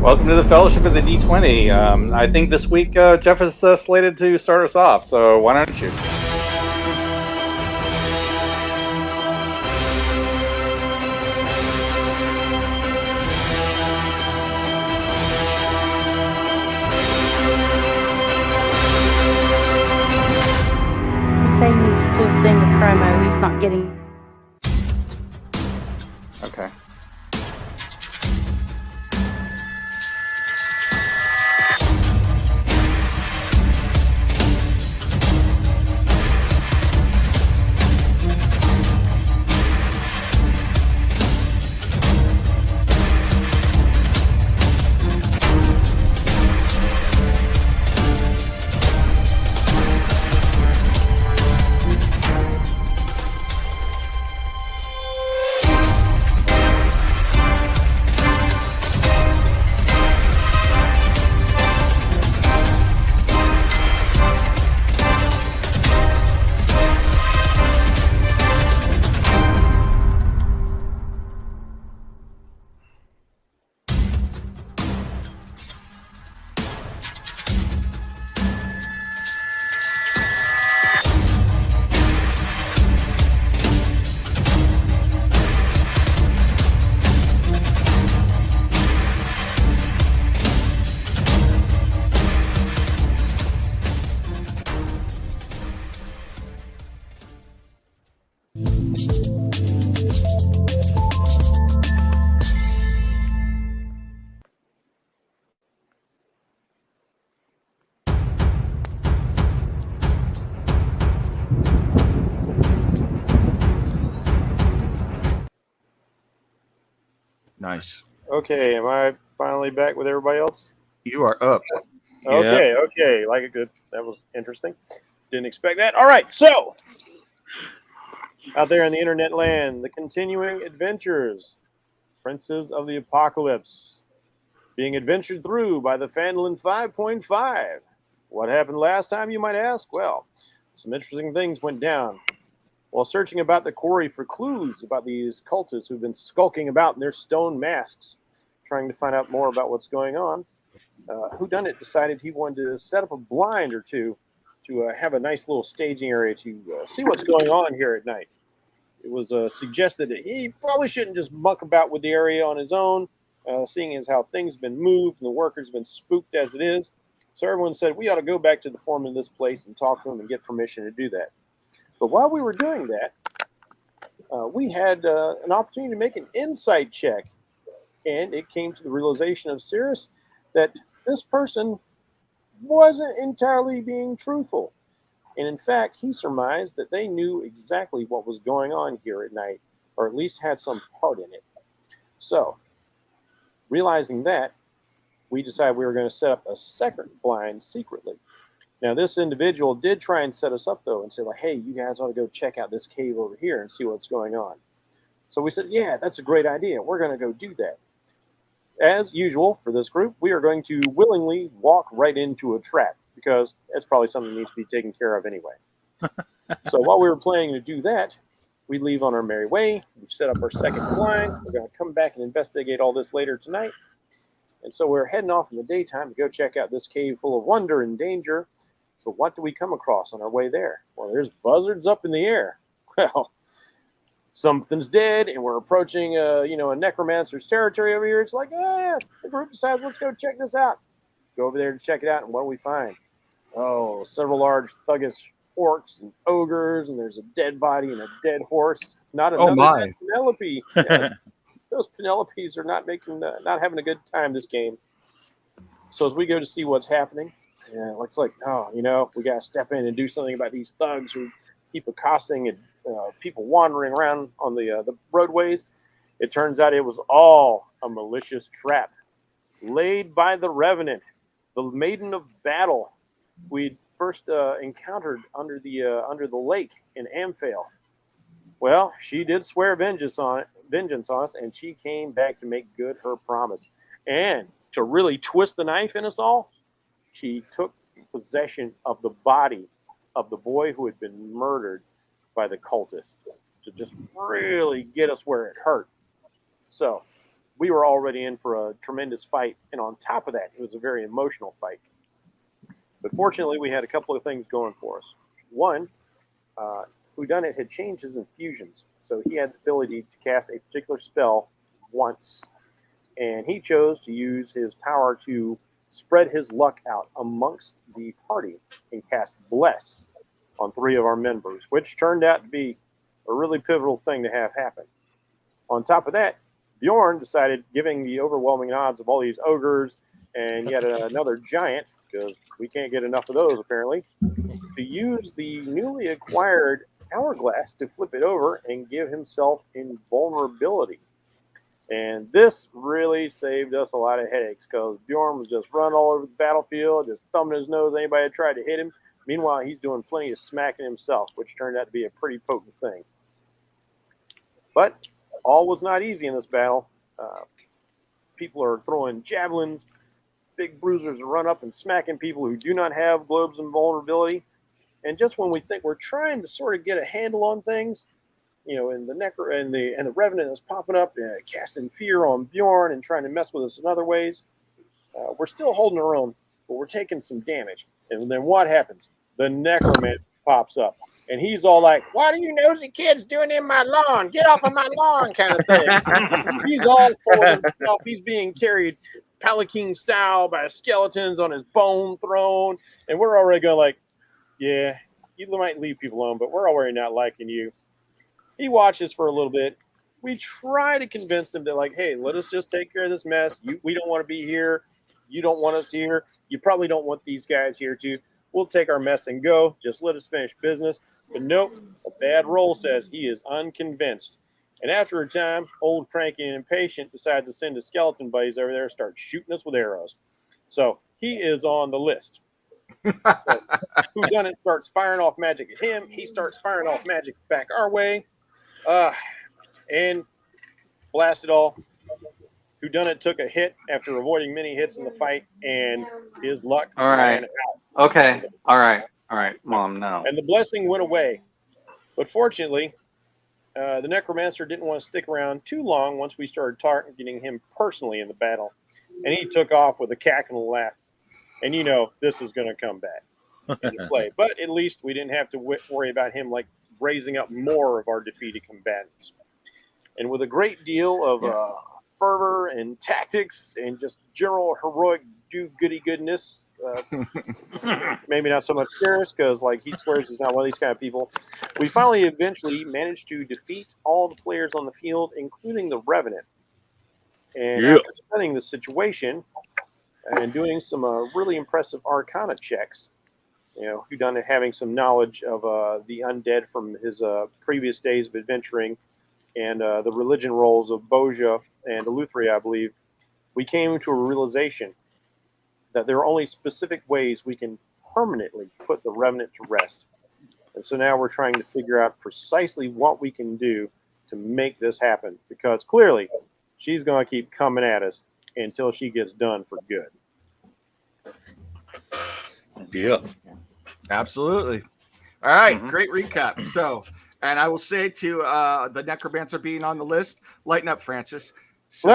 Welcome to the Fellowship of the D20. I think this week Jeff is slated to start us off, so why don't you? He's saying he's still seeing the promo. He's not getting. Okay. Nice. Okay, am I finally back with everybody else? You are up. Okay, okay, like it good. That was interesting. Didn't expect that. All right, so out there in the internet land, the continuing adventures, Princes of the Apocalypse, being adventured through by the Fandolin 5.5. What happened last time, you might ask? Well, some interesting things went down. While searching about the quarry for clues about these cultists who've been skulking about in their stone masks, trying to find out more about what's going on, Whodunit decided he wanted to set up a blind or two to have a nice little staging area to see what's going on here at night. It was suggested that he probably shouldn't just muck about with the area on his own, seeing as how things have been moved and the workers have been spooked as it is. So everyone said we ought to go back to the foreman of this place and talk to him and get permission to do that. But while we were doing that, we had an opportunity to make an insight check. And it came to the realization of Cirrus that this person wasn't entirely being truthful. And in fact, he surmised that they knew exactly what was going on here at night, or at least had some part in it. So, realizing that, we decided we were going to set up a second blind secretly. Now, this individual did try and set us up, though, and say, like, hey, you guys ought to go check out this cave over here and see what's going on. So we said, yeah, that's a great idea. We're going to go do that. As usual for this group, we are going to willingly walk right into a trap because that's probably something that needs to be taken care of anyway. So while we were planning to do that, we leave on our merry way. We've set up our second blind. We're going to come back and investigate all this later tonight. And so we're heading off in the daytime to go check out this cave full of wonder and danger. But what do we come across on our way there? Well, there's buzzards up in the air. Well, something's dead, and we're approaching, a necromancer's territory over here. It's like, the group decides, let's go check this out. Go over there to check it out, and what do we find? Oh, several large thuggish orcs and ogres, and there's a dead body and a dead horse. Not another dead Penelope. Yeah, those Penelopes are not having a good time this game. So as we go to see what's happening, it looks like, we got to step in and do something about these thugs who keep accosting and people wandering around on the roadways. It turns out it was all a malicious trap laid by the Revenant, the Maiden of Battle we'd first encountered under the lake in Amphale. Well, she did swear vengeance on us, and she came back to make good her promise. And to really twist the knife in us all, she took possession of the body of the boy who had been murdered by the cultists to just really get us where it hurt. So we were already in for a tremendous fight. And on top of that, it was a very emotional fight. But fortunately, we had a couple of things going for us. One, Whodunit had changed his infusions, so he had the ability to cast a particular spell once. And he chose to use his power to spread his luck out amongst the party and cast Bless on 3 of our members, which turned out to be a really pivotal thing to have happen. On top of that, Bjorn decided, giving the overwhelming odds of all these ogres and yet another giant, because we can't get enough of those apparently, to use the newly acquired hourglass to flip it over and give himself invulnerability. And this really saved us a lot of headaches because Bjorn was just running all over the battlefield, just thumbing his nose at anybody that tried to hit him. Meanwhile, he's doing plenty of smacking himself, which turned out to be a pretty potent thing. But all was not easy in this battle. People are throwing javelins. Big bruisers run up and smacking people who do not have globes of invulnerability. And just when we think we're trying to sort of get a handle on things, and the Revenant is popping up, casting fear on Bjorn and trying to mess with us in other ways, we're still holding our own, but we're taking some damage. And then what happens? The necromancer pops up, and he's all like, "What are you nosy kids doing in my lawn? Get off of my lawn," kind of thing. He's all full of himself. He's being carried palanquin style by skeletons on his bone throne, and we're already going like, "Yeah, you might leave people alone, but we're already not liking you." He watches for a little bit. We try to convince him that, like, hey, let us just take care of this mess. We don't want to be here. You don't want us here. You probably don't want these guys here, too. We'll take our mess and go. Just let us finish business. But nope, a bad roll says he is unconvinced. And after a time, old, cranky, and impatient decides to send his skeleton buddies over there and start shooting us with arrows. So he is on the list. Whodunit starts firing off magic at him. He starts firing off magic back our way. And blast it all. Whodunit took a hit after avoiding many hits in the fight, and his luck ran out. Okay. All right. Mom, no. And the blessing went away. But fortunately, the necromancer didn't want to stick around too long once we started targeting him personally in the battle. And he took off with a cackle and a laugh. And this is going to come back into play. But at least we didn't have to worry about him like raising up more of our defeated combatants. And with a great deal of fervor and tactics and just general heroic do-goody-goodness, maybe not so much scares because he swears he's not one of these kind of people, we finally eventually managed to defeat all the players on the field, including the Revenant. And after studying the situation and doing some really impressive Arcana checks, Whodunit having some knowledge of the undead from his previous days of adventuring and the religion roles of Boja and Eleutheria, I believe, we came to a realization that there are only specific ways we can permanently put the Revenant to rest. And so now we're trying to figure out precisely what we can do to make this happen, because clearly she's going to keep coming at us until she gets done for good. Yeah. Absolutely. All right, great recap. So, and I will say to the necromancer being on the list, lighten up, Francis. So,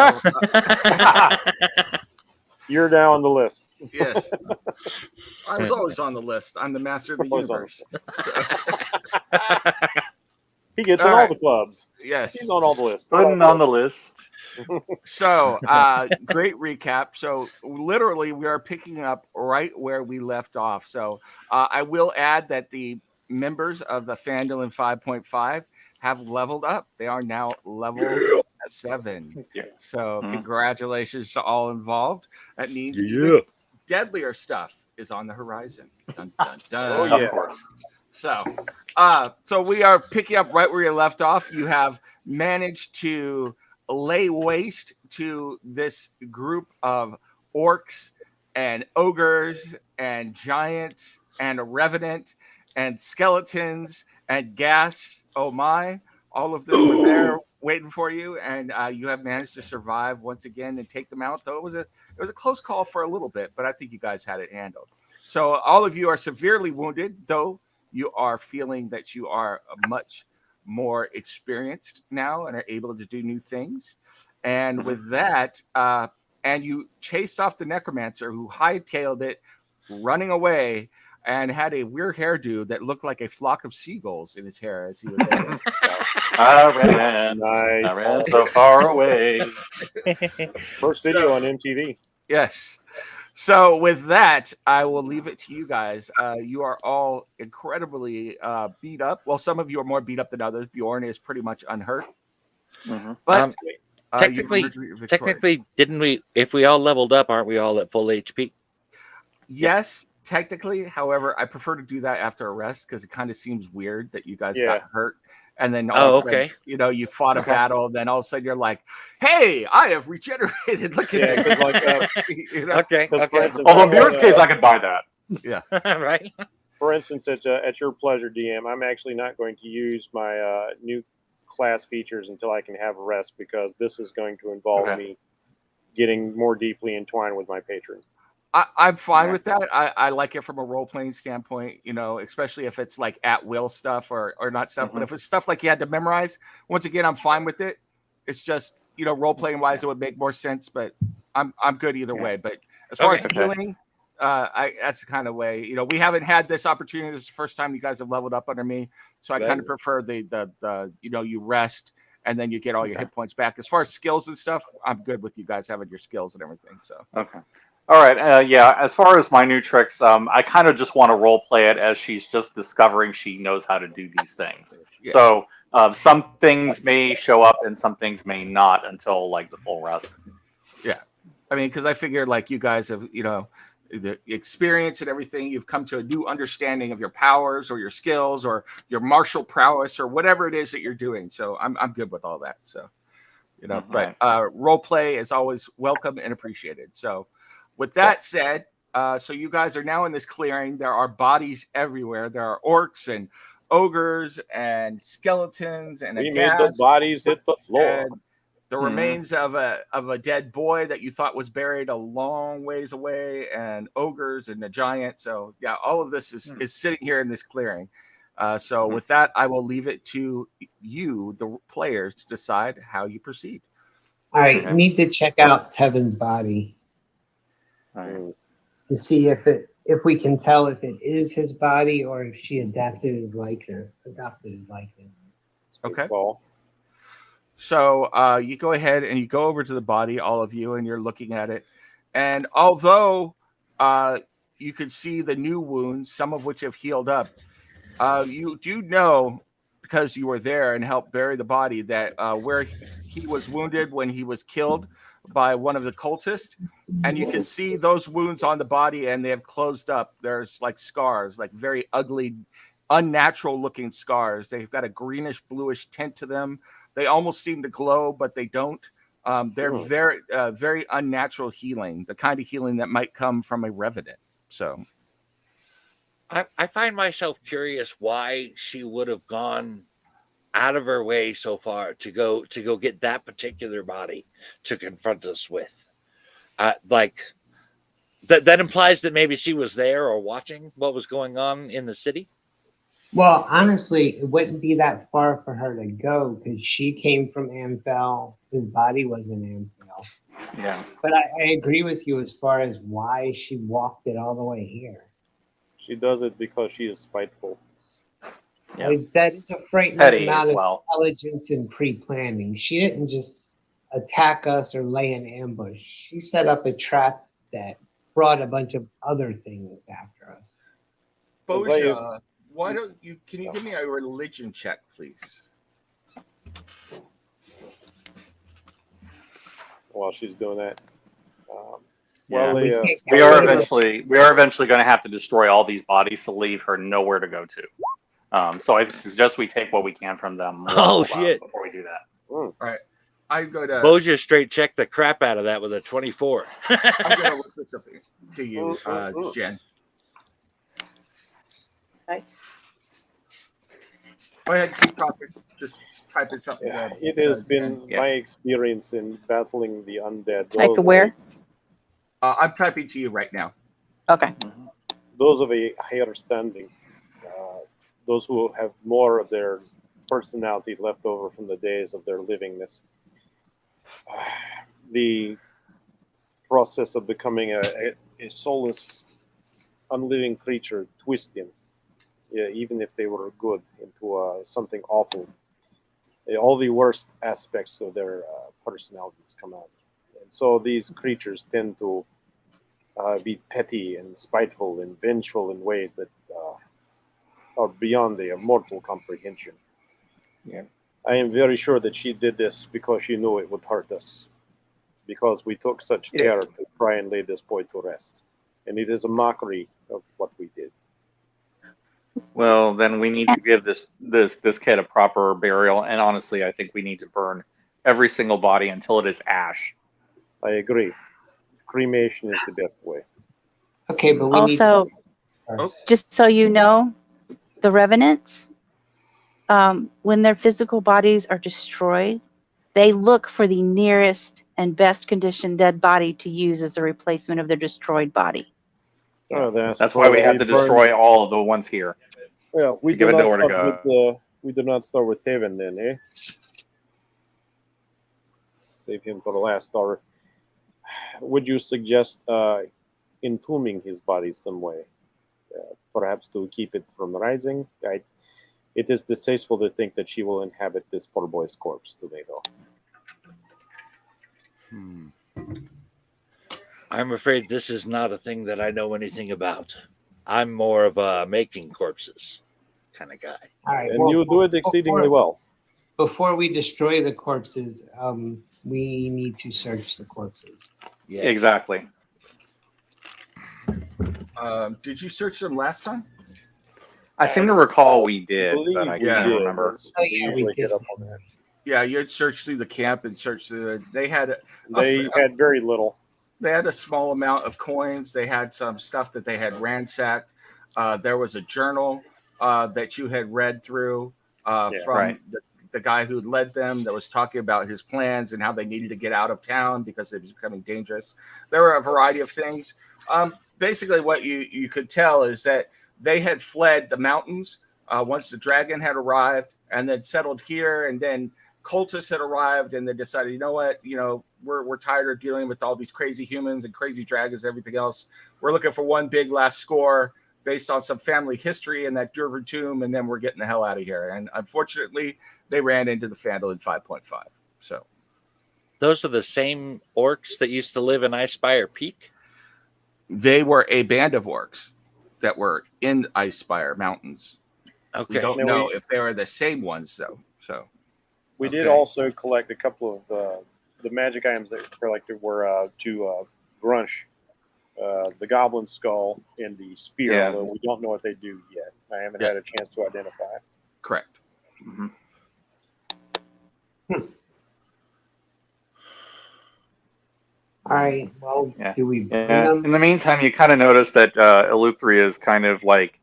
you're now on the list. Yes. I was always on the list. I'm the master of the universe. He gets in all the clubs. Yes. He's on all the lists. Putting on the list. So, great recap. So, literally, we are picking up right where we left off. So, I will add that the members of the Fandolin 5.5 have leveled up. They are now level 7. Yeah. So, congratulations to all involved. That means deadlier stuff is on the horizon. Dun, dun, dun. Oh, yeah. Of course. So we are picking up right where you left off. You have managed to lay waste to this group of orcs and ogres and giants and a revenant and skeletons and gas. Oh my, all of them were there waiting for you, and you have managed to survive once again and take them out. Though it was a close call for a little bit, but I think you guys had it handled. So all of you are severely wounded, though you are feeling that you are much more experienced now and are able to do new things. And with that, and you chased off the necromancer who hightailed it, running away, and had a weird hairdo that looked like a flock of seagulls in his hair as he was there. I ran Nice. so far away. First video on MTV. Yes. So with that, I will leave it to you guys. You are all incredibly beat up. Well, some of you are more beat up than others. Bjorn is pretty much unhurt. Mm-hmm. But technically, didn't we? If we all leveled up, aren't we all at full HP? Yes, technically. However, I prefer to do that after a rest because it kind of seems weird that you guys got hurt. And then all of a sudden, you fought a battle. And then all of a sudden you're like, hey, I have regenerated. Look at it. Like, Okay. Instance, Although in Bjorn's case, I could buy that. Yeah. Right. For instance, at your pleasure, DM, I'm actually not going to use my new class features until I can have rest because this is going to involve me getting more deeply entwined with my patron. I'm fine with that. I like it from a role-playing standpoint, especially if it's like at-will stuff or not stuff. But if it's stuff like you had to memorize, once again, I'm fine with it. It's just, role-playing wise, it would make more sense, but I'm good either way. But as far as healing, that's the kind of way, we haven't had this opportunity. This is the first time you guys have leveled up under me. So I kind of prefer the you rest and then you get all your hit points back. As far as skills and stuff, I'm good with you guys having your skills and everything. So, okay. All right. As far as my new tricks, I kind of just want to role play it as she's just discovering she knows how to do these things. Yeah. So some things may show up and some things may not until like the full rest. Yeah. I mean, because I figure like you guys have, the experience and everything, you've come to a new understanding of your powers or your skills or your martial prowess or whatever it is that you're doing. So I'm good with all that. So, but role play is always welcome and appreciated. So with that said, so you guys are now in this clearing. There are bodies everywhere. There are orcs and ogres and skeletons and we made the bodies hit the floor. The remains of a dead boy that you thought was buried a long ways away, and ogres and a giant. So yeah, all of this is sitting here in this clearing. So with that, I will leave it to you, the players, to decide how you proceed. All right, need to check out Tevin's body to see if we can tell if it is his body or if she adopted his likeness. Okay. So you go ahead and you go over to the body, all of you, and you're looking at it. And although you can see the new wounds, some of which have healed up, you do know, because you were there and helped bury the body, that where he was wounded when he was killed by one of the cultists, and you can see those wounds on the body, and they have closed up. There's like scars, like very ugly, unnatural looking scars. They've got a greenish bluish tint to them. They almost seem to glow, but they don't. They're very unnatural healing, the kind of healing that might come from a revenant. So I find myself curious why she would have gone out of her way so far to go get that particular body to confront us with. Like that implies that maybe she was there or watching what was going on in the city. Well, honestly, it wouldn't be that far for her to go because she came from Amphel. His body was in Amphel. Yeah. But I agree with you as far as why she walked it all the way here. She does it because she is spiteful. Yeah. Like, that is a frightening amount of intelligence and pre-planning. She didn't just attack us or lay an ambush. She set up a trap that brought a bunch of other things after us. Boja, can you give me a religion check, please? While she's doing that. We are eventually going to have to destroy all these bodies to leave her nowhere to go to. So I suggest we take what we can from them. Shit! Before we do that. All right, I go to Boja straight check the crap out of that with a 24. I'm going to whisper something to you, Jen. Okay. Go ahead, keep talking. Just type in something. Yeah, it has been my experience in battling the undead. Type to where? I'm typing to you right now. Okay. Those of a higher standing, those who have more of their personality left over from the days of their livingness. the process of becoming a soulless, unliving creature twist him, even if they were good, into something awful. All the worst aspects of their personalities come out. And so these creatures tend to be petty and spiteful and vengeful in ways that are beyond the mortal comprehension. Yeah. I am very sure that she did this because she knew it would hurt us, because we took such care to try and lay this boy to rest. And it is a mockery of what we did. Well, then we need to give this kid a proper burial, and honestly, I think we need to burn every single body until it is ash. I agree. Cremation is the best way. Okay, but we Also, need just so you know, the revenants, when their physical bodies are destroyed, they look for the nearest and best conditioned dead body to use as a replacement of their destroyed body. Oh, That's why we have to destroy all of the ones here. Well, we to give do it not nowhere to start with we do not start with Taven then, eh? Save him for the last hour. Would you suggest entombing his body some way, perhaps to keep it from rising? It is distasteful to think that she will inhabit this poor boy's corpse today, though. I'm afraid this is not a thing that I know anything about. I'm more of a making corpses kind of guy. All right, And you do it exceedingly well. Before we destroy the corpses, we need to search the corpses. Yeah, Exactly. Did you search them last time? I seem to recall we did, believe but I we can't did. remember. Oh, yeah, we Usually did. hit up on that. Yeah, you had searched through the camp and searched through. They had They had very little. They had a small amount of coins. They had some stuff that they had ransacked. There was a journal that you had read through from the guy who led them, that was talking about his plans and how they needed to get out of town because it was becoming dangerous. There were a variety of things. Basically, what you could tell is that they had fled the mountains once the dragon had arrived and then settled here, and then cultists had arrived and they decided, you know what, we're tired of dealing with all these crazy humans and crazy dragons and everything else. We're looking for one big last score based on some family history in that Durver tomb, and then we're getting the hell out of here. And unfortunately, they ran into the Phandalin 5.5. So those are the same orcs that used to live in Icespire Peak? They were a band of orcs that were in Icespire Mountains. Okay. We don't know if they were the same ones, though. So we did also collect a couple of the magic items that were to Grunch, the goblin skull and the spear, although we don't know what they do yet. I haven't had a chance to identify. Correct. Mm-hmm. All right. Well, do we bring Yeah. them? In the meantime, you kind of notice that Eleuthria is kind of like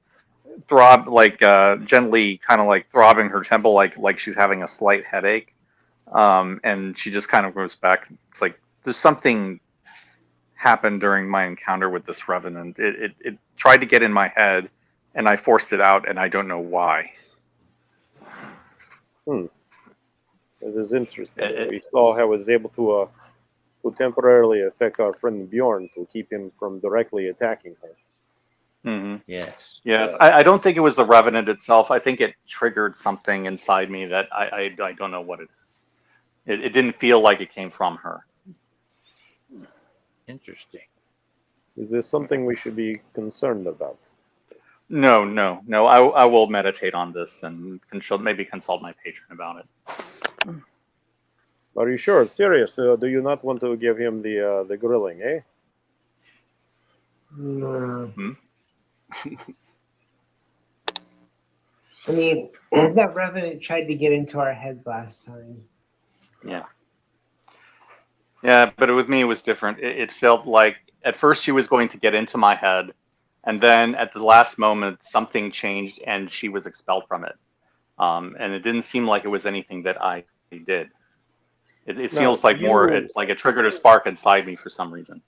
gently kind of like throbbing her temple like she's having a slight headache. And she just kind of goes back. It's like there's something happened during my encounter with this revenant. It tried to get in my head, and I forced it out, and I don't know why. It is interesting. We saw how it was able to temporarily affect our friend Bjorn to keep him from directly attacking her. Mm-hmm. Yes. I don't think it was the revenant itself. I think it triggered something inside me that I don't know what it is. It didn't feel like it came from her. Interesting. Is this something we should be concerned about? No. I will meditate on this and maybe consult my patron about it. Are you sure? Serious? Do you not want to give him the grilling, eh? No. I mean, that revenant tried to get into our heads last time. Yeah, but with me it was different. It felt like at first she was going to get into my head, and then at the last moment something changed and she was expelled from it. And it didn't seem like it was anything that I did. It feels like like it triggered a spark inside me for some reason.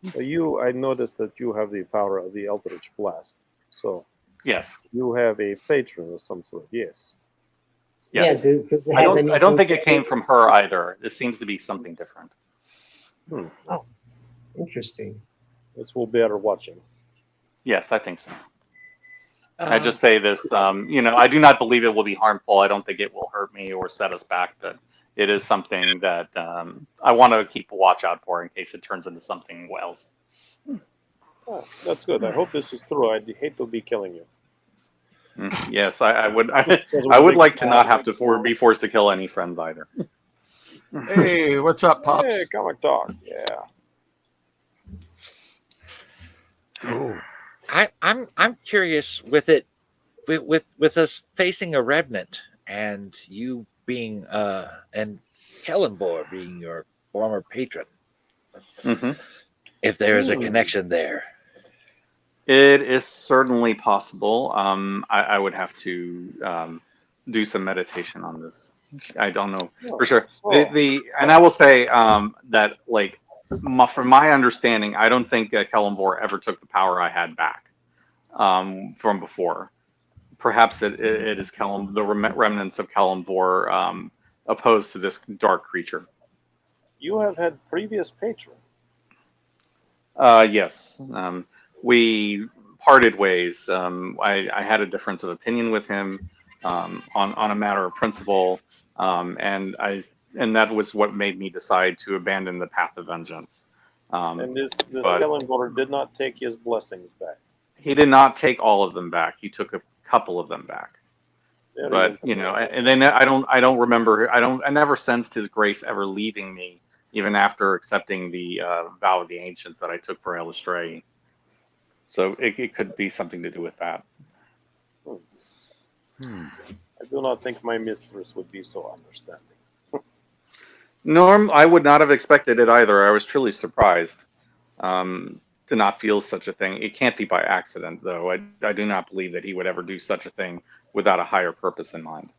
I noticed that you have the power of the Eldritch Blast. So yes, you have a patron of some sort. Yes. Yeah. Does it have I don't think it came from her either. This seems to be something different. Oh, interesting. This will be better watching. Yes, I think so. I just say this, I do not believe it will be harmful. I don't think it will hurt me or set us back, but it is something that I want to keep a watch out for in case it turns into something else. Oh, that's good. I hope this is true. I'd hate to be killing you. Yes, I would. I would like to not have to be forced to kill any friends either. Hey, what's up, Pops? Hey, comic talk. Yeah. Cool. I'm curious with it, with us facing a revenant and you being and Kellenbor being your former patron. Mm-hmm. If there is a connection there. It is certainly possible. I would have to do some meditation on this. I don't know for sure. And I will say that, like, from my understanding, I don't think Kellenbor ever took the power I had back from before. Perhaps it is the remnants of Kellenbor opposed to this dark creature. You have had previous patrons. Yes. We parted ways. I had a difference of opinion with him on a matter of principle, and that was what made me decide to abandon the path of vengeance. And this Kellenbor did not take his blessings back. He did not take all of them back. He took a couple of them back. But and then I don't remember. I never sensed his grace ever leaving me, even after accepting the vow of the ancients that I took for Elistray. So it could be something to do with that. I do not think my mistress would be so understanding. Norm, I would not have expected it either. I was truly surprised to not feel such a thing. It can't be by accident, though. I do not believe that he would ever do such a thing without a higher purpose in mind.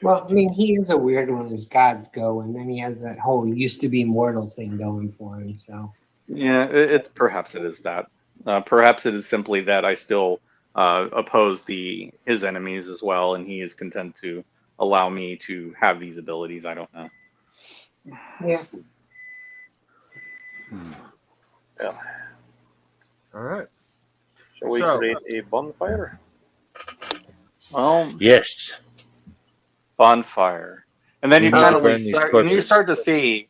Well, I mean, he is a weird one as gods go, and then he has that whole used to be mortal thing going for him. So yeah, perhaps it is that. Perhaps it is simply that I still oppose his enemies as well, and he is content to allow me to have these abilities. I don't know. yeah. Well, All right. shall we create a bonfire? Well, Yes. Bonfire, and then you Burn kind of these start to see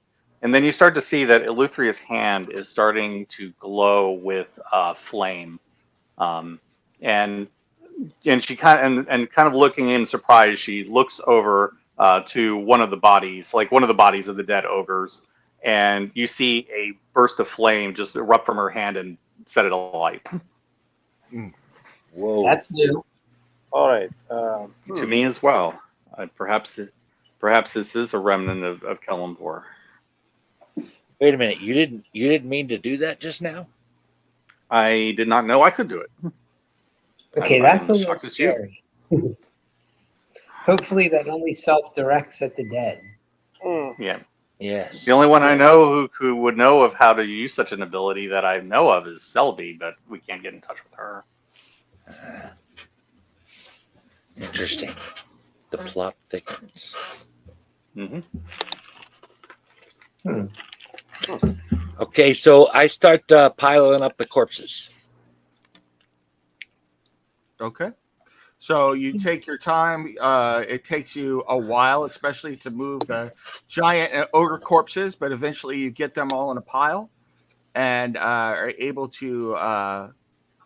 that Eleutheria's hand is starting to glow with flame, and she kind of looking in surprise, she looks over to one of the bodies of the dead ogres, and you see a burst of flame just erupt from her hand and set it alight. Whoa. That's new. All right. To me as well. Perhaps this is a remnant of Kellenbor. Wait a minute. You didn't mean to do that just now? I did not know I could do it. Okay, that's a little shocked as you. scary. Hopefully that only self-directs at the dead. Yeah. Yes. The only one I know who would know of how to use such an ability that I know of is Selby, but we can't get in touch with her. Interesting. The plot thickens. Mm-hmm. Okay, so I start piling up the corpses. Okay. So you take your time. It takes you a while, especially to move the giant and ogre corpses, but eventually you get them all in a pile and are able to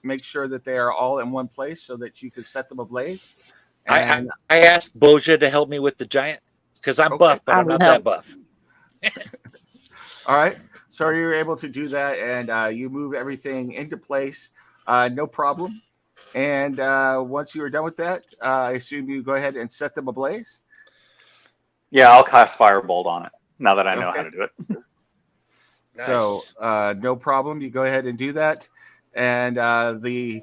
make sure that they are all in one place so that you can set them ablaze. And I asked Boja to help me with the giant because I'm buff, but I'm not that buff. All right. So you're able to do that, and you move everything into place. No problem. And once you are done with that, I assume you go ahead and set them ablaze. Yeah, I'll cast Firebolt on it now that I know how to do it. Nice. So no problem. You go ahead and do that. And the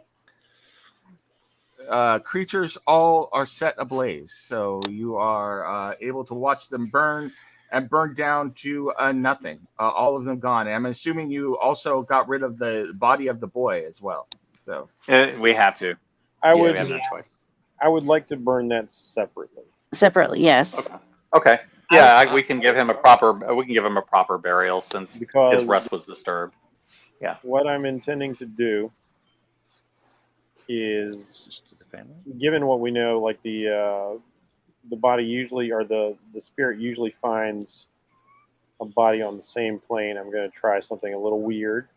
creatures all are set ablaze. So you are able to watch them burn and burn down to nothing. All of them gone. And I'm assuming you also got rid of the body of the boy as well. So We have to. We have no choice. I would like to burn that separately. Separately, yes. Okay. Yeah, we can give him a proper burial since Because his rest was disturbed. what I'm intending to do is, Just to the family. given what we know, like the body usually, or the spirit usually finds a body on the same plane. I'm going to try something a little weird.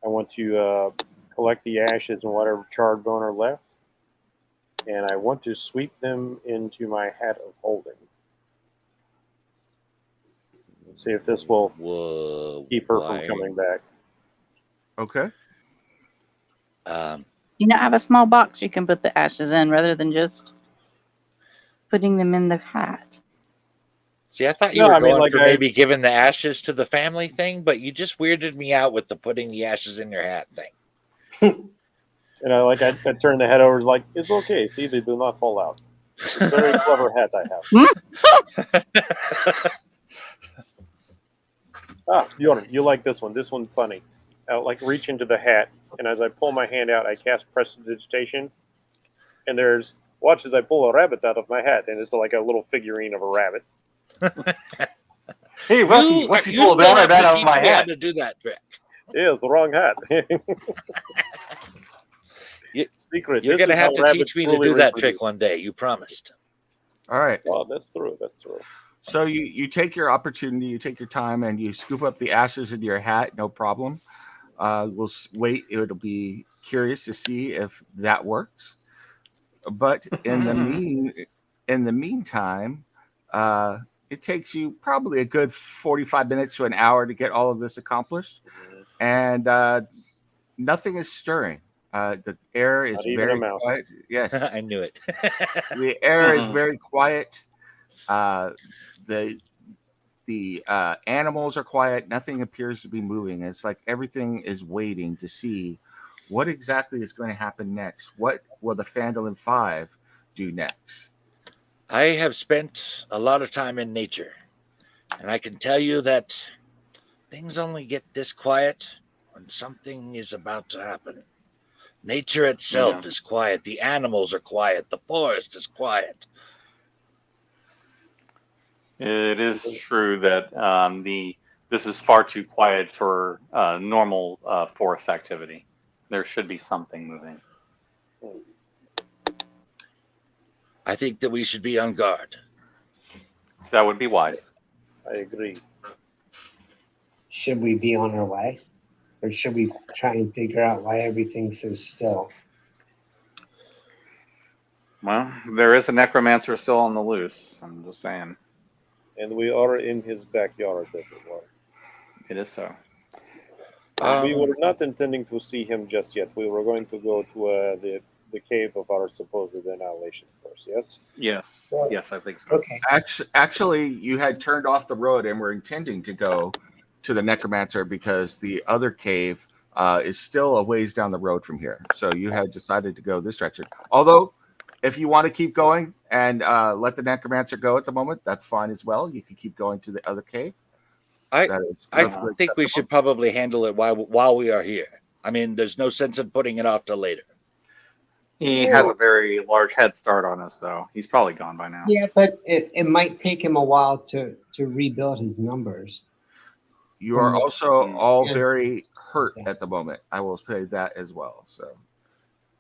I want to collect the ashes and whatever charred bone are left, and I want to sweep them into my hat of holding. See if this will Whoa, keep her why? from coming back. Okay. I have a small box you can put the ashes in rather than just putting them in the hat. See, I thought you No, were I mean, going like, for maybe giving the ashes to the family thing, but you just weirded me out with the putting the ashes in your hat thing. And I turn the head over, like, it's okay. See, they do not fall out. It's a very clever hat I have. Bjorn, you like this one. This one's funny. I'll reach into the hat, and as I pull my hand out, I cast prestidigitation, and watch as I pull a rabbit out of my hat, and it's like a little figurine of a rabbit. Hey, Rusty, what you pulled still have that to out of teach my me how hat? to do that trick. Yeah, it's the wrong hat. Secret. You're this going to is have how to rabbits teach me to truly do that reproduce. trick one day. You promised. All right. Well, that's true. That's true. So you take your opportunity, you take your time, and you scoop up the ashes into your hat. No problem. We'll wait. It'll be curious to see if that works. But in the meantime, it takes you probably a good 45 minutes to an hour to get all of this accomplished, and nothing is stirring. The air is Not even very a mouse. quiet. Yes, I knew it. the air is very quiet. The animals are quiet. Nothing appears to be moving. It's like everything is waiting to see what exactly is going to happen next. What will the Phandalin 5 do next? I have spent a lot of time in nature, and I can tell you that things only get this quiet when something is about to happen. Nature itself is quiet. The animals are quiet. The forest is quiet. It is true that this is far too quiet for normal forest activity. There should be something moving. I think that we should be on guard. That would be wise. I agree. Should we be on our way? Or should we try and figure out why everything's so still? Well, there is a necromancer still on the loose. I'm just saying. And we are in his backyard, as it were. It is so. We were not intending to see him just yet. We were going to go to the cave of our supposed annihilation first, yes? Yes. Well, yes, I think so. Okay. Actually, you had turned off the road and were intending to go to the necromancer because the other cave is still a ways down the road from here. So you had decided to go this direction. Although, if you want to keep going and let the necromancer go at the moment, that's fine as well. You can keep going to the other cave. I perfectly think we should probably handle it while we are here. I mean, there's no sense in putting it off till later. He has a very large head start on us, though. He's probably gone by now. Yeah, but it might take him a while to rebuild his numbers. You are also all Yeah. very hurt at the moment. I will say that as well. So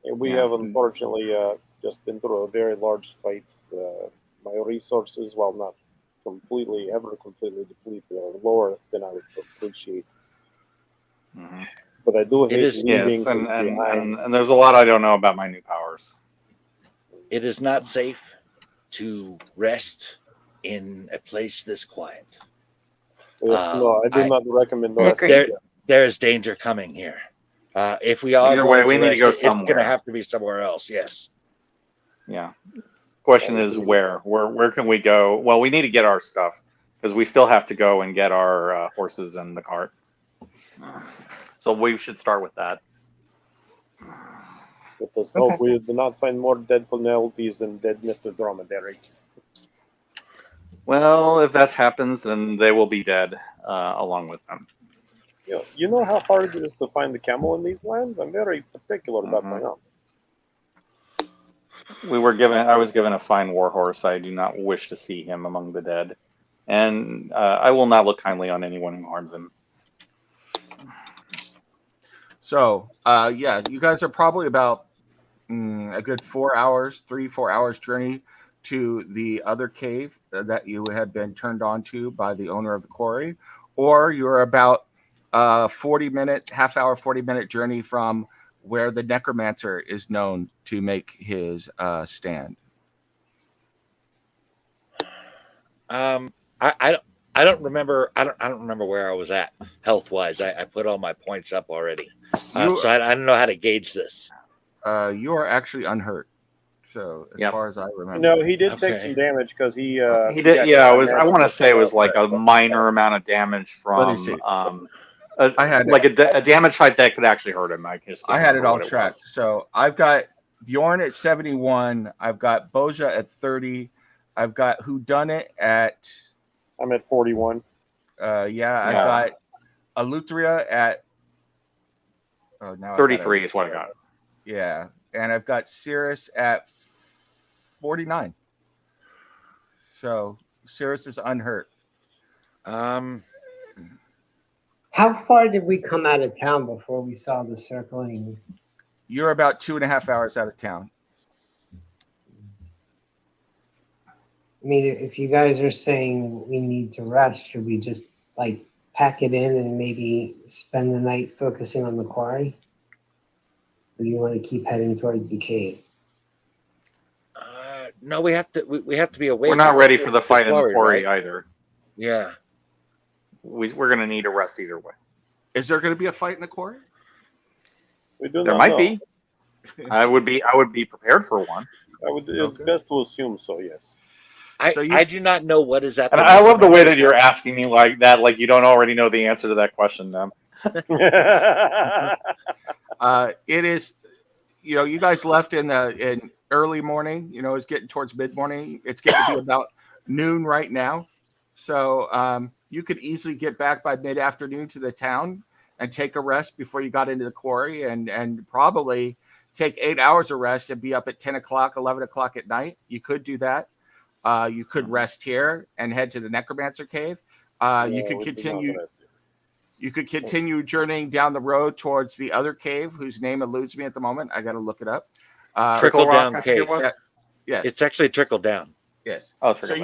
And we Yeah. have unfortunately just been through a very large fight. My resources, while not completely depleted, are lower than I would appreciate. Mhm. But I do hate is- leaving Yes, and, behind. and there's a lot I don't know about my new powers. It is not safe to rest in a place this quiet. No, I do not recommend I rest. agree. There's danger coming here. If we are Either going way, we to need to rest, go it's going somewhere. to have to be somewhere else. Yes. Yeah. Question is where? Where can we go? Well, we need to get our stuff because we still have to go and get our horses and the cart. So we should start with that. Let us hope we do not find more dead Penelopes than dead Mr. Dromedary. Well, if that happens, then they will be dead along with them. You know how hard it is to find the camel in these lands? I'm very particular about my own. I was given a fine war horse. I do not wish to see him among the dead, and I will not look kindly on anyone who harms him. So, yeah, you guys are probably about a good 4 hours, 3-4 hours journey to the other cave that you had been turned on to by the owner of the quarry, or you're about 40-minute, half-hour, 40-minute journey from where the necromancer is known to make his stand. I don't remember. I don't remember where I was at health wise. I put all my points up already, so I don't know how to gauge this. You are actually unhurt. So as far as I remember, no, he did take some damage because he did. Yeah, it was. I want to say it was like a minor amount of damage from. I had like a damage type that could actually hurt him. I had it all tracked. So I've got Bjorn at 71. I've got Boja at 30. I've got Whodunit at. I'm at 41. I've got Eleutheria at. Oh, now 33 is what I got. Yeah, and I've got Cirrus at 49. So Cirrus is unhurt. How far did we come out of town before we saw the circling? You're about 2.5 hours out of town. I mean, if you guys are saying we need to rest, should we just like pack it in and maybe spend the night focusing on the quarry? Or do you want to keep heading towards the cave? No, we have to. We have to be awake. We're not ready for the fight in the quarry either. Yeah, we're going to need a rest either way. Is there going to be a fight in the quarry? There might be. I would be prepared for one. It's best to assume so. Yes. I do not know what is at. And I love the way that you're asking me like that, like you don't already know the answer to that question, then. It is, you guys left in early morning. It's getting towards mid morning. It's getting to be about noon right now, so you could easily get back by mid afternoon to the town and take a rest before you got into the quarry, and probably take 8 hours of rest and be up at 10 o'clock, 11 o'clock at night. You could do that. You could rest here and head to the necromancer cave. You could continue. You could continue journeying down the road towards the other cave, whose name eludes me at the moment. I got to look it up. Trickledown Cave. Yes, it's actually Trickledown. Yes. Oh, so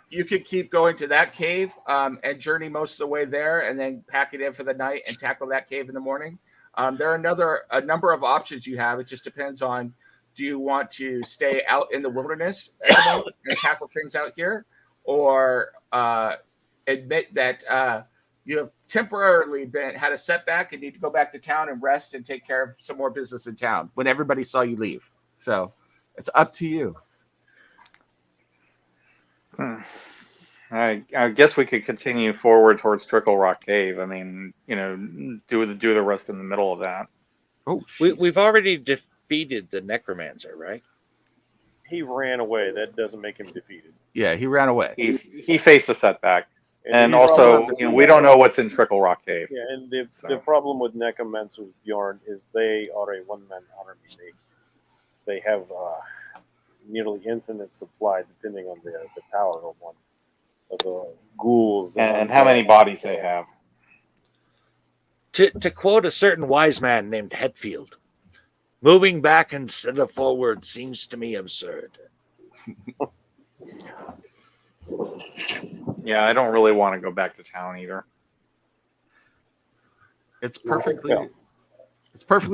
you could keep going to that cave and journey most of the way there, and then pack it in for the night and tackle that cave in the morning. There are a number of options you have. It just depends on, do you want to stay out in the wilderness at the moment and tackle things out here, or admit that you have temporarily had a setback and need to go back to town and rest and take care of some more business in town when everybody saw you leave. So it's up to you. I guess we could continue forward towards Trickle Rock Cave. I mean, do the rest in the middle of that. Oh, we've already defeated the necromancer, right? He ran away. That doesn't make him defeated. Yeah, he ran away. He faced a setback. And also, we don't know what's in Trickle Rock Cave. Yeah, and the problem with necromancers, Bjorn, is they are a one-man army. They have nearly infinite supply, depending on the power of one of the ghouls and how many bodies they have. To quote a certain wise man named Hetfield, moving back instead of forward seems to me absurd. Yeah, I don't really want to go back to town either. It's perfectly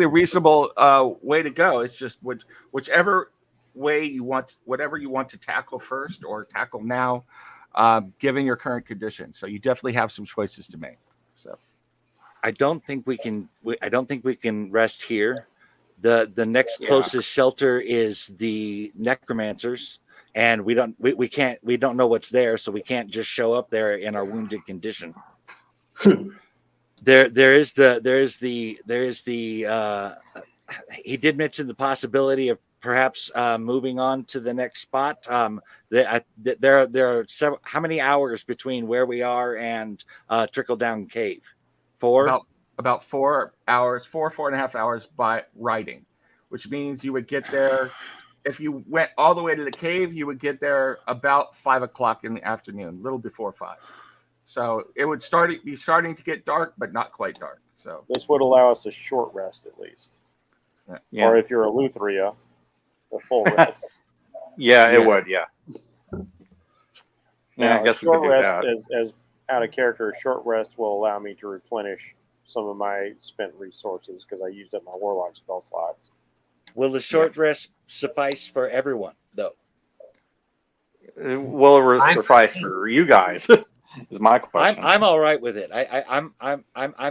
reasonable way to go. It's just whichever way you want, whatever you want to tackle first or tackle now, given your current conditions. So you definitely have some choices to make. So I don't think we can rest here. The next closest shelter is the necromancers. And we don't know what's there, so we can't just show up there in our wounded condition. There is the he did mention the possibility of perhaps moving on to the next spot. There are several. How many hours between where we are and Trickledown Cave? 4? About 4 hours, 4.5 hours by riding, which means you would get there if you went all the way to the cave, you would get there about 5 o'clock in the afternoon, a little before 5. So it would be starting to get dark, but not quite dark. So This would allow us a short rest at least. Yeah. Or if you're a Lutheria, a full rest. Yeah, it would. Yeah. Now, I guess we short could do rest, that. as out of character, a short rest will allow me to replenish some of my spent resources because I used up my warlock spell slots. Will the short rest suffice for everyone, though? Will it suffice for you guys? Is my question. I'm all right with it. I'm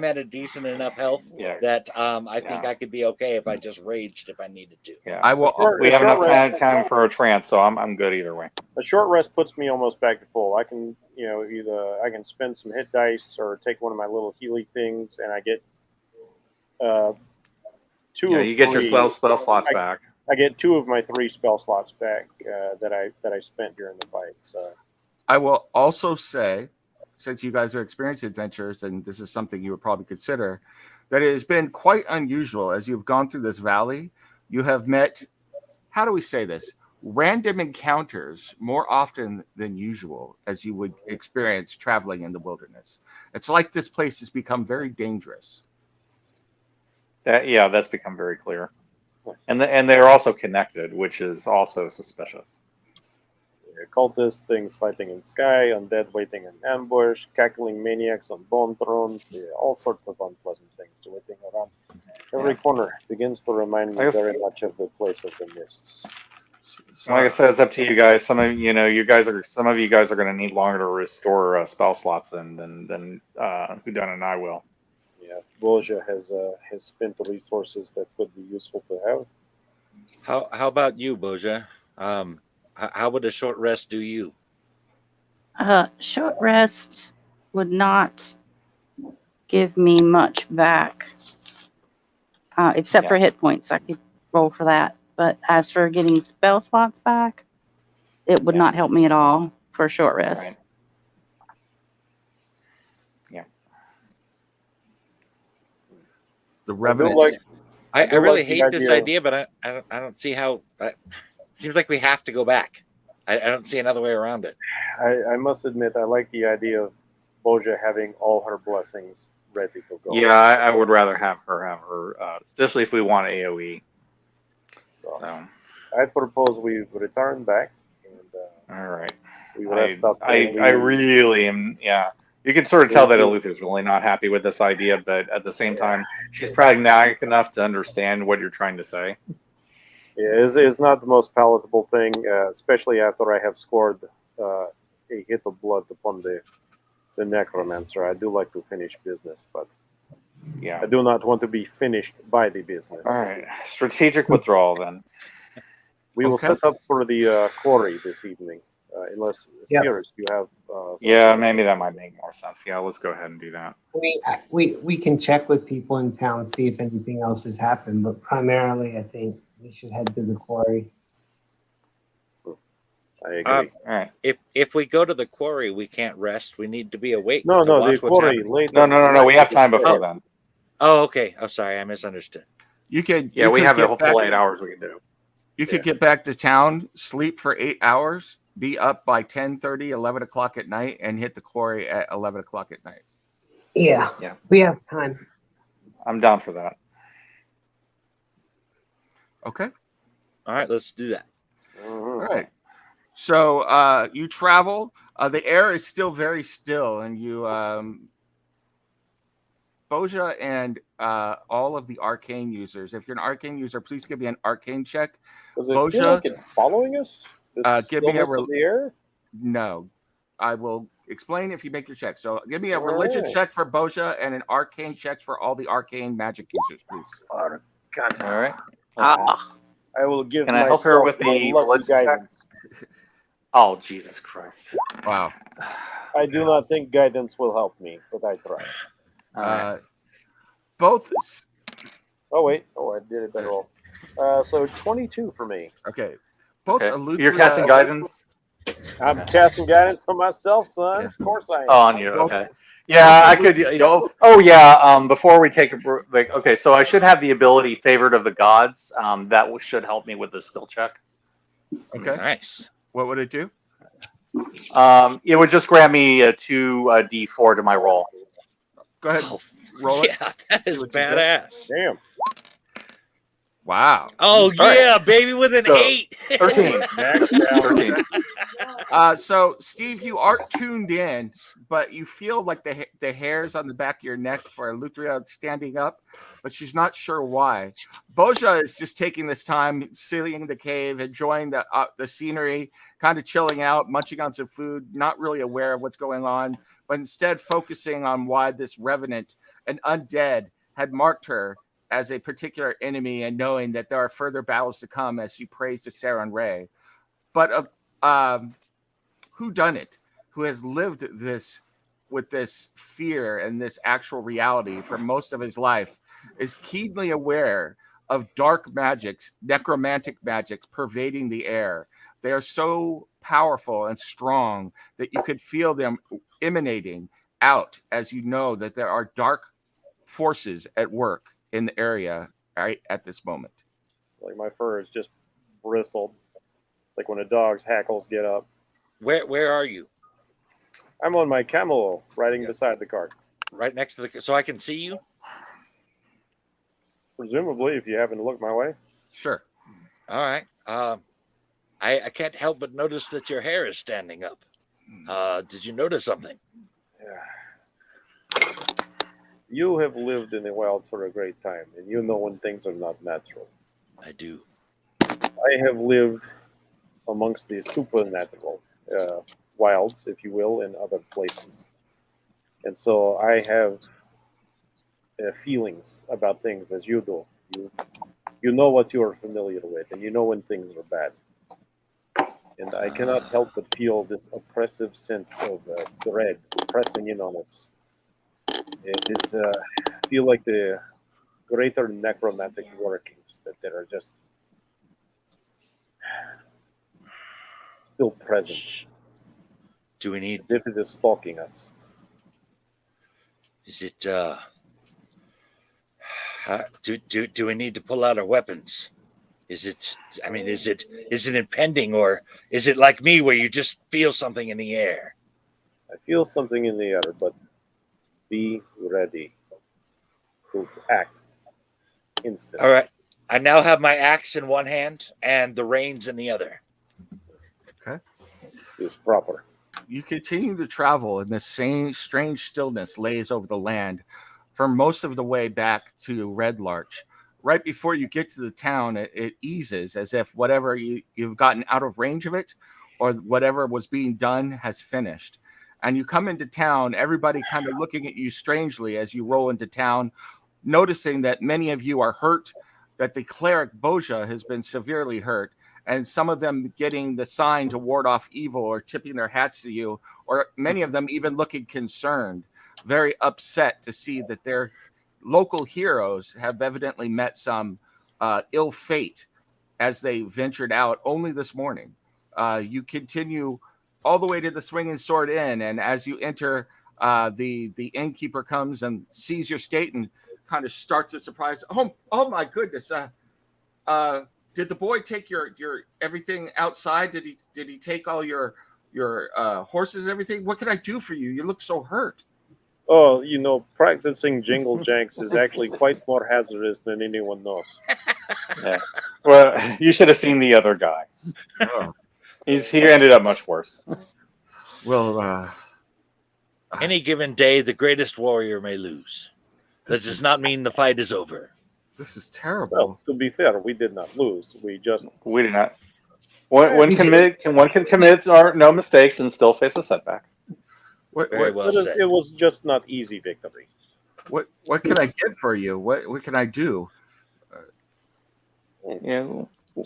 at a decent enough health that I think I could be okay if I just raged if I needed to. Yeah, I will. We have enough time for a trance, so I'm good either way. A short rest puts me almost back to full. I can, either I can spend some hit dice or take one of my little Healy things, and I get 2. Yeah, you get your spell slots back. I get 2 of my 3 spell slots back that I spent during the fight. So I will also say, since you guys are experienced adventurers, and this is something you would probably consider, that it has been quite unusual as you've gone through this valley. You have met, how do we say this, random encounters more often than usual as you would experience traveling in the wilderness. It's like this place has become very dangerous. That's become very clear. And they're also connected, which is also suspicious. cultists, things fighting in sky, undead waiting in ambush, cackling maniacs on bone thrones, all sorts of unpleasant things waiting around every corner. Begins to remind me very much of the place of the mists. Like I said, it's up to you guys. Some of you guys are going to need longer to restore spell slots than Houdan and I will. Yeah, Boja has spent the resources that could be useful to have. How about you, Boja? How would a short rest do you? Short rest would not give me much back, except for hit points. I could roll for that. But as for getting spell slots back, it would not help me at all for a short rest. Right. Yeah. The Revenant. I really hate this idea, but I don't see how. It seems like we have to go back. I don't see another way around it. I must admit, I like the idea of Boja having all her blessings ready to go. Yeah, I would rather have her, especially if we want AoE. So I propose we return back. And, all right. We rest up. I really am. Yeah. You can sort of tell that Eluther's really not happy with this idea, but at the same time, she's pragmatic enough to understand what you're trying to say. Yeah, it's not the most palatable thing, especially after I have scored a hit of blood upon the necromancer. I do like to finish business, but I do not want to be finished by the business. All right, strategic withdrawal then. We will set up for the quarry this evening, unless Sirius, you have. Maybe that might make more sense. Yeah, let's go ahead and do that. We can check with people in town, see if anything else has happened, but primarily, I think we should head to the quarry. I agree. All right. If we go to the quarry, we can't rest. We need to be awake. No, the quarry. No. We have time before then. Oh, okay. I'm sorry. I misunderstood. You could. Yeah, we have a whole 8 hours we can do. You could get back to town, sleep for 8 hours, be up by 10:30, 11 o'clock at night, and hit the quarry at 11 o'clock at night. Yeah. We have time. I'm down for that. Okay. All right, let's do that. All right. So you travel. The air is still very still, and you, Boja, and all of the arcane users. If you're an arcane user, please give me an arcane check. Does it feel like it's following us? Give me a the air? No, I will explain if you make your check. So give me a religion check for Boja and an arcane check for all the arcane magic users, please. All right. I will give. Can I help her with the religion guidance? Oh, Jesus Christ! Wow. I do not think guidance will help me, but I try. Both. Oh wait! I did it better roll. So 22 for me. Okay. Both. Okay. You're casting guidance. I'm casting guidance on myself, son. Of course I am. Oh, on you. Okay. Yeah, I could. Oh, yeah. Before we take a break. Okay, so I should have the ability favored of the gods. That should help me with the skill check. Okay. Nice. What would it do? It would just grant me a 2d4 to my roll. Go ahead. Oh, Roll it. yeah, that See is what you get. badass. Damn. Wow. Oh, All right. yeah, baby, with an So, 8. 13. Max out. 13. So, Steve, you aren't tuned in, but you feel like the hairs on the back of your neck for Luthria standing up, but she's not sure why. Boja is just taking this time, sitting in the cave, enjoying the scenery, kind of chilling out, munching on some food, not really aware of what's going on, but instead focusing on why this revenant, an undead, had marked her as a particular enemy, and knowing that there are further battles to come as she prays to Saron Ray. But who done it? Who has lived this with this fear and this actual reality for most of his life, is keenly aware of dark magics, necromantic magics pervading the air. They are so powerful and strong that you could feel them emanating out, as you know that there are dark forces at work in the area right at this moment. Like my fur is just bristled, like when a dog's hackles get up. Where are you? I'm on my camel, riding beside the cart. Right next to the... So I can see you? Presumably, if you happen to look my way. Sure. All right. I can't help but notice that your hair is standing up. Did you notice something? Yeah. You have lived in the wilds for a great time, and you know when things are not natural. I do. I have lived amongst the supernatural wilds, if you will, in other places. And so I have feelings about things as you do. You know what you are familiar with, and you know when things are bad. And I cannot help but feel this oppressive sense of dread pressing in on us. It is, I feel like the greater necromantic workings that are just still present. Do we need... As if it is stalking us. Is it... do we need to pull out our weapons? Is it... I mean, is it impending, or is it like me where you just feel something in the air? I feel something in the air, but be ready to act instantly. All right. I now have my axe in one hand and the reins in the other. Okay. It's proper. You continue to travel, and this same strange stillness lays over the land for most of the way back to Red Larch. Right before you get to the town, it eases, as if whatever you've gotten out of range of it, or whatever was being done has finished. And you come into town, everybody kind of looking at you strangely as you roll into town, noticing that many of you are hurt, that the cleric Boja has been severely hurt, and some of them getting the sign to ward off evil or tipping their hats to you, or many of them even looking concerned, very upset to see that their local heroes have evidently met some ill fate as they ventured out only this morning. You continue all the way to the Swinging Sword Inn, and as you enter, the innkeeper comes and sees your state and kind of starts a surprise. Oh my goodness! Did the boy take your everything outside? Did he take all your horses and everything? What can I do for you? You look so hurt. Oh, practicing jingle janks is actually quite more hazardous than anyone knows. Yeah. Well, you should have seen the other guy. Oh. He ended up much worse. Well, any given day, the greatest warrior may lose. That does not mean the fight is over. This is terrible. Well, to be fair, we did not lose. We did not. One can commit no mistakes and still face a setback. Very well said. It was just not easy victory. What can I get for you? What can I do?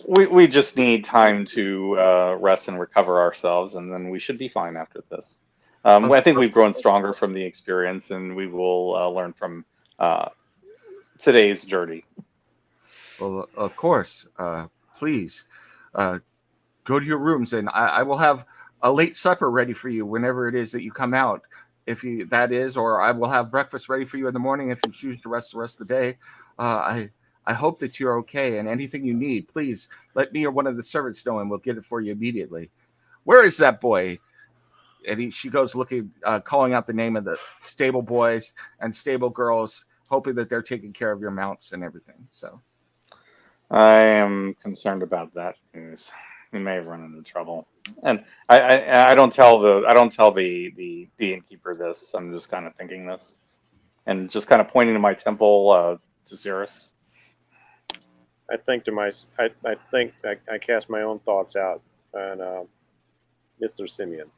We just need time to rest and recover ourselves, and then we should be fine after this. I think we've grown stronger from the experience, and we will learn from today's journey. Well, of course. Please go to your rooms, and I will have a late supper ready for you whenever it is that you come out. Or I will have breakfast ready for you in the morning if you choose to rest the rest of the day. I hope that you're okay, and anything you need, please let me or one of the servants know, and we'll get it for you immediately. Where is that boy? And she goes looking, calling out the name of the stable boys and stable girls, hoping that they're taking care of your mounts and everything. So I am concerned about that news. We may have run into trouble, and I don't tell the innkeeper this. I'm just kind of thinking this, and just kind of pointing to my temple to Cirrus. I think I cast my own thoughts out on Mr. Simeon.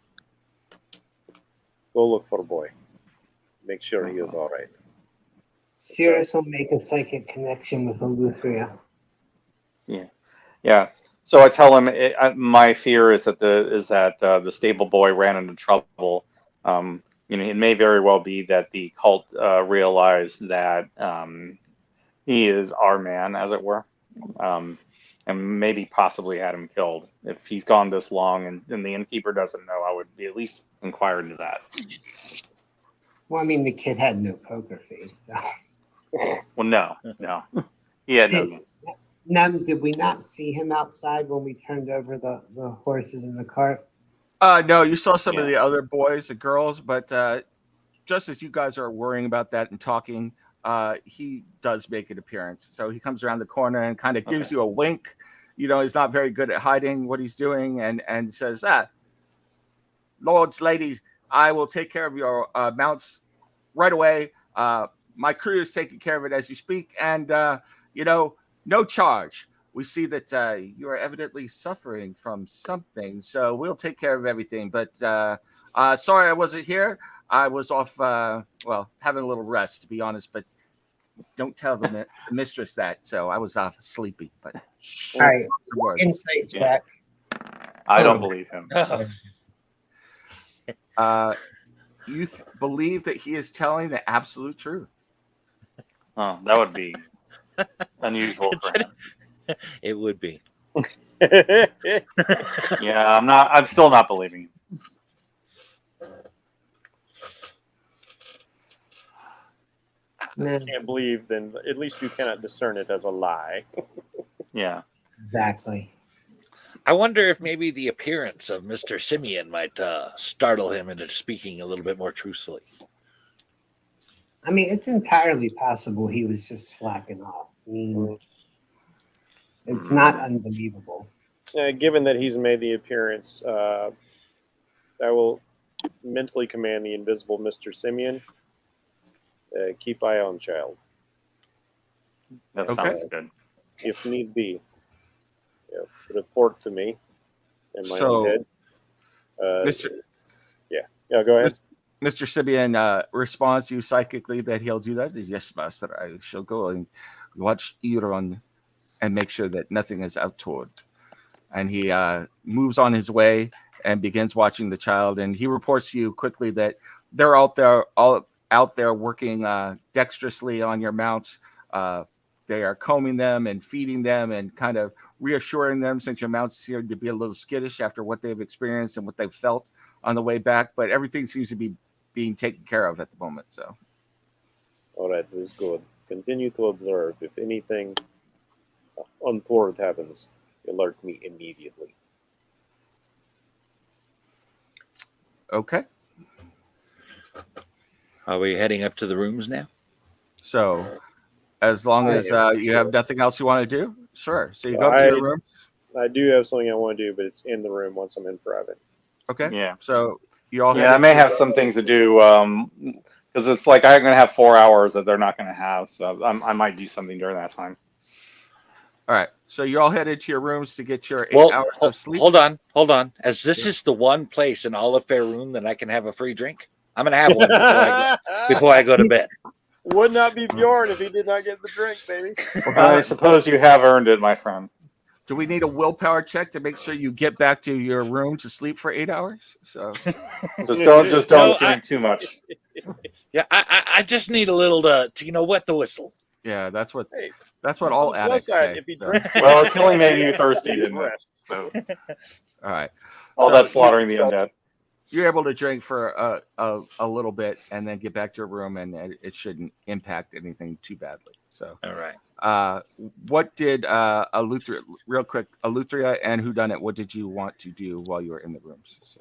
Go look for the boy. Make sure he is all right. Cirrus will make a psychic connection with Eleuthria. Yeah. So I tell him my fear is that the stable boy ran into trouble. It may very well be that the cult realized that he is our man, as it were, and maybe possibly had him killed. If he's gone this long and the innkeeper doesn't know, I would be at least inquire into that. Well, I mean, the kid had no poker face. So. Well, no. He had no. Now, did we not see him outside when we turned over the horses in the cart? No, you saw some of the other boys and girls, but just as you guys are worrying about that and talking, he does make an appearance. So he comes around the corner and kind of gives you a wink. He's not very good at hiding what he's doing, and says, lords, ladies, I will take care of your mounts right away. My crew is taking care of it as you speak, and no charge. We see that you are evidently suffering from something, so we'll take care of everything. But sorry I wasn't here. I was off, having a little rest, to be honest. But don't tell the mistress that. So I was off sleepy. But all right, insight check. I don't believe him. You believe that he is telling the absolute truth. Oh, that would be unusual for him. It would be. Yeah, I'm still not believing him. I can't believe, then at least you cannot discern it as a lie. Yeah. Exactly. I wonder if maybe the appearance of Mr. Simeon might startle him into speaking a little bit more truthfully. I mean, it's entirely possible he was just slacking off. I mean, it's not unbelievable. Given that he's made the appearance, I will mentally command the invisible Mr. Simeon. Keep eye on child. That sounds good. If need be, report to me in my own head. Go ahead. Mr. Simeon responds to you psychically that he'll do that. He says, yes, master, I shall go and watch Euron and make sure that nothing is untoward. And he moves on his way and begins watching the child. And he reports to you quickly that they're all out there working dexterously on your mounts. They are combing them and feeding them and kind of reassuring them, since your mounts seem to be a little skittish after what they've experienced and what they've felt on the way back. But everything seems to be being taken care of at the moment. So, all right, this is good. Continue to observe. If anything untoward happens, alert me immediately. Okay. Are we heading up to the rooms now? So, as long as you have nothing else you want to do, sure. So you go up to your room. I do have something I want to do, but it's in the room once I'm in private. Okay. Yeah. So you all. Yeah, I may have some things to do because it's like I'm going to have 4 hours that they're not going to have, so I might do something during that time. All right. So you all headed to your rooms to get your 8 hours of sleep. Hold on. As this is the one place in all of Faerun that I can have a free drink, I'm going to have one before I go to bed. Would not be Bjorn if he did not get the drink, baby. I suppose you have earned it, my friend. Do we need a willpower check to make sure you get back to your room to sleep for 8 hours? So just don't drink too much. Yeah, I just need a little to wet the whistle. Yeah, that's what all addicts say. Well, it's killing made you thirsty, didn't it? So. All right. All that slaughtering the undead. You're able to drink for a little bit and then get back to your room, and it shouldn't impact anything too badly. So, All right. what did Eleuthera, real quick, Eleuthera and Whodunit, what did you want to do while you were in the rooms? So,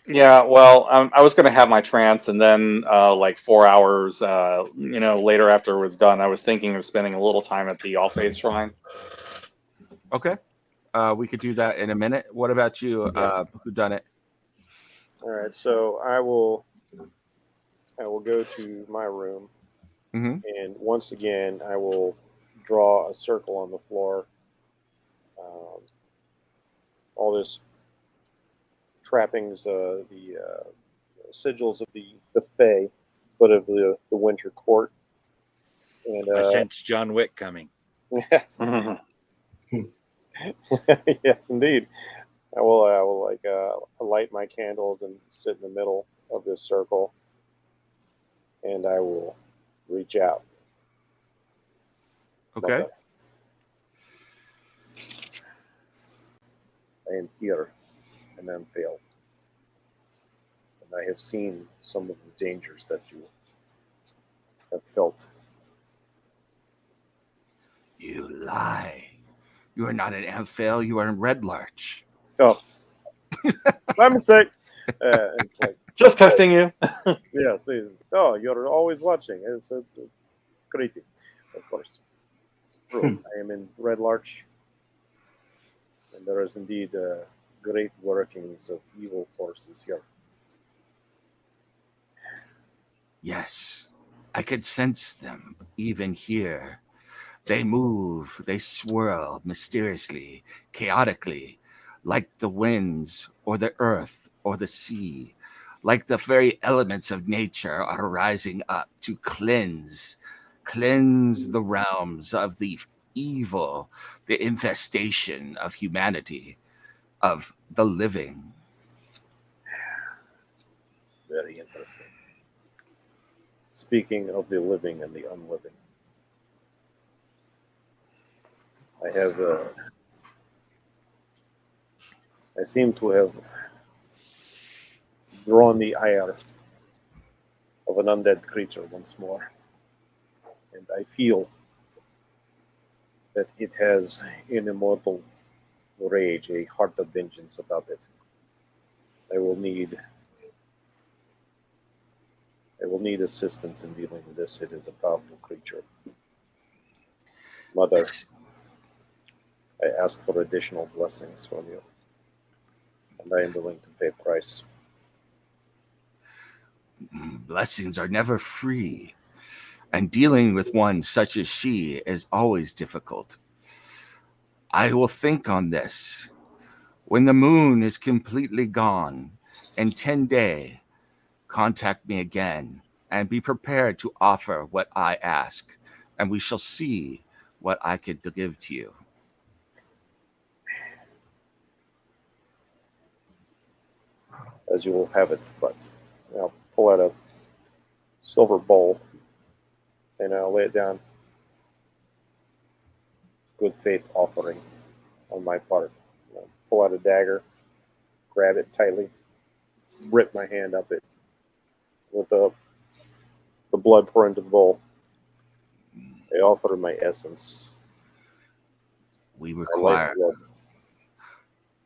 Yeah, well, I was going to have my trance, and then like 4 hours, later after it was done, I was thinking of spending a little time at the All Faith Shrine. okay, we could do that in a minute. What about you, Whodunit? All right, so I will go to my room, and once again, I will draw a circle on the floor. All this trappings, the sigils of the Fae, but of the Winter Court. And I sense John Wick coming. yes, indeed. I will light my candles and sit in the middle of this circle, and I will reach out. Okay. Mother, I am here, and I am failed. And I have seen some of the dangers that you have felt. You lie. You are not in Amphail. You are in Red Larch. Oh, my mistake. Just testing you. Yeah, see. Oh, you're always watching. It's creepy, of course. True. I am in Red Larch, and there is indeed great workings of evil forces here. Yes, I could sense them even here. They move, they swirl mysteriously, chaotically, like the winds or the earth or the sea, like the very elements of nature are rising up to cleanse the realms of the evil, the infestation of humanity, of the living. Very interesting. Speaking of the living and the unliving, I seem to have drawn the ire of an undead creature once more, and I feel that it has an immortal rage, a heart of vengeance about it. I will need assistance in dealing with this. It is a powerful creature. Mother, I ask for additional blessings from you, and I am willing to pay a price. Blessings are never free, and dealing with one such as she is always difficult. I will think on this. When the moon is completely gone, in 10 days, contact me again and be prepared to offer what I ask, and we shall see what I can give to you. As you will have it, but I'll pull out a silver bowl and I'll lay it down. Good faith offering on my part. I'll pull out a dagger, grab it tightly, rip my hand up it with the blood pour into the bowl. I offer my essence. We require...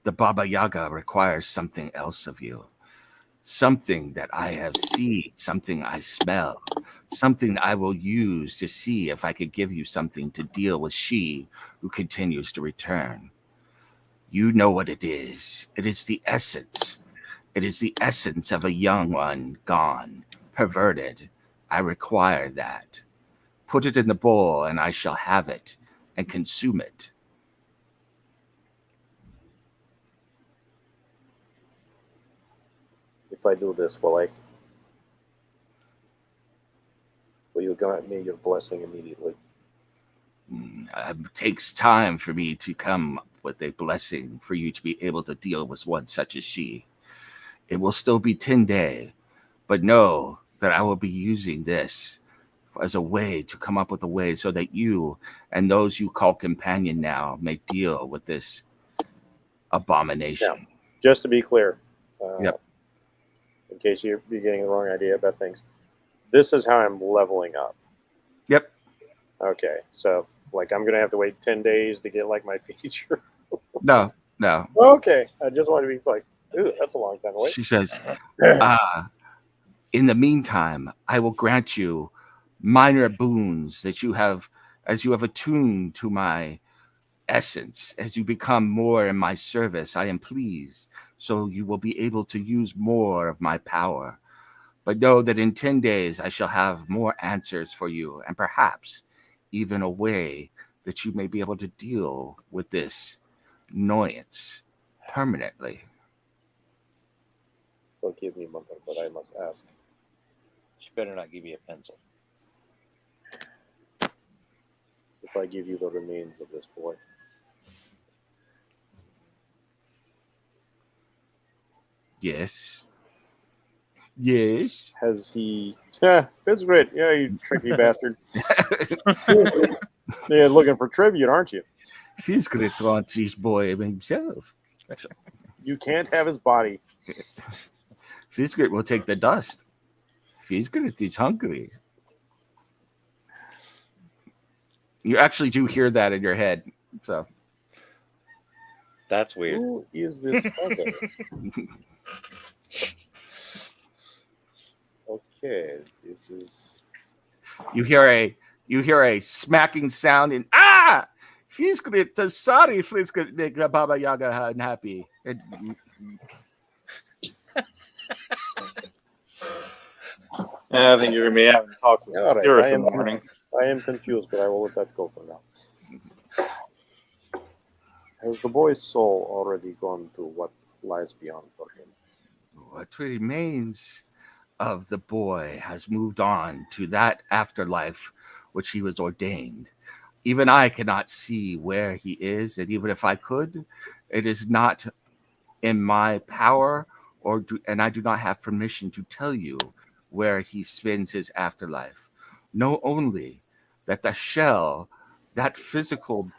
The Baba Yaga requires something else of you. Something that I have seen, something I smell, something I will use to see if I could give you something to deal with she who continues to return. You know what it is. It is the essence. It is the essence of a young one gone, perverted. I require that. Put it in the bowl and I shall have it and consume it. If I do this, will you grant me your blessing immediately? It takes time for me to come up with a blessing for you to be able to deal with one such as she. It will still be 10 days, but know that I will be using this as a way to come up with a way so that you and those you call companion now may deal with this abomination. Now, just to be clear, Yep. in case you're getting the wrong idea about things, this is how I'm leveling up. Yep. Okay, so like I'm gonna have to wait 10 days to get like my feature. No. Okay, I just want to be like, ooh, that's a long time to wait. She says, in the meantime, I will grant you minor boons that you have as you have attuned to my essence. As you become more in my service, I am pleased, so you will be able to use more of my power. But know that in 10 days I shall have more answers for you, and perhaps even a way that you may be able to deal with this annoyance permanently. Forgive me, mother, but I must ask. She better not give you a pencil. If I give you the remains of this boy, Yes. has he? That's great. Yeah, you tricky bastard. Yeah, looking for tribute, aren't you? He's going to want his boy himself. You can't have his body. Fiskrit will take the dust. Fiskrit is hungry. You actually do hear that in your head. So That's weird. Who is this other? Okay, this is. you hear a smacking sound and Fiskrit, sorry, Fiskrit, make Baba Yaga unhappy. I think you're gonna be having to talk with All right, Cirrus in the morning. I am confused, but I will let that go for now. Has the boy's soul already gone to what lies beyond for him? What remains of the boy has moved on to that afterlife which he was ordained. Even I cannot see where he is, and even if I could, it is not in my power, and I do not have permission to tell you where he spends his afterlife. Know only that the shell, that physical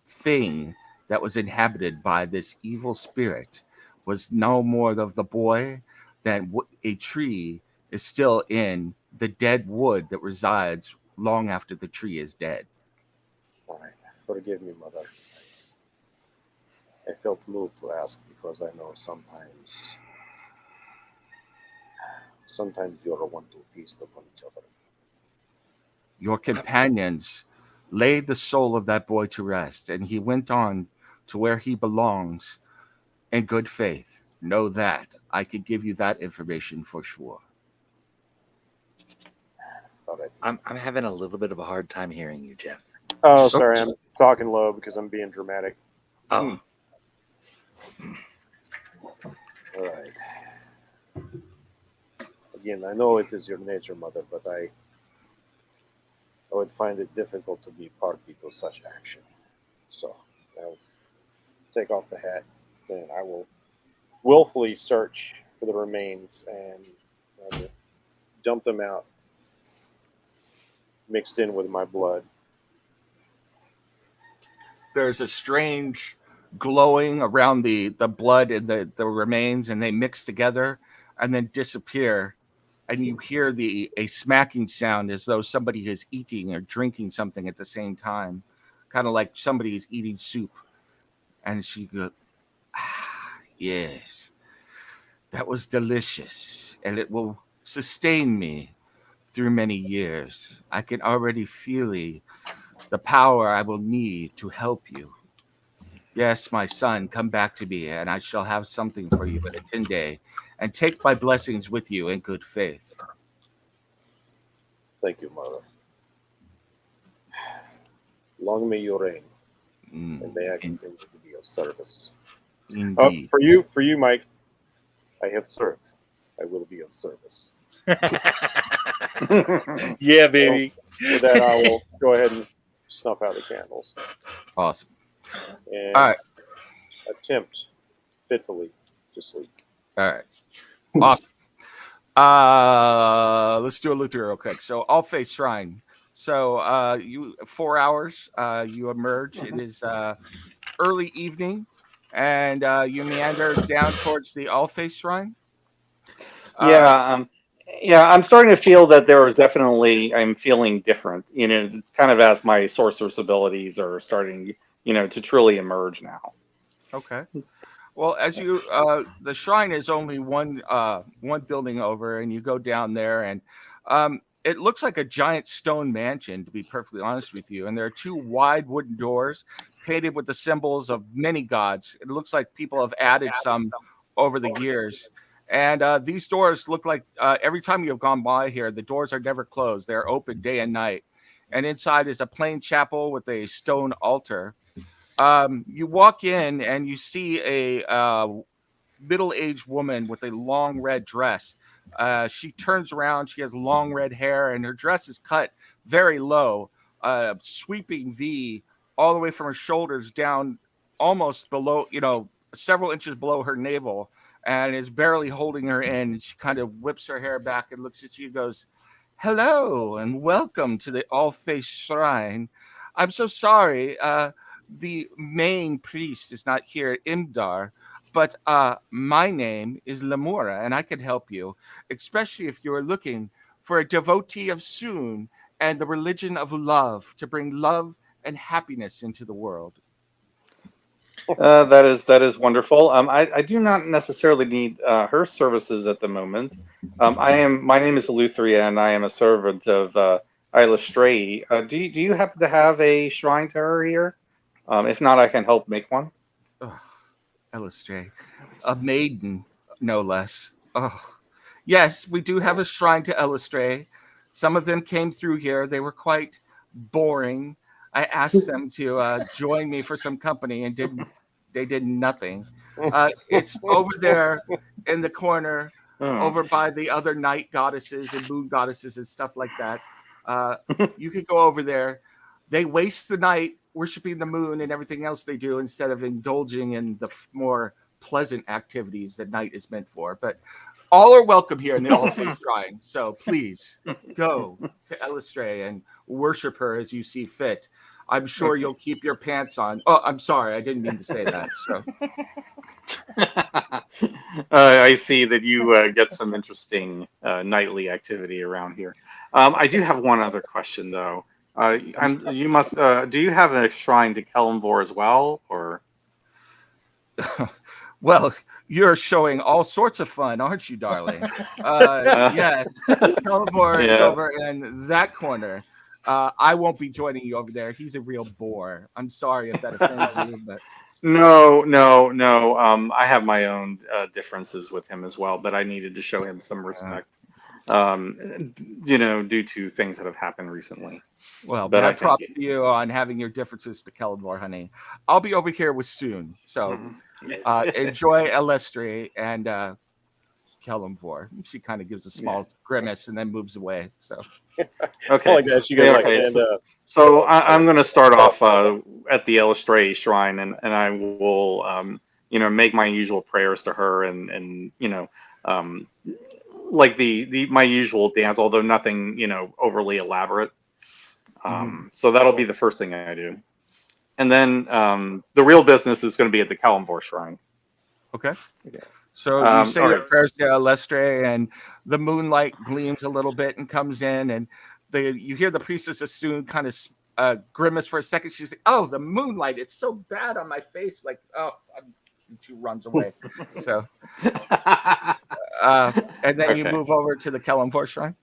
thing that was inhabited by this evil spirit, was no more of the boy than a tree is still in the dead wood that resides long after the tree is dead. All right, forgive me, mother. I felt moved to ask because I know sometimes you are one to feast upon each other. Your companions laid the soul of that boy to rest, and he went on to where he belongs in good faith. Know that. I could give you that information for sure. All right. I'm having a little bit of a hard time hearing you, Jeff. Oh, sorry, I'm talking low because I'm being dramatic. Oh. All right. Again, I know it is your nature, mother, but I would find it difficult to be party to such action. So I'll take off the hat, and I will willfully search for the remains and dump them out, mixed in with my blood. There's a strange glowing around the blood and the remains, and they mix together and then disappear. And you hear a smacking sound as though somebody is eating or drinking something at the same time, kind of like somebody is eating soup. And she goes, yes, that was delicious, and it will sustain me through many years. I can already feel the power I will need to help you. Yes, my son, come back to me, and I shall have something for you in a 10-day, and take my blessings with you in good faith. Thank you, mother. Long may you reign, and may I continue to be of service. Indeed. For you, Mike, I have served. I will be of service. Yeah, baby. So, with that, I will go ahead and snuff out the candles. Awesome. And all right. Attempt fitfully to sleep. All right. Awesome. Let's do a loop through real quick. So, All Faith Shrine. So, you 4 hours. You emerge. It is early evening, and you meander down towards the All Faith Shrine. Yeah, I'm starting to feel that there is definitely, I'm feeling different, kind of as my sorceress abilities are starting, to truly emerge now. Okay. Well, as you the shrine is only one building over, and you go down there, and it looks like a giant stone mansion, to be perfectly honest with you. And there are two wide wooden doors painted with the symbols of many gods. It looks like people have added some over the years. And these doors look like every time you have gone by here, the doors are never closed. They're open day and night. And inside is a plain chapel with a stone altar. You walk in and you see a middle-aged woman with a long red dress. She turns around. She has long red hair, and her dress is cut very low, sweeping V all the way from her shoulders down, almost below, several inches below her navel, and is barely holding her in. She kind of whips her hair back and looks at you and goes, "Hello, and welcome to the All-Face Shrine. I'm so sorry. The main priest is not here at Imdar, but my name is Lemura, and I can help you, especially if you're looking for a devotee of Soon and the religion of love to bring love and happiness into the world." That is wonderful. I do not necessarily need her services at the moment. My name is Eleutheria, and I am a servant of Isla Stray. Do you happen to have a shrine to her here? If not, I can help make one. Oh, Elistray, a maiden, no less. Oh, yes, we do have a shrine to Elistray. Some of them came through here. They were quite boring. I asked them to join me for some company, and they did nothing. It's over there in the corner, over by the other night goddesses and moon goddesses and stuff like that. You could go over there. They waste the night worshiping the moon and everything else they do instead of indulging in the more pleasant activities that night is meant for. But all are welcome here in the All-Faith Shrine. So please go to Elistray and worship her as you see fit. I'm sure you'll keep your pants on. Oh, I'm sorry. I didn't mean to say that. So I see that you get some interesting nightly activity around here. I do have one other question, though. You must. Do you have a shrine to Kellenvor as well, or? Well, you're showing all sorts of fun, aren't you, darling? Yes, Kellenvor is over in that corner. I won't be joining you over there. He's a real bore. I'm sorry if that offends you, but No. I have my own differences with him as well, but I needed to show him some respect. Due to things that have happened recently. Well, but I props to you on having your differences to Kellenvor, honey. I'll be over here with Soon. So enjoy Elestri and Kellenvor. She kind of gives a small grimace and then moves away. So okay. So I'm going to start off at the Elestray shrine, and I will make my usual prayers to her, and like my usual dance, although nothing overly elaborate. So that'll be the first thing I do, and then the real business is going to be at the Kellenvor shrine. Okay. So you say your prayers to Lestre, and the moonlight gleams a little bit and comes in, and you hear the priestess Soon kind of grimace for a second. She's like, "Oh, the moonlight! It's so bad on my face!" Like, "Oh," she runs away. So, and then you move over to the Kellenvor shrine.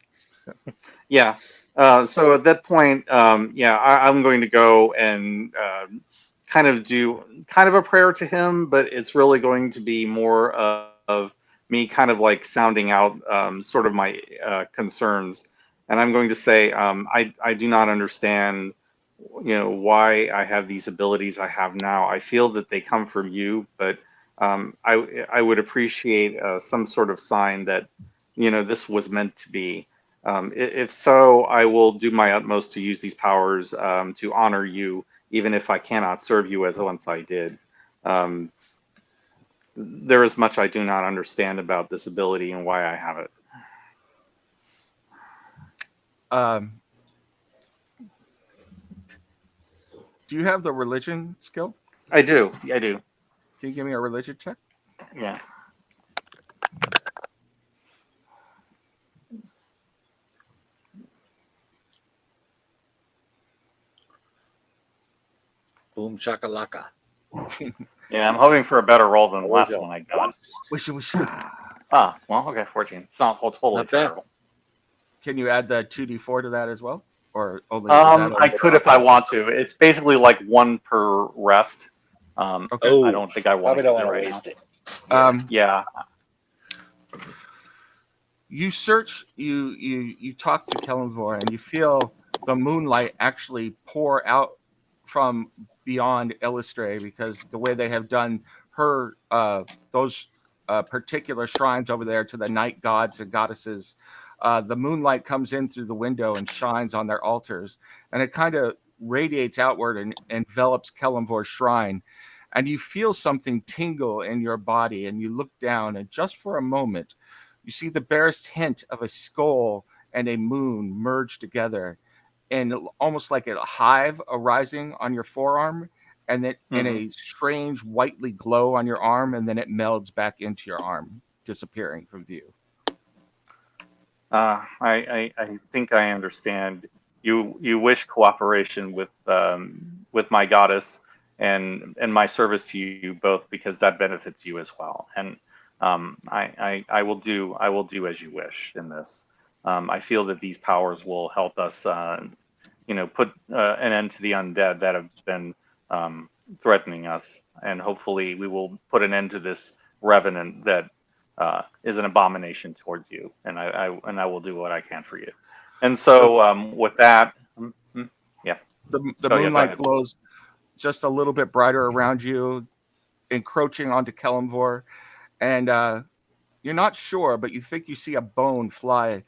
So. Yeah. So at that point, I'm going to go and kind of do a prayer to him, but it's really going to be more of me kind of like sounding out sort of my concerns. And I'm going to say, I do not understand, why I have these abilities I have now. I feel that they come from you, but I would appreciate some sort of sign that, this was meant to be. If so, I will do my utmost to use these powers to honor you, even if I cannot serve you as once I did. There is much I do not understand about this ability and why I have it. Do you have the religion skill? I do. Can you give me a religion check? Yeah. Boom shakalaka. Yeah, I'm hoping for a better roll than the last go. one I got. Wish. Ah, well, okay, 14. It's not totally Not bad. terrible. Can you add the 2d4 to that as well, or only? Is that I could if I want to. It's basically like one per rest. Okay. I don't think I want Probably to don't use it want to right waste now. it. Yeah. You search, you talk to Kellenvor, and you feel the moonlight actually pour out from beyond Illustre, because the way they have done her those particular shrines over there to the night gods and goddesses, the moonlight comes in through the window and shines on their altars, and it kind of radiates outward and envelops Kellenvor's shrine. And you feel something tingle in your body, and you look down, and just for a moment, you see the barest hint of a skull and a moon merge together, and almost like a hive arising on your forearm, and then in a strange whitely glow on your arm, and then it melds back into your arm, disappearing from view. I think I understand. You wish cooperation with my goddess and my service to you both, because that benefits you as well. And I will do as you wish in this. I feel that these powers will help us, put an end to the undead that have been threatening us, and hopefully we will put an end to this revenant that is an abomination towards you. And I will do what I can for you. And so with that, yeah, the moonlight glows just a little bit brighter around you, encroaching onto Kellenvor, and you're not sure, but you think you see a bone fly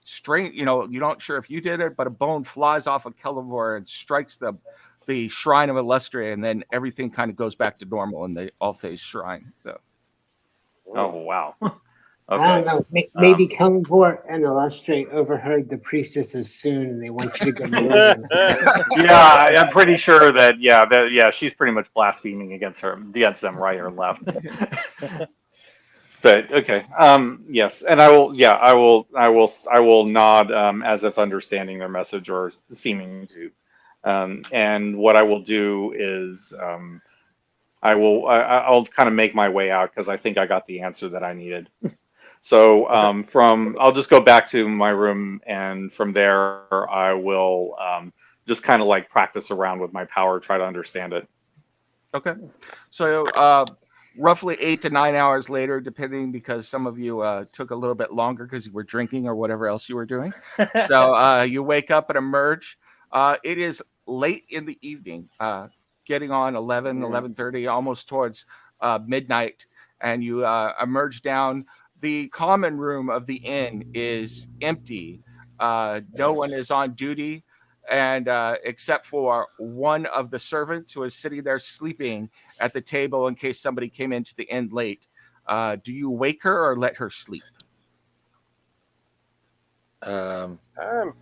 straight. You're not sure if you did it, but a bone flies off of Kellenvor and strikes the shrine of Illustre, and then everything kind of goes back to normal in the All-Phase shrine. So. Oh, wow. Okay. I don't know. Maybe Kellenvor and Illustre overheard the priestess of Soon, and they want you to go murder. Yeah, I'm pretty sure that she's pretty much blaspheming against them right or left. But okay, yes, and I will nod as if understanding their message or seeming to, and what I will do is I'll kind of make my way out, because I think I got the answer that I needed. So I'll just go back to my room, and from there I will just kind of like practice around with my power, try to understand it. Okay, so roughly 8 to 9 hours later, depending, because some of you took a little bit longer because you were drinking or whatever else you were doing. So you wake up and emerge. It is late in the evening, getting on 11:30, almost towards midnight, and you emerge down. The common room of the inn is empty. No one is on duty, and except for one of the servants who is sitting there sleeping at the table in case somebody came into the inn late. Do you wake her or let her sleep? I'm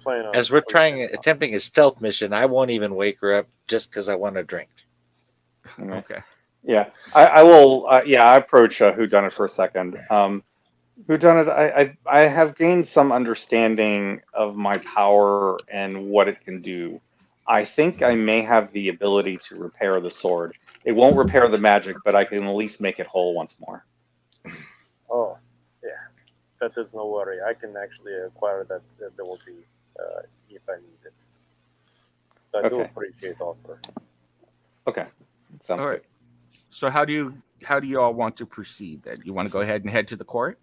planning on. As we're attempting a stealth mission, I won't even wake her up just because I want to drink. Okay. Yeah, I will. I approach Whodunit for a second. Whodunit, I have gained some understanding of my power and what it can do. I think I may have the ability to repair the sword. It won't repair the magic, but I can at least make it whole once more. Oh, yeah. That is no worry. I can actually acquire that ability if I need it. So I do appreciate the offer. Okay. Sounds all right. good. So how do you all want to proceed then? You want to go ahead and head to the court?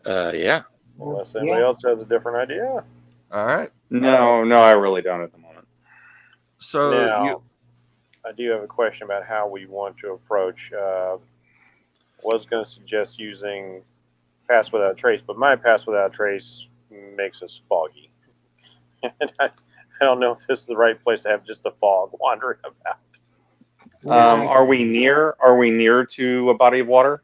Yeah. Unless anybody else has a different idea. All right. No, I really don't at the moment. So now, I do have a question about how we want to approach. Was going to suggest using Pass Without Trace, but my Pass Without Trace makes us foggy. And I don't know if this is the right place to have just a fog wandering about. Are we near to a body of water?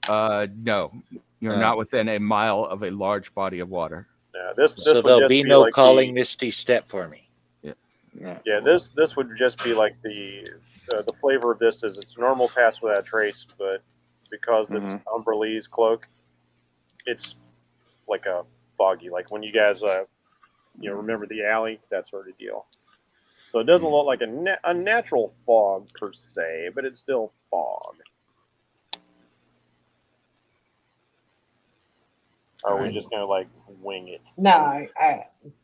No, you're not within a mile of a large body of water. Yeah, this so would there'll just be no like calling Misty Step for me. Yeah, this would just be like the flavor of this is it's normal Pass Without Trace, but because it's Umberlee's cloak, it's like a foggy, like when you guys remember the alley, that sort of deal. So it doesn't look like a natural fog per se, but it's still fog. Or are we just gonna like wing it? No,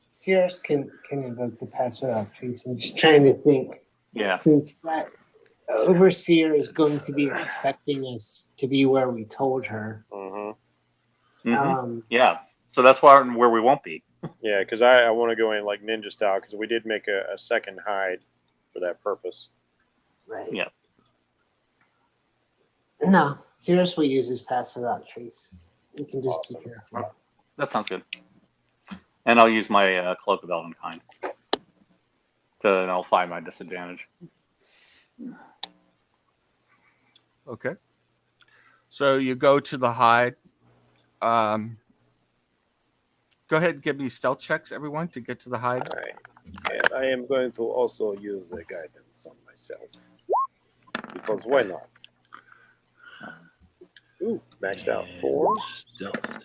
Cirrus can invoke the pass without trace. I'm just trying to think. Yeah. Since that overseer is going to be expecting us to be where we told her. Mm-hmm. Yeah. So that's where we won't be. Yeah, because I want to go in like ninja style because we did make a second hide for that purpose. Right. Yeah. No, Cirrus will use his pass without trace. We can just Awesome. be careful. That sounds good. And I'll use my cloak of elvenkind to nullify my disadvantage. Okay. So you go to the hide. Go ahead and give me stealth checks, everyone, to get to the hide. All right. And I am going to also use the guidance on myself. Because why not? Ooh, maxed out 4. Stealth.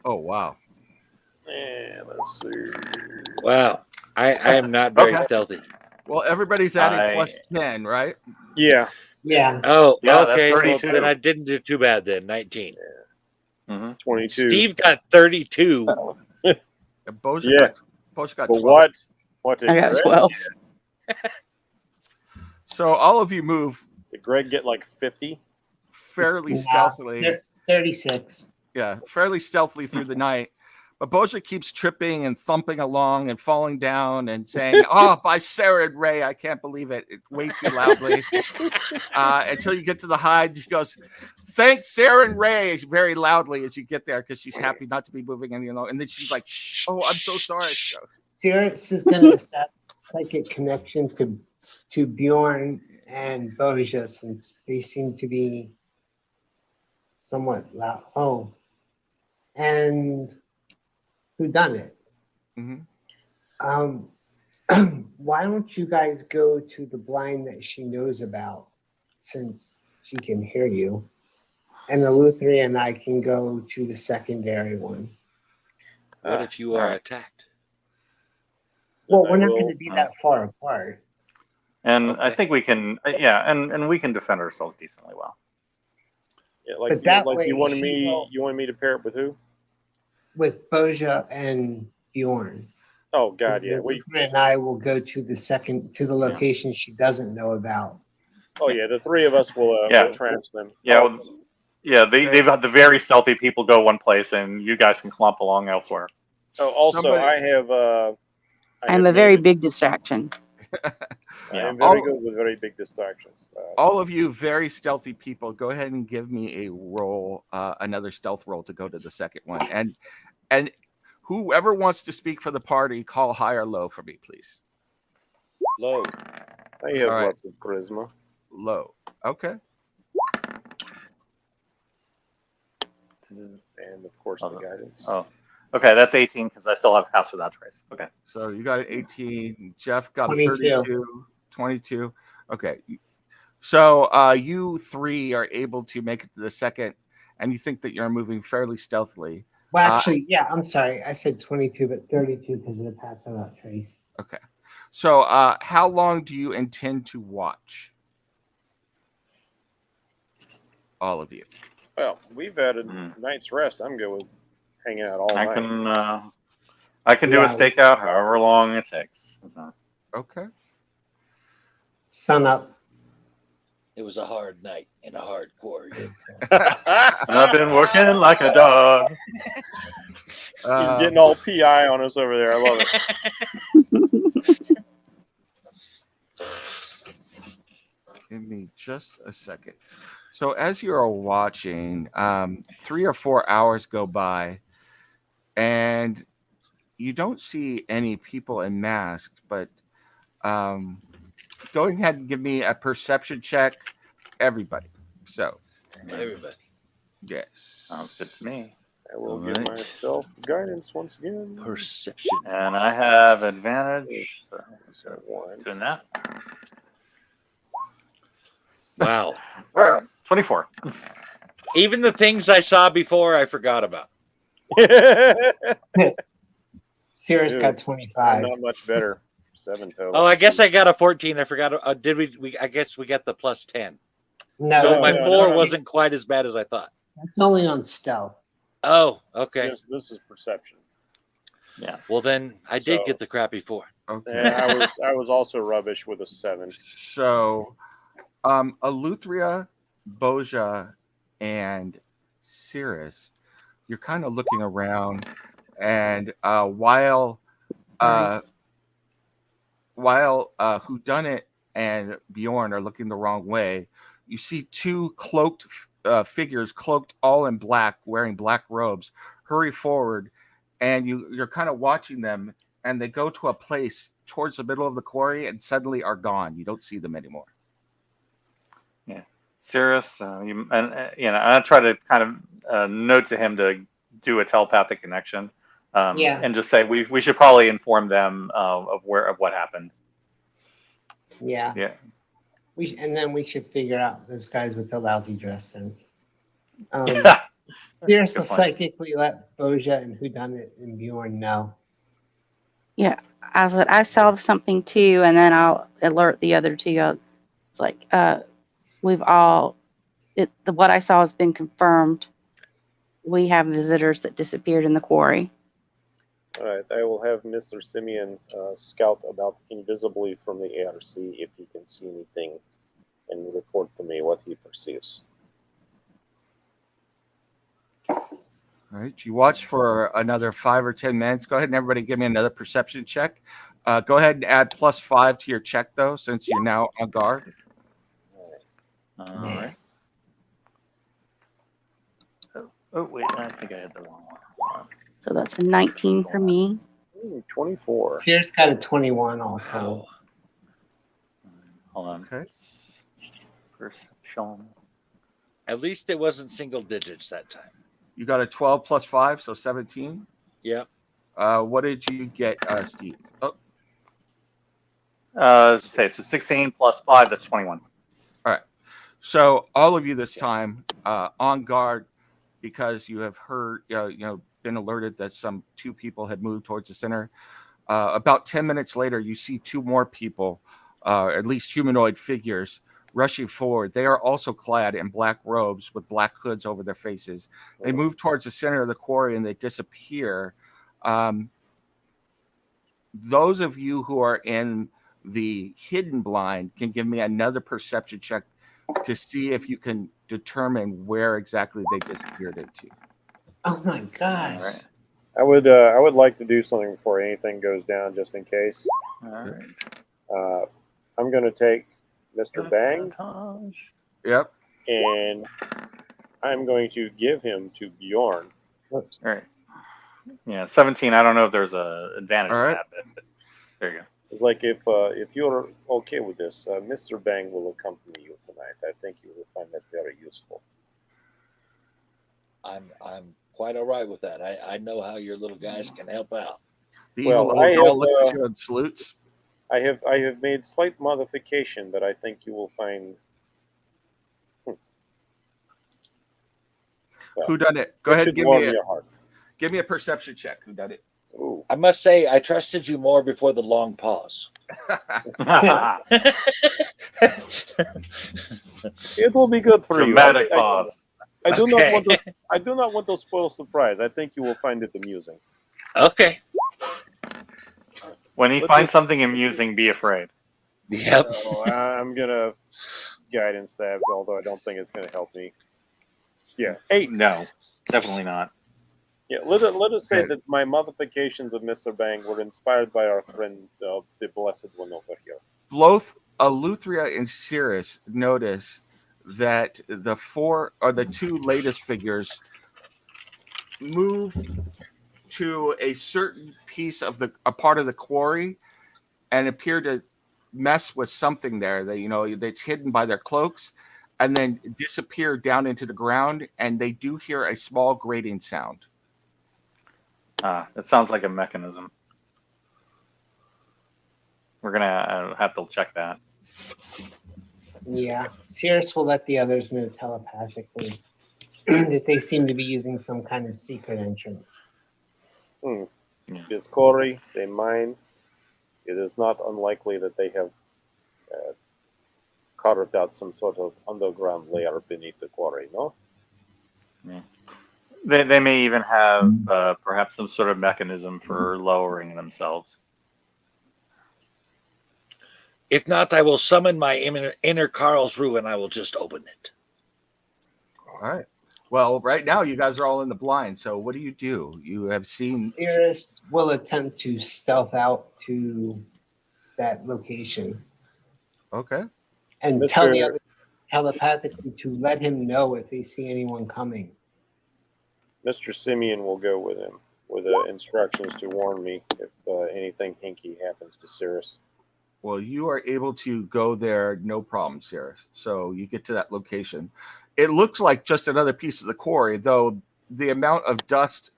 Oh, wow. And let's see. Wow. I am not very Okay. stealthy. Well, everybody's adding plus 10, right? Yeah. Yeah. Oh, Yeah, that's okay. Well, 32. then I didn't do too bad then. 19. Mm-hmm. 22. Steve got 32. And Boja Yeah. got 12. But what? What did I got Greg? 12. So all of you move Did Greg get like 50? fairly Nah, stealthily. 36. Yeah, fairly stealthily through the night. But Boja keeps tripping and thumping along and falling down and saying, "Oh, by Sarah and Ray, I can't believe it!" Way too loudly. Until you get to the hide, she goes, "Thanks, Sarah and Ray," very loudly as you get there because she's happy not to be moving any longer. And then she's like, "Shh, oh, I'm so sorry." Cirrus is going to establish like a connection to Bjorn and Boja since they seem to be somewhat loud. Oh, and who done it? Mm-hmm. Why don't you guys go to the blind that she knows about since she can hear you? And Eleutheria and I can go to the secondary one. What if you are attacked? Well, we're not going to be that far apart. And Okay. I think we can, and we can defend ourselves decently well. Yeah, like, But that like way you wanted she me will- you wanted me to pair it with who? With Boja and Bjorn. Oh god, yeah. Eleutheria and I will go to the location she doesn't know about. Oh yeah, the three of us will Yeah. trench them. Yeah, they've had the very stealthy people go one place, and you guys can clump along elsewhere. Oh, also Somebody- I have I'm a very big distraction. Yeah. I'm very good with very big distractions. All of you very stealthy people, go ahead and give me a roll, another stealth roll to go to the second one. And whoever wants to speak for the party, call high or low for me, please. Low. I have all right. lots of charisma. Low. Okay. And of course the guidance. Oh, okay, that's 18 because I still have pass without trace. Okay. So you got an 18. Jeff got 22. a 32. 22. Okay. So you three are able to make it to the second, and you think that you're moving fairly stealthily. Well, actually, yeah, I'm sorry. I said 22, but 32 because of the pass without trace. Okay. So how long do you intend to watch? All of you. Well, we've had a night's rest. I'm good with hanging out all night. I can do a Yeah. stakeout however long it takes. So. Okay. Sun up. It was a hard night in a hard quarry. I've been working like a dog. He's getting all PI on us over there. I love it. Give me just a second. So as you're watching, 3 or 4 hours go by, and you don't see any people in masks, but go ahead and give me a perception check, everybody. So, Everybody. yes. Sounds good to me. I will All give right. myself guidance once again. Perception. And I have advantage. So One. doing that. Wow. 24. Even the things I saw before, I forgot about. Cirrus Dude, got 25. Not much better. 7 total. Oh, I guess I got a 14. I forgot. Did we? I guess we got the plus 10. No, So my that's, 4 wasn't quite as bad as I thought. that's only on stealth. Oh, okay. This is perception. Yeah. Well, then I did So- get the crappy 4. Okay. Yeah, I was also rubbish with a 7. So, Eleuthera, Boja, and Cirrus, you're kind of looking around, and while Whodunit and Bjorn are looking the wrong way, you see two cloaked figures, cloaked all in black, wearing black robes, hurry forward, and you're kind of watching them, and they go to a place towards the middle of the quarry and suddenly are gone. You don't see them anymore. Yeah. Cirrus, I try to kind of note to him to do a telepathic connection. Yeah. And just say we should probably inform them of what happened. Yeah. Yeah. And then we should figure out those guys with the lousy dress sense. Cirrus will psychically let Boja and Whodunit and Bjorn know. Yeah, I saw something too, and then I'll alert the other two. It's like what I saw has been confirmed. We have visitors that disappeared in the quarry. All right, I will have Mr. Simeon scout about invisibly from the air, see if he can see anything, and report to me what he perceives. All right, you watch for another 5 or 10 minutes. Go ahead and everybody give me another perception check. Go ahead and add +5 to your check, though, since you're now on guard. All right. Oh, wait, I think I had the wrong one. So that's a 19 for me. 24. Cirrus got a 21 all told. Hold on. Okay. Perception. At least it wasn't single digits that time. You got a 12 + 5, so 17. Yeah. What did you get, Steve? Oh, So 16 + 5, that's 21. all right. So all of you this time on guard because you have heard, been alerted that two people had moved towards the center. About 10 minutes later, you see 2 more people, at least humanoid figures, rushing forward. They are also clad in black robes with black hoods over their faces. They move towards the center of the quarry and they disappear. Those of you who are in the hidden blind can give me another perception check to see if you can determine where exactly they disappeared into. Oh my gosh. All right. I would like to do something before anything goes down, just in case. All right. I'm going to take Mr. Bang, Yep. and I'm going to give him to Bjorn. All right. Yeah, 17. I don't know if there's a advantage All to right. that, but there you go. Like if you're okay with this, Mr. Bang will accompany you tonight. I think you will find that very useful. I'm quite all right with that. I know how your little guys can help out. The Well, evil I old doll have, looks at you and salutes. I have made slight modification that I think you will find. Who done it? Go It ahead should and warm your heart. give me a perception check. Who done it? Ooh. I must say, I trusted you more before the long pause. It will be good for Dramatic you. pause. I do Okay. not want to. I do not want to spoil surprise. I think you will find it amusing. Okay. When he Let's finds just- something amusing, be afraid. Yep. So I'm gonna guidance that, although I don't think it's gonna help me. Yeah, 8. No, definitely not. Yeah, let us say Okay. that my modifications of Mr. Bang were inspired by our friend, the Blessed One over here. Both Eleuthera and Cirrus notice that the 2 latest figures move to a certain piece of a part of the quarry and appear to mess with something there that that's hidden by their cloaks and then disappear down into the ground, and they do hear a small grating sound. It sounds like a mechanism. We're gonna have to check that. Yeah. Cirrus will let the others know telepathically. that they seem to be using some kind of secret entrance. This quarry they mine, it is not unlikely that they have carved out some sort of underground layer beneath the quarry, no? Yeah. They may even have perhaps some sort of mechanism for lowering themselves. If not, I will summon my inner Karlsruhe and I will just open it. All right. Well, right now you guys are all in the blind. So what do? You have seen. Cirrus will attempt to stealth out to that location. Okay. And tell the other telepathically to let him know if they see anyone coming. Mr. Simeon will go with him with instructions to warn me if anything hinky happens to Cirrus. Well, you are able to go there, no problem, Cirrus. So you get to that location. It looks like just another piece of the quarry, though the amount of dust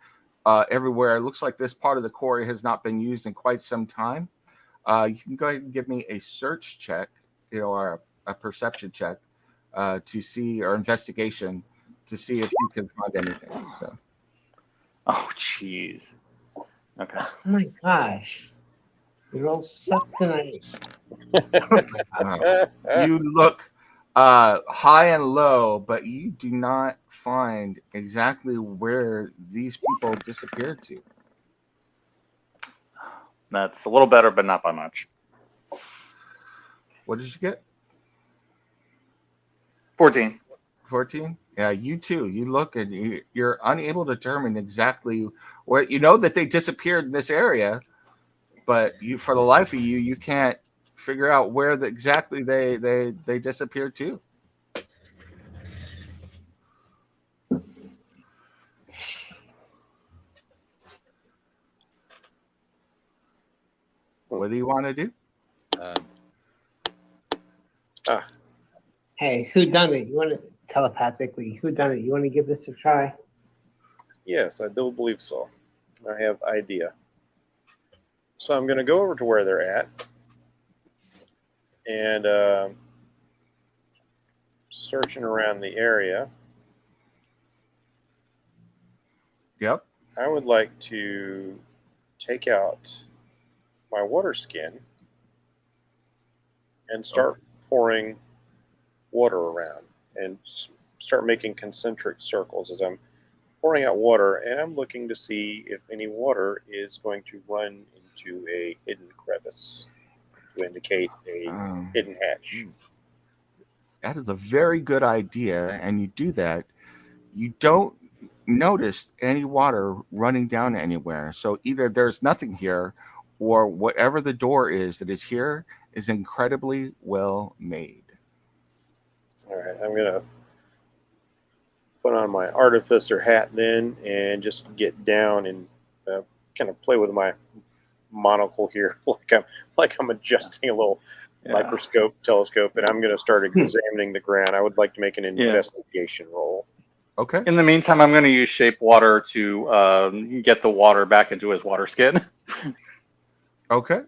everywhere. It looks like this part of the quarry has not been used in quite some time. You can go ahead and give me a search check, or a perception check to see, or investigation to see if you can find anything. So. Oh, jeez. Okay. Oh my gosh. You all suck tonight. You look high and low, but you do not find exactly where these people disappeared to. That's a little better, but not by much. What did you get? 14. 14? Yeah, you too. You look and you're unable to determine exactly where. You know that they disappeared in this area, but you, for the life of you, you can't figure out where exactly they disappeared to. What do you want to do? Hey, who done it? You want to telepathically? Who done it? You want to give this a try? Yes, I do believe so. I have idea. So I'm going to go over to where they're at and searching around the area. Yep. I would like to take out my water skin and start pouring water around and start making concentric circles as I'm pouring out water, and I'm looking to see if any water is going to run into a hidden crevice to indicate a hidden hatch. That is a very good idea, and you do that. You don't notice any water running down anywhere. So either there's nothing here, or whatever the door is that is here is incredibly well made. All right, I'm going to put on my artificer hat then and just get down and kind of play with my monocle here like I'm adjusting a little telescope, and I'm going to start examining the ground. I would like to make an investigation roll. Okay. In the meantime, I'm going to use shape water to get the water back into his water skin. Okay.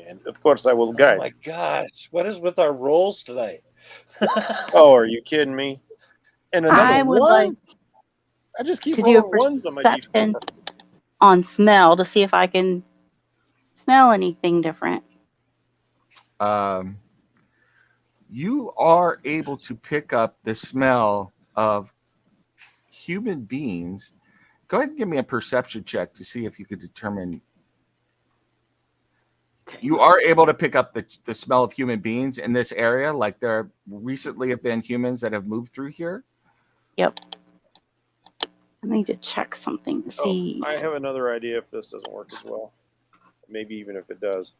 And of course, I will guide. Oh my gosh, what is with our rolls tonight? Oh, are you kidding me? And another I would one? like I just keep to do a rolling ones on my perception D4. on smell to see if I can smell anything different. You are able to pick up the smell of human beings. Go ahead and give me a perception check to see if you could determine. You are able to pick up the smell of human beings in this area, like there recently have been humans that have moved through here. Yep. I need to check something to see. I have another idea if this doesn't work as well. Maybe even if it does.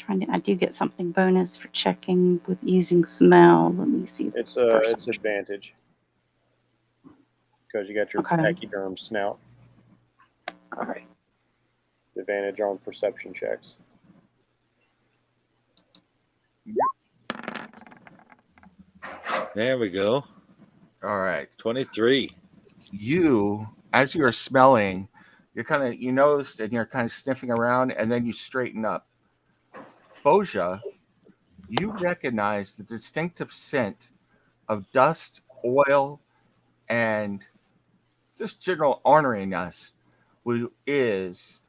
I do get something bonus for checking with using smell. Let me see. It's advantage because you got your pachyderm snout. All right. Advantage on perception checks. There we go. All right. 23. You, as you're smelling, you notice and you're kind of sniffing around, and then you straighten up. Boja, you recognize the distinctive scent of dust, oil, and just general orneriness, who is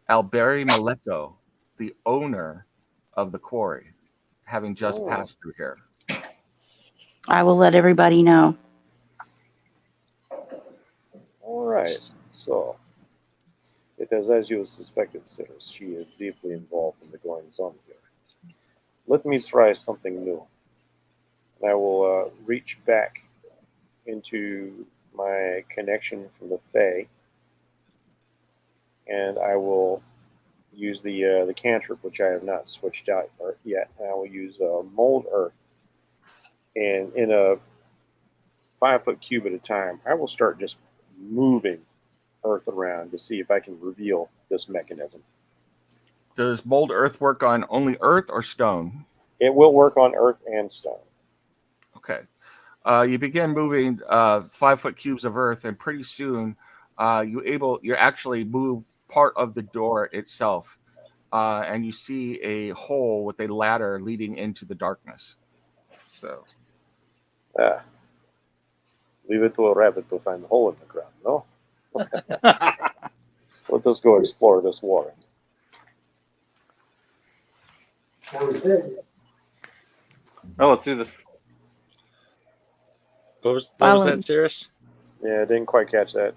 Alberi Maleko, the owner of the quarry, having just passed through here. I will let everybody know. All right. So, it is as you suspected, sirs. She is deeply involved in the goings on here. Let me try something new. I will reach back into my connection from the Fae, and I will use the cantrip, which I have not switched out yet. I will use mold earth, and in a 5-foot cube at a time, I will start just moving earth around to see if I can reveal this mechanism. Does mold earth work on only earth or stone? It will work on earth and stone. Okay. You begin moving 5-foot cubes of earth, and pretty soon you actually move part of the door itself, and you see a hole with a ladder leading into the darkness. So, leave it to a rabbit to find a hole in the ground, no? Let us go explore this warren. Oh, let's do this. What was that, Cirrus? Yeah, I didn't quite catch that.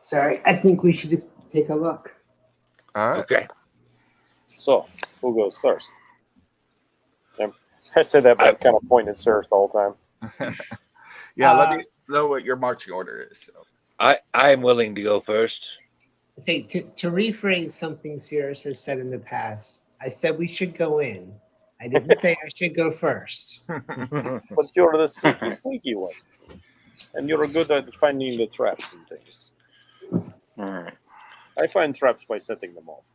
Sorry, I think we should take a look. all right. Okay. So, who goes first? I said that, but I kind of pointed Cirrus the whole time. Yeah, let me know what your marching order is. So. I am willing to go first. Say to rephrase something Cirrus has said in the past. I said we should go in. I didn't say I should go first. But you're the sneaky one. And you're good at finding the traps and things. All right. I find traps by setting them off.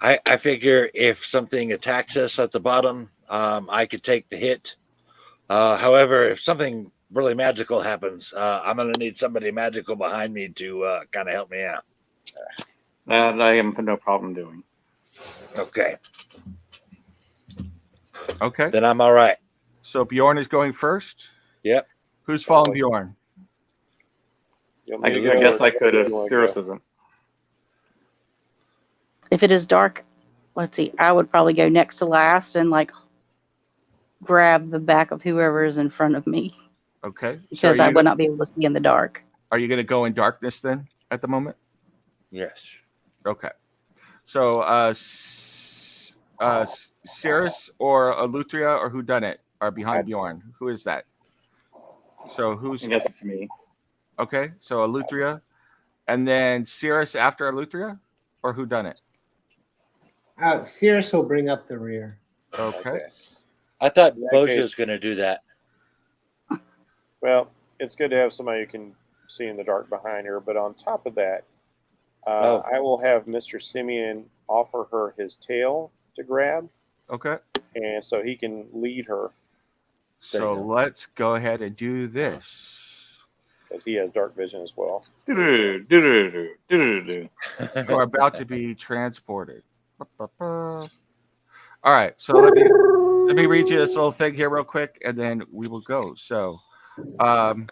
I figure if something attacks us at the bottom, I could take the hit. However, if something really magical happens, I'm going to need somebody magical behind me to kind of help me out. That I have no problem doing. Okay. Okay. Then I'm all right. So Bjorn is going first. Yep. Who's following Bjorn? I guess I could if Cirrus isn't. If it is dark, let's see, I would probably go next to last and like grab the back of whoever is in front of me Okay. because I would not be able to see in the dark. Are you going to go in darkness then at the moment? Yes. Okay. So Cirrus or Eleuthria or Whodunit are behind Bjorn. Who is that? So who's? I guess it's me. Okay. So Eleuthria, and then Cirrus after Eleuthria, or Whodunit? Cirrus will bring up the rear. Okay. I thought Boja was going to do that. Well, it's good to have somebody who can see in the dark behind her. But on top of that, I will have Mr. Simeon offer her his tail to grab. Okay. And so he can lead her. So let's go ahead and do this. Because he has dark vision as well. You are about to be transported. All right. So let me read you this little thing here real quick, and then we will go. So, Oh.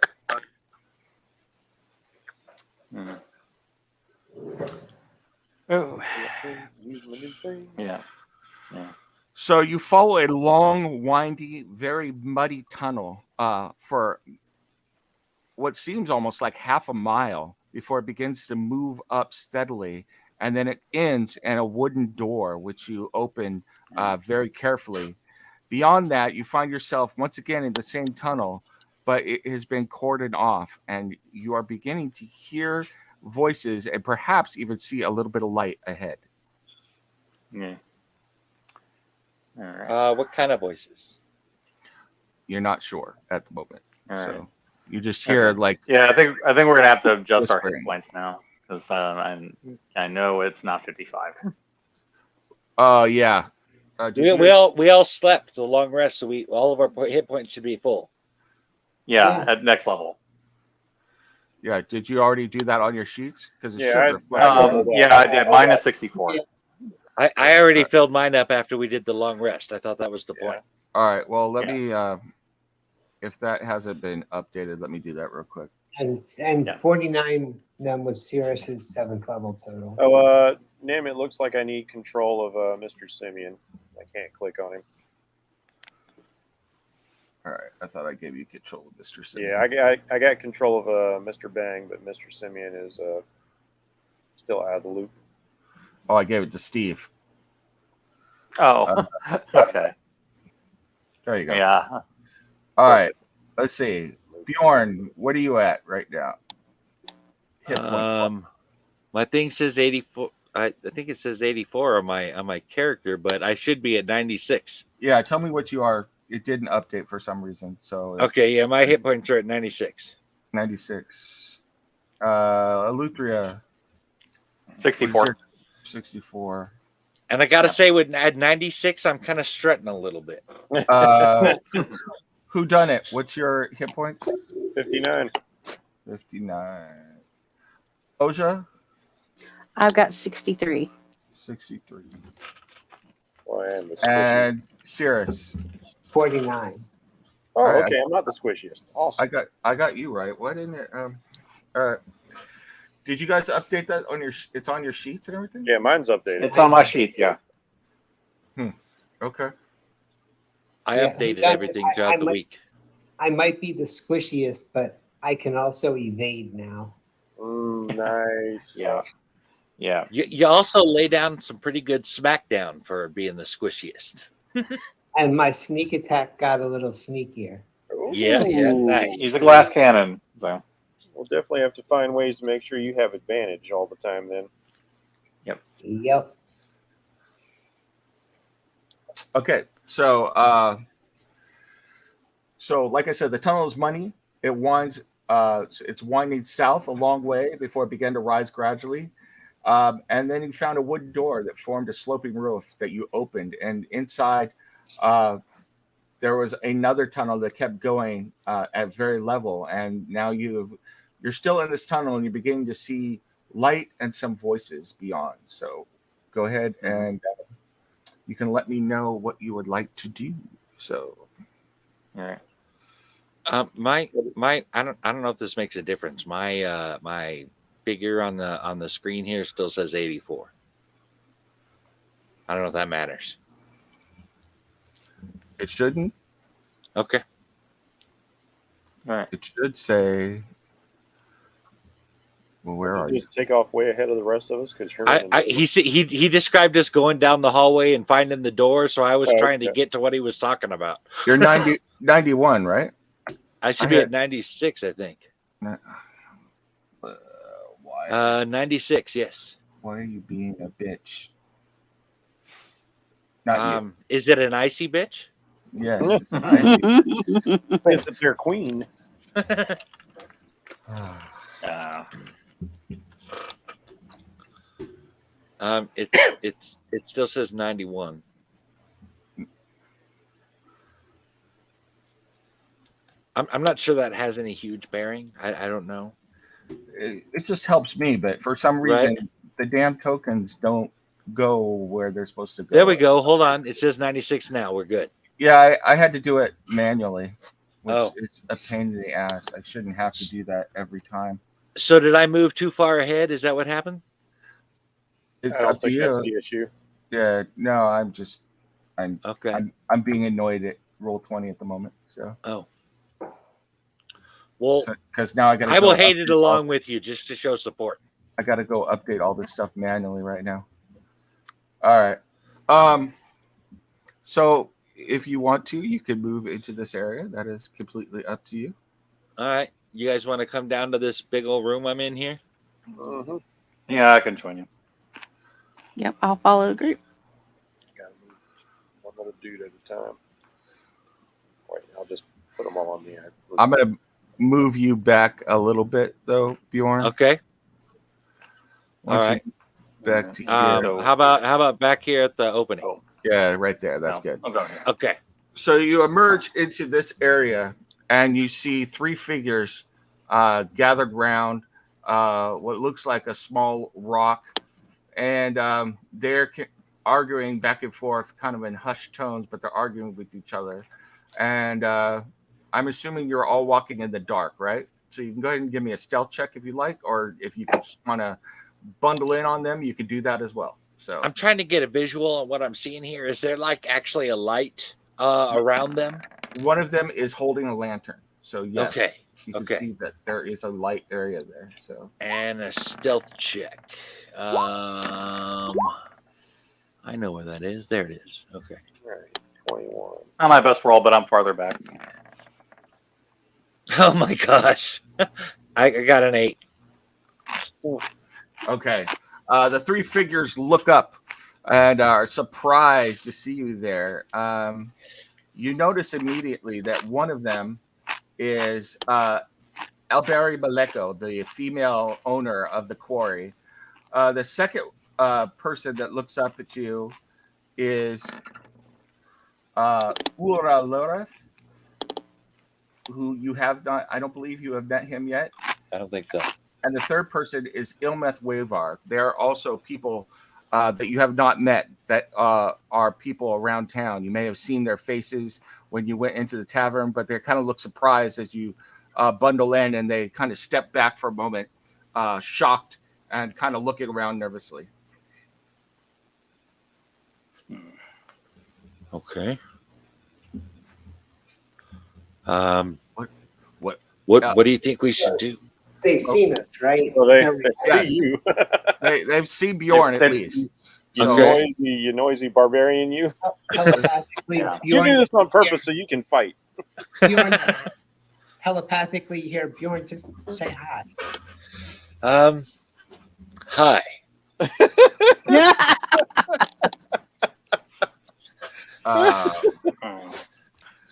Yeah. So you follow a long, windy, very muddy tunnel for what seems almost like half a mile before it begins to move up steadily, and then it ends in a wooden door, which you open very carefully. Beyond that, you find yourself once again in the same tunnel, but it has been cordoned off, and you are beginning to hear voices and perhaps even see a little bit of light ahead. Yeah. All right. What kind of voices? You're not sure at the moment. All right. So you just hear like, yeah, I think we're gonna have to adjust our whispering. hit points now because I know it's not 55. yeah. We all slept the long rest, so all of our hit points should be full. Yeah, at next level. Yeah. Did you already do that on your sheets? Because it Yeah, should I- reflect. Yeah, I did. Mine is 64. I already filled mine up after we did the long rest. I thought that was the point. All right. Well, let me. If that hasn't been updated, let me do that real quick. And Yeah. 49 then was Cirrus's 7th level total. Oh, Nim, it looks like I need control of Mr. Simeon. I can't click on him. All right. I thought I gave you control of Mr. Simeon. Yeah, I got control of Mr. Bang, but Mr. Simeon is still out of the loop. Oh, I gave it to Steve. Oh, okay. There you go. Yeah. All right. Let's see. Bjorn, what are you at right now? Hit point. My thing says 84. I think it says 84 on my character, but I should be at 96. Yeah, tell me what you are. It didn't update for some reason. So Okay, yeah, my hit points are at 96. 96. Eleuthria. 64. 64. And I gotta say, at 96, I'm kind of strutting a little bit. Who done it? What's your hit points? 59. 59. Oja? I've got 63. 63. Well, I am the squishy. And Cirrus. 49. Oh, All right. okay. I'm not the squishiest. Awesome. I got you right. Why didn't it? Did you guys update that on your? It's on your sheets and everything. Yeah, mine's updated. It's on my sheets, yeah. Okay. I Yeah, updated I- everything I- throughout I the might- week. I might be the squishiest, but I can also evade now. Nice. Yeah. Yeah. You also lay down some pretty good smackdown for being the squishiest. And my sneak attack got a little sneakier. Yeah, nice. He's a glass cannon. So We'll definitely have to find ways to make sure you have advantage all the time then. Yep. Okay. So like I said, the tunnel is money. It winds. It's winding south a long way before it began to rise gradually. And then you found a wooden door that formed a sloping roof that you opened, and inside there was another tunnel that kept going at very level. And now you're still in this tunnel, and you're beginning to see light and some voices beyond. So go ahead and you can let me know what you would like to do. So, all right. My I don't know if this makes a difference. My figure on the screen here still says 84. I don't know if that matters. it shouldn't. Okay. All right. It should say. Well, where are you? Just take off way ahead of the rest of us because He described us going down the hallway and finding the door, so I was trying to okay. get to what he was talking about. You're 91, right? I should be at 96, I think. Why? 96, yes. Why are you being a bitch? Not you. Is it an icy bitch? Yes. It's nice. it's their queen. It still says 91. I'm not sure that has any huge bearing. I don't know. It just helps me, but for some reason, the damn tokens don't go where they're supposed to go. There we go. Hold on. It says 96 now. We're good. Yeah, I had to do it manually, which Oh. it's a pain in the ass. I shouldn't have to do that every time. So did I move too far ahead? Is that what happened? It's I don't up to think that's you. the issue. Yeah, no, I'm Okay. I'm being annoyed at Roll20 at the moment. So, Oh. Well, because now I will hate it along with you just to show support. I got to go update all this stuff manually right now. All right. So if you want to, you can move into this area. That is completely up to you. All right. You guys want to come down to this big old room I'm in here? Mm-hmm. Yeah, I can join you. Yep, I'll follow the group. Gotta move one little dude at a time. Wait, I'll just put them all on me. I'm going to move you back a little bit, though, Bjorn. Okay. Once all right. you back to here. How about back here at the opening? Oh. Yeah, right there. That's No, good. I'm going here. Okay. So you emerge into this area, and you see three figures gathered round what looks like a small rock, and they're arguing back and forth, kind of in hushed tones, but they're arguing with each other. And I'm assuming you're all walking in the dark, right? So you can go ahead and give me a stealth check if you like, or if you just want to bundle in on them, you can do that as well. So I'm trying to get a visual on what I'm seeing here. Is there like actually a light around them? one of them is holding a lantern. So yes, Okay. you can see that there is a light area there. So And a stealth check. I know where that is. There it is. Okay. All right, 21. Not my best roll, but I'm farther back. Oh my gosh. I got an 8. okay, the three figures look up and are surprised to see you there. You notice immediately that one of them is Alberi Maleko, the female owner of the quarry. The second person that looks up at you is Ura Loreth, who you have not, I don't believe you have met him yet. I don't think so. And the third person is Ilmeth Wavar. They're also people that you have not met, that are people around town. You may have seen their faces when you went into the tavern, but they kind of look surprised as you bundle in, and they kind of step back for a moment, shocked and kind of looking around nervously. Okay. What do you think we should do? They've seen us, right? Well, they Yes. see you. They've seen Bjorn at least. You So, noisy barbarian, you. Telepathically, Yeah. You do Bjorn, this on purpose so you can fight. Bjorn, telepathically here, Bjorn, just say hi. Hi.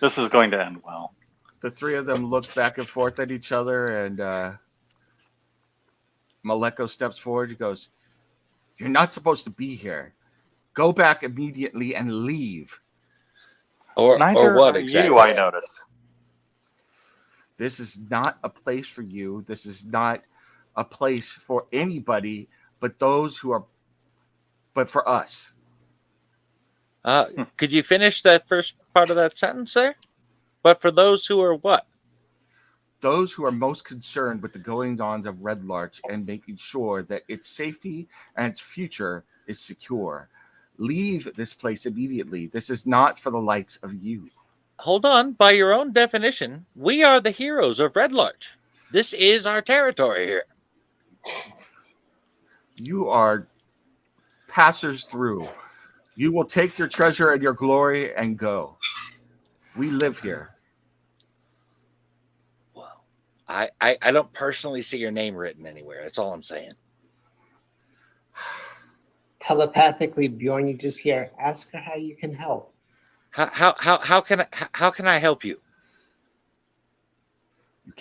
This is going to end well. the three of them look back and forth at each other, and Maleko steps forward. He goes, "You're not supposed to be here. Go back immediately and leave. Or Neither what are exactly? you, I notice. This is not a place for you. This is not a place for anybody but those who are, but for us." Could you finish that first part of that sentence there? But for those who are what? Those who are most concerned with the goings-ons of Red Larch and making sure that its safety and its future is secure. Leave this place immediately. This is not for the likes of you. Hold on. By your own definition, we are the heroes of Red Larch. This is our territory here. You are passers through. You will take your treasure and your glory and go. We live here. Well, I don't personally see your name written anywhere. That's all I'm saying. Telepathically, Bjorn, you just hear, ask her how you can help. How can I help you? You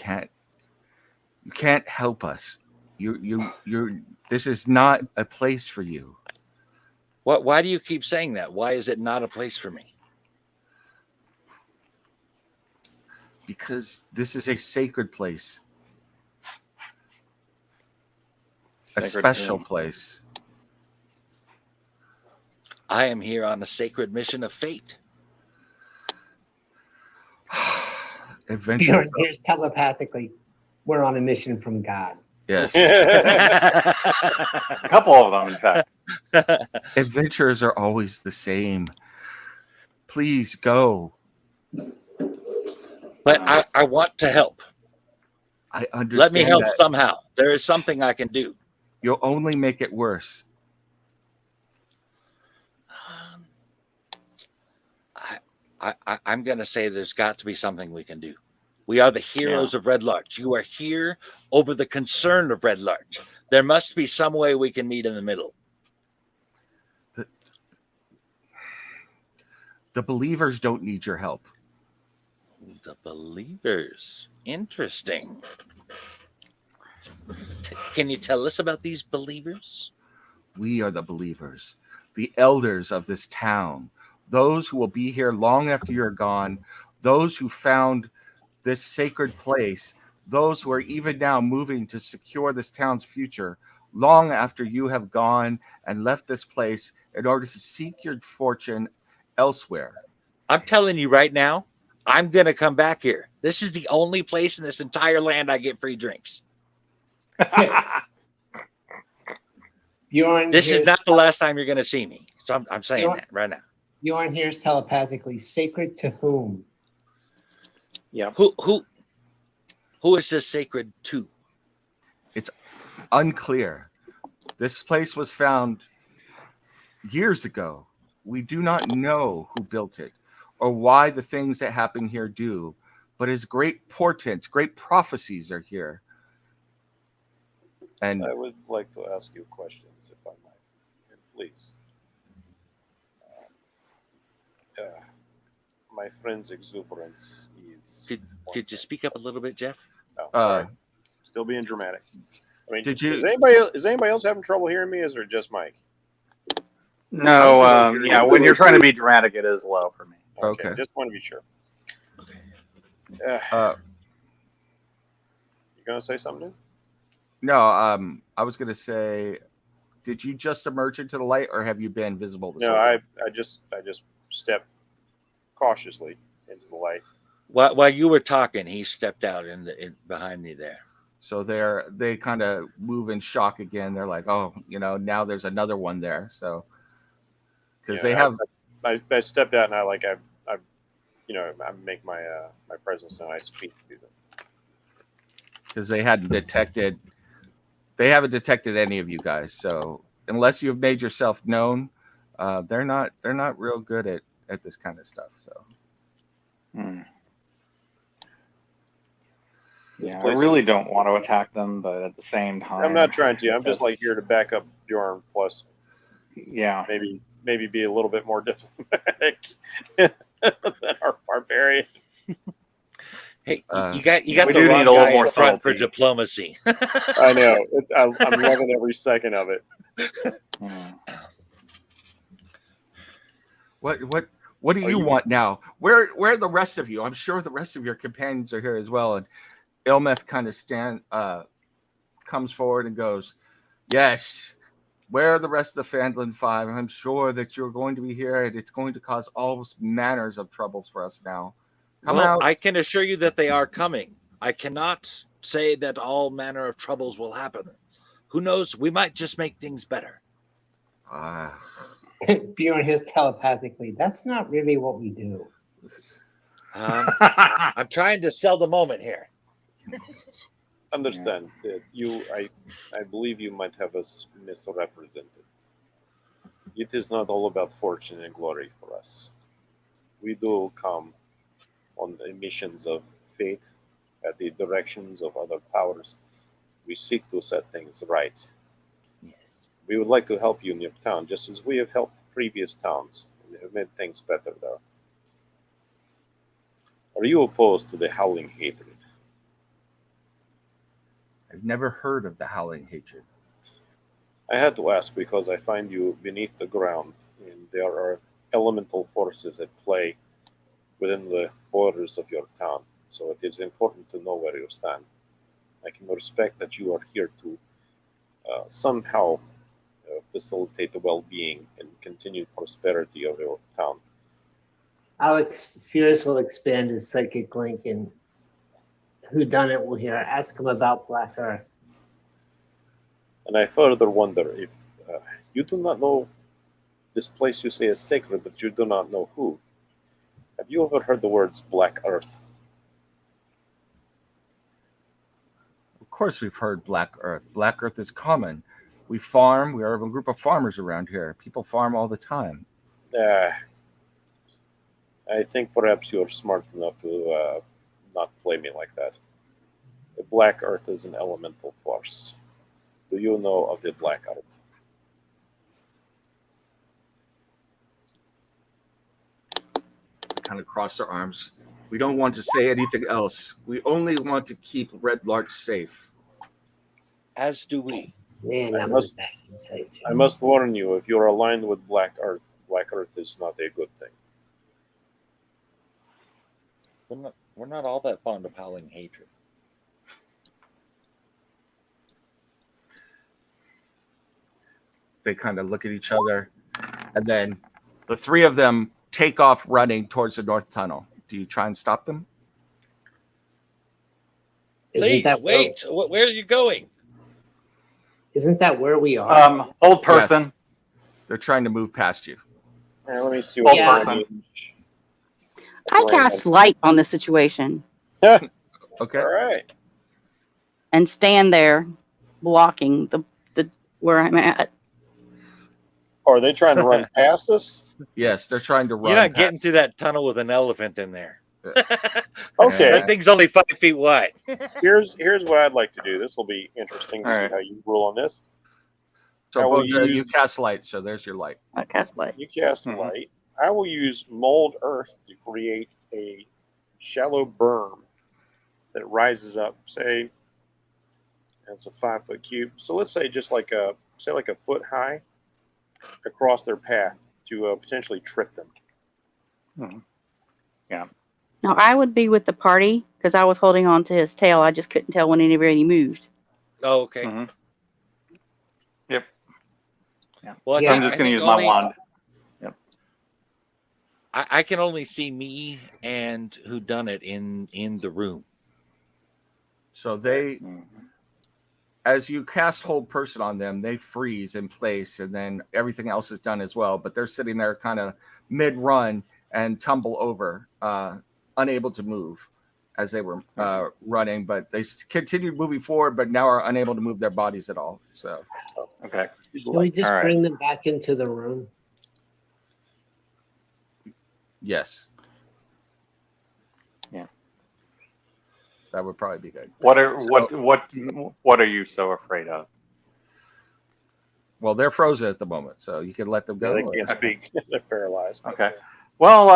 can't help us. You're this is not a place for you. Why do you keep saying that? Why is it not a place for me? Because this is a sacred place. A Sacred special tomb. place. I am here on a sacred mission of fate. Adventure. Bjorn hears telepathically, we're on a mission from God. Yes. A couple of them, in fact. Adventures are always the same. Please go. But I want to help. I understand. Let me help that. somehow. There is something I can do. You'll only make it worse. I'm going to say there's got to be something we can do. We are the heroes of Red Larch. You are here over the concern of Red Larch. There must be some way we can meet in the middle. The believers don't need your help. The believers. Interesting. Can you tell us about these believers? We are the believers, the elders of this town, those who will be here long after you're gone, those who found this sacred place, those who are even now moving to secure this town's future long after you have gone and left this place in order to seek your fortune elsewhere. I'm telling you right now, I'm going to come back here. This is the only place in this entire land I get free drinks. Bjorn This is hears not the last time you're going to see me. So I'm saying Bjorn- that right now. Bjorn hears telepathically, sacred to whom? Yeah. Who is this sacred to? It's unclear. This place was found years ago. We do not know who built it or why the things that happen here do, but its great portents, great prophecies are here. And I would like to ask you questions, if I might, and please. My friend's exuberance is. Could you speak up a little bit, Jeff? Oh, sorry. Still being dramatic. I mean, Did you- is anybody else having trouble hearing me? Is it just Mike? No, yeah, when you're trying to be dramatic, it is low for me. Okay. Just want to be sure. uh, You gonna say something new? no, I was gonna say, did you just emerge into the light, or have you been visible this No, whole time? I just stepped cautiously into the light. While you were talking, he stepped out in behind me there. So they kind of move in shock again. They're like, oh, now there's another one there. So because they have, I stepped out and I make my my presence known. I speak to them. because they haven't detected any of you guys. So unless you've made yourself known, they're not real good at this kind of stuff. So Yeah, I really don't want to attack them, but at the same time, I'm not trying to. I'm just like here to back up Bjorn. Plus, yeah, maybe be a little bit more diplomatic than our barbarian. Hey, you got we the do wrong need a little guy more in front for subtlety. diplomacy. I know. I'm loving every second of it. What do you want now? Where are the rest of you? I'm sure the rest of your companions are here as well. And Ilmeth kind of comes forward and goes, "Yes, where are the rest of the Fandlin Five? I'm sure that you're going to be here, and it's going to cause all manners of troubles for us now. Come out." I can assure you that they are coming. I cannot say that all manner of troubles will happen. Who knows? We might just make things better. Bjorn hears telepathically, that's not really what we do. I'm trying to sell the moment here. Understand that I believe you might have us misrepresented. It is not all about fortune and glory for us. We do come on the missions of fate at the directions of other powers. We seek to set things right. Yes. We would like to help you in your town, just as we have helped previous towns and have made things better there. Are you opposed to the howling hatred? I've never heard of the howling hatred. I had to ask because I find you beneath the ground, and there are elemental forces at play within the borders of your town, so it is important to know where you stand. I can respect that you are here to somehow facilitate the well-being and continued prosperity of your town. Sirius will expand his psychic link, and whodunit will hear. Ask him about Black Earth. And I further wonder if you do not know this place you say is sacred, but you do not know who. Have you ever heard the words Black Earth? Of course we've heard Black Earth. Black Earth is common. We farm. We are a group of farmers around here. People farm all the time. I think perhaps you're smart enough to not play me like that. The Black Earth is an elemental force. Do you know of the Black Earth? Kind of cross their arms. We don't want to say anything else. We only want to keep Red Larch safe. As do we. Man, I must warn you, if you're aligned with Black Earth is not a good thing. We're not all that fond of howling hatred. they kind of look at each other, and then the three of them take off running towards the north tunnel. Do you try and stop them? Please wait. Where are you going? Isn't that where we are? Old person. Yes. They're trying to move past you. Let me see what person. I cast light on the situation Okay. All right. and stand there blocking the where I'm at. Are they trying to run past us? Yes, they're trying to run. You're not getting through that tunnel with an elephant in there. Okay. That thing's only 5 feet wide. Here's what I'd like to do. This will be interesting to see how you rule on this. So you cast light, so there's your light. I cast light. You cast light. I will use mold earth to create a shallow berm that rises up. Say it's a 5-foot cube. So let's say just like a foot high across their path to potentially trip them. Yeah. Now I would be with the party because I was holding on to his tail. I just couldn't tell when anybody moved. Oh, okay. Yep. Yeah. Well, I'm just going to use my wand. Yep. I can only see me and who done it in the room. So they, as you cast hold person on them, they freeze in place, and then everything else is done as well. But they're sitting there kind of mid-run and tumble over, unable to move as they were running. But they continued moving forward, but now are unable to move their bodies at all. So, okay. Can we just bring them back into the room? Yes. Yeah. That would probably be good. What are you so afraid of? Well, they're frozen at the moment, so you can let them go. They can't speak. They're paralyzed. Okay. Well,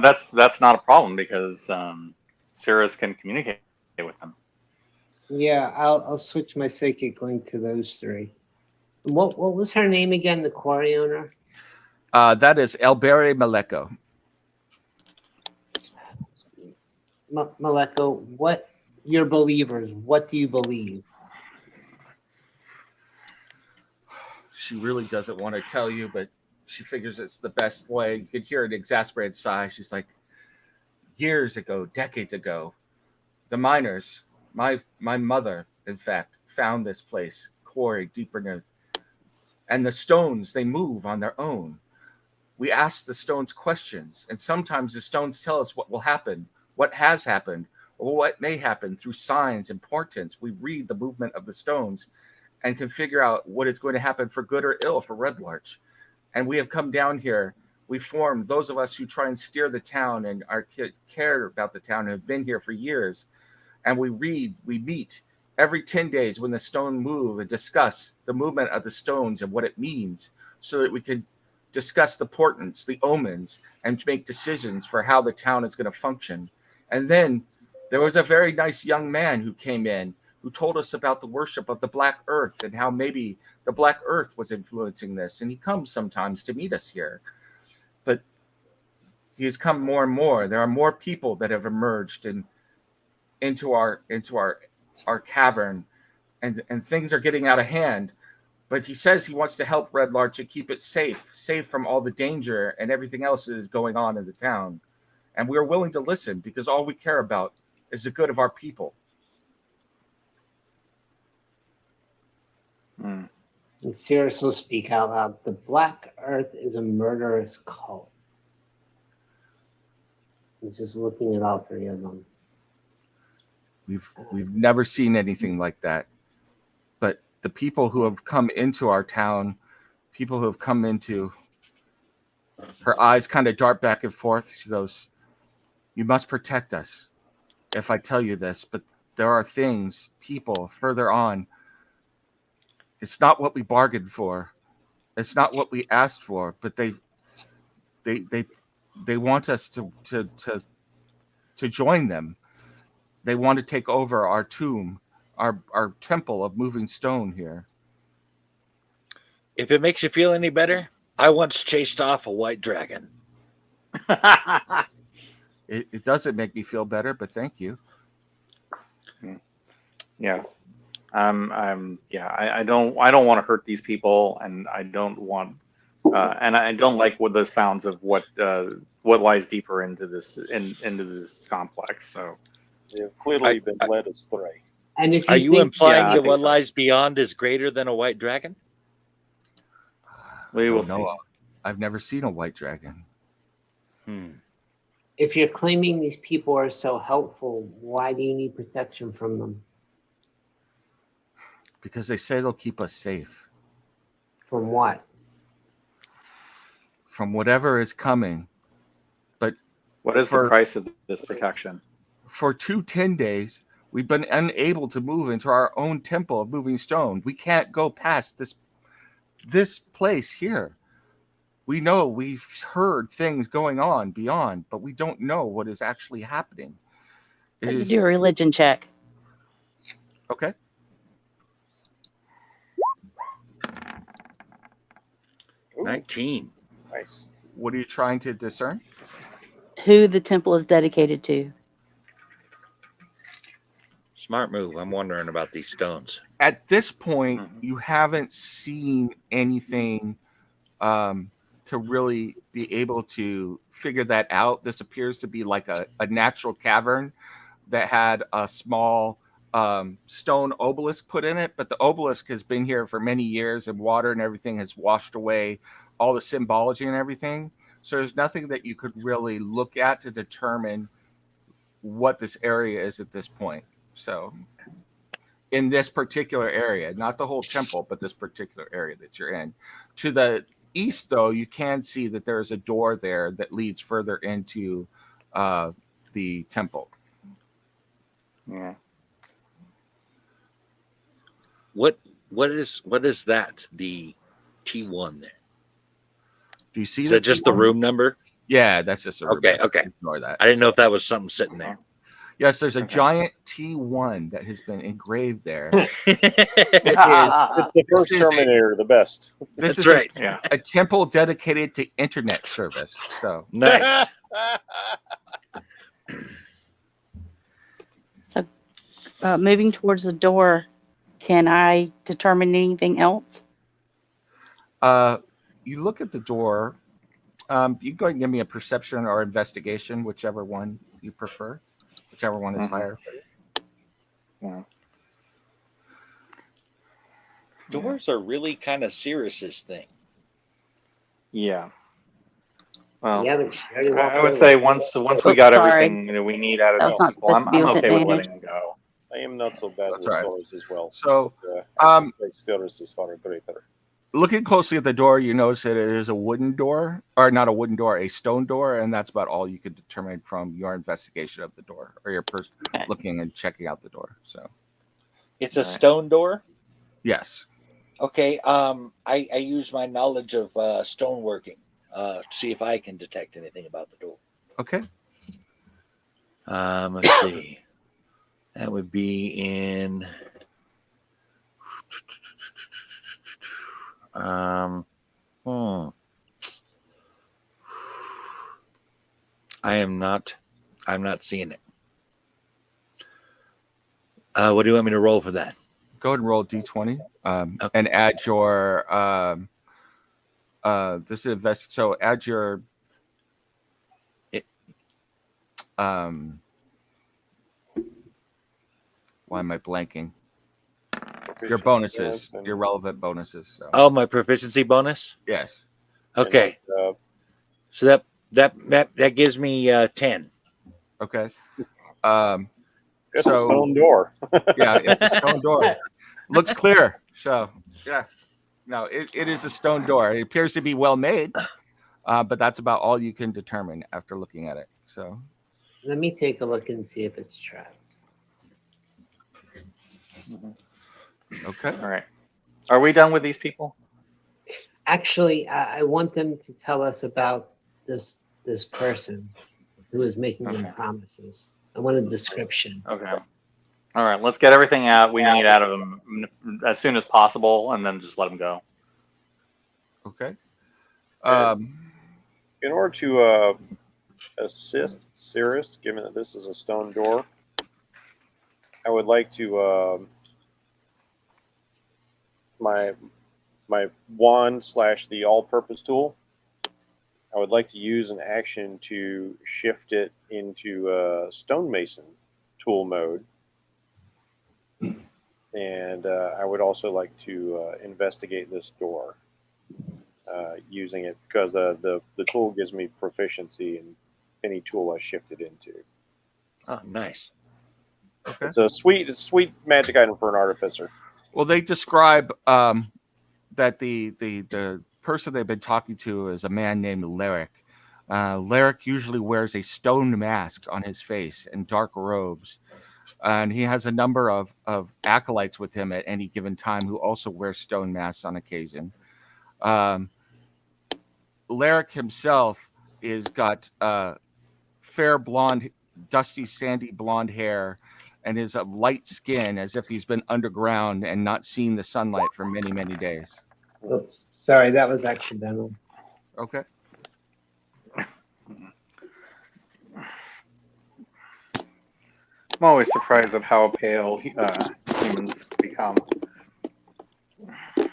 that's not a problem because Cirrus can communicate with them. Yeah, I'll switch my psychic link to those three. What was her name again? The quarry owner. That is Elberi Maleko. Maleko, what you're believers? What do you believe? She really doesn't want to tell you, but she figures it's the best way. You could hear an exasperated sigh. She's like, years ago, decades ago, the miners, my mother, in fact, found this place, quarry deep beneath. And the stones, they move on their own. We ask the stones questions, and sometimes the stones tell us what will happen, what has happened, or what may happen through signs and portents. We read the movement of the stones and can figure out what is going to happen for good or ill for Red Larch. And we have come down here. We formed, those of us who try and steer the town and care about the town and have been here for years. And we meet every 10 days when the stone move and discuss the movement of the stones and what it means so that we can discuss the portents, the omens, and make decisions for how the town is going to function. And then there was a very nice young man who came in who told us about the worship of the Black Earth and how maybe the Black Earth was influencing this. And he comes sometimes to meet us here. But he has come more and more. There are more people that have emerged into our cavern, and things are getting out of hand. But he says he wants to help Red Larch and keep it safe from all the danger and everything else that is going on in the town. And we are willing to listen because all we care about is the good of our people. And Cirrus will speak out loud. The Black Earth is a murderous cult. He's just looking at all three of them. We've never seen anything like that. But the people who have come into our town, people who have come into, her eyes kind of dart back and forth. She goes, "You must protect us if I tell you this, but there are things, people further on. It's not what we bargained for. It's not what we asked for, but they want us to join them. They want to take over our tomb, our temple of moving stone here." If it makes you feel any better, I once chased off a white dragon. It doesn't make me feel better, but thank you. Yeah. I don't want to hurt these people, and I don't want, and I don't like what the sounds of what lies deeper into this complex. So They've clearly been led astray. And if Are you you think implying Yeah, I that think what so. lies beyond is greater than a white dragon? we will see. No, I've never seen a white dragon. if you're claiming these people are so helpful, why do you need protection from them? Because they say they'll keep us safe From what? from whatever is coming. But What is the price of this protection? for 10 days, we've been unable to move into our own temple of moving stone. We can't go past this place here. We know we've heard things going on beyond, but we don't know what is actually happening. It You is do a religion check. okay. Ooh, 19. nice. What are you trying to discern? Who the temple is dedicated to. Smart move. I'm wondering about these stones. At this point, you haven't seen anything to really be able to figure that out. This appears to be like a natural cavern that had a small stone obelisk put in it, but the obelisk has been here for many years, and water and everything has washed away all the symbology and everything. So there's nothing that you could really look at to determine what this area is at this point. So in this particular area, not the whole temple, but this particular area that you're in. To the east, though, you can see that there's a door there that leads further into the temple. Yeah. What is that? The T1 there. Do you see Is the that just the T1? room number? Yeah, that's just a room. Okay, number. okay. Ignore that. I didn't know if that was something sitting there. Yes, there's a giant T1 that has been engraved there. It's the first Terminator, the best. This That's is right. a temple dedicated to internet service. So Nice. So, moving towards the door, can I determine anything else? you look at the door. You can go ahead and give me a perception or investigation, whichever one you prefer, whichever one is higher for you. Yeah. Doors are really kind of Cyrus's thing. Yeah. Well, Yeah, but she already walked I would over. say once we got Sorry. everything that we need out of That these was not people, supposed to be I'm with okay with advantage. letting them go. I am not so bad That's with right. doors as well. So, I suspect Cyrus is far greater. looking closely at the door, you notice that it is a wooden door, or not a wooden door, a stone door, and that's about all you could determine from your investigation of the door, or your looking and checking out the door. So, It's a stone door. yes. Okay. I use my knowledge of stoneworking to see if I can detect anything about the door. Okay. Let's see. That would be in. I'm not seeing it. What do you want me to roll for that? Go ahead and roll D20 and add your this is invest. So add your why am I blanking? Your bonuses, your relevant bonuses. So. Oh, my proficiency bonus. Yes. Okay. So that gives me 10. Okay. It's a stone door. Yeah, it's a stone door. Looks clear. So yeah. No, it is a stone door. It appears to be well made, but that's about all you can determine after looking at it. So Let me take a look and see if it's trapped. okay. All right. Are we done with these people? Actually, I want them to tell us about this person who is making them promises. I want a description. Okay. All right. Let's get everything out we need out of them as soon as possible, and then just let them go. Okay. In order to assist Cyrus, given that this is a stone door, I would like to my wand / the all-purpose tool. I would like to use an action to shift it into stonemason tool mode. And I would also like to investigate this door using it because the tool gives me proficiency in any tool I shift it into. Oh, nice. Okay. It's a sweet magic item for an artificer. Well, they describe that the person they've been talking to is a man named Lyric. Lyric usually wears a stone mask on his face and dark robes. And he has a number of acolytes with him at any given time who also wear stone masks on occasion. Lyric himself is got fair blonde, dusty, sandy blonde hair and is of light skin as if he's been underground and not seen the sunlight for many, many days. Oops. Sorry, that was accidental. Okay. I'm always surprised at how pale humans become. I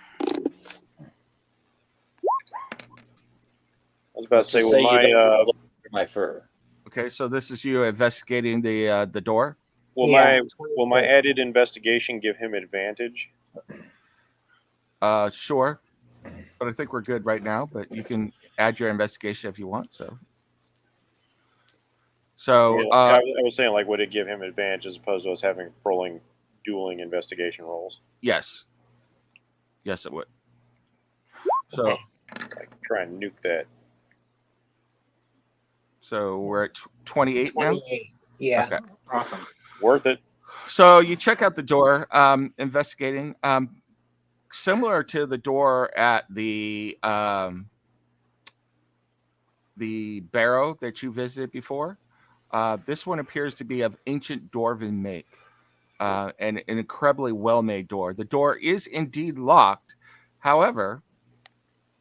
was about to say, well, my fur. Okay, so this is you investigating the door. Will my added investigation give him advantage? Sure, but I think we're good right now. But you can add your investigation if you want. So I was saying, like, would it give him advantage as opposed to us having rolling dueling investigation rolls? Yes, it would. So, like, try and nuke that. So we're at 28 now. 28. Yeah. Okay. Awesome. Worth it. So you check out the door, investigating. Similar to the door at the barrow that you visited before, this one appears to be of ancient dwarven make, and an incredibly well-made door. The door is indeed locked. However,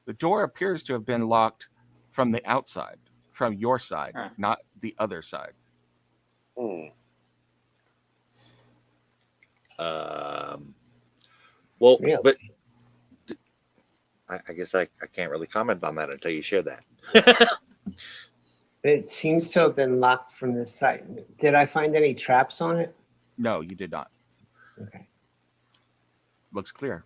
the door appears to have been locked from the outside, from your side, not the other side. Well, Really? but I guess I can't really comment on that until you share that. It seems to have been locked from this side. Did I find any traps on it? No, you did not. Okay. Looks clear.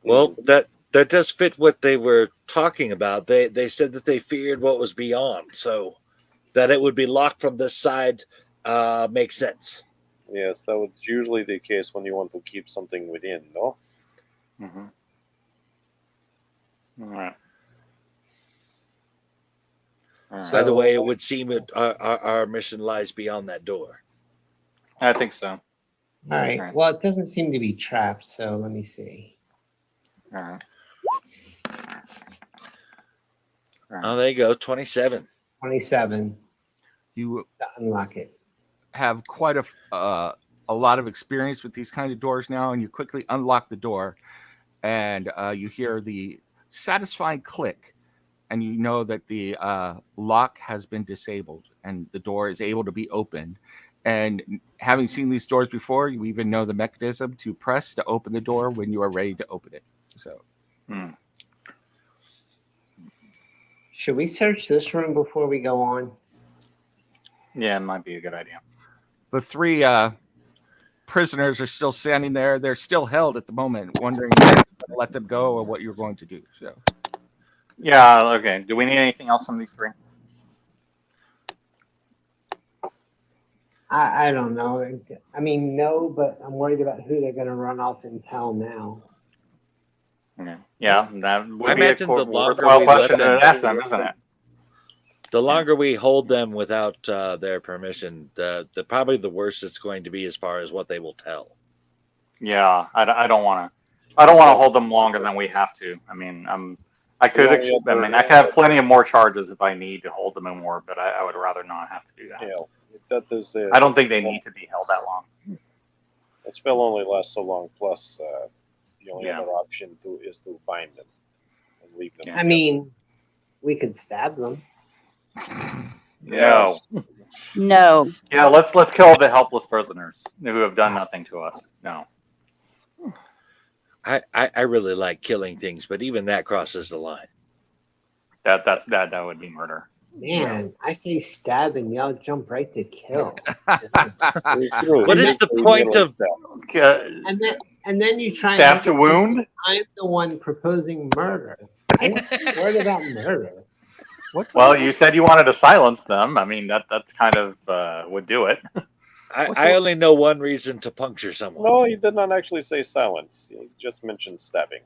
Well, that does fit what they were talking about. They said that they feared what was beyond, so that it would be locked from this side makes sense. Yes, that was usually the case when you want to keep something within, no? Mm-hmm. All right. By the way, it would seem that our mission lies beyond that door. I think so. All right. Well, it doesn't seem to be trapped, so let me see. All right. Oh, there you go. 27. 27. You to unlock it. Have quite a lot of experience with these kind of doors now, and you quickly unlock the door, and you hear the satisfying click, and you know that the lock has been disabled, and the door is able to be opened. And having seen these doors before, you even know the mechanism to press to open the door when you are ready to open it. So, should we search this room before we go on? Yeah, it might be a good idea. the three prisoners are still standing there. They're still held at the moment, wondering if you're going to let them go or what you're going to do. So, yeah, okay. Do we need anything else from these three? I don't know. I mean, no, but I'm worried about who they're going to run off and tell now. Yeah, that would I be a imagine the longer worthwhile we question let them to ask them, isn't it? The longer we hold them without their permission, the probably the worse it's going to be as far as what they will tell. Yeah, I don't want to hold them longer than we have to. I mean, I could have plenty of more charges if I need to hold them in more, but I would rather not have to do that. Yeah, I don't think they need to be held that long. The spell only lasts so long. Plus, the only other option is to bind them and leave them. I mean, we could stab them. Yes. No. Yeah, let's kill the helpless prisoners who have done nothing to us. No. I really like killing things, but even that crosses the line. That would be murder. Man, I say stab and y'all jump right to kill. It's true. What is the point of And then you try stab and to wound? I'm the one proposing murder. I didn't say a word about murder. Well, you said you wanted to silence them. I mean, that's kind of would do it. I only know one reason to puncture someone. No, he did not actually say silence. He just mentioned stabbing.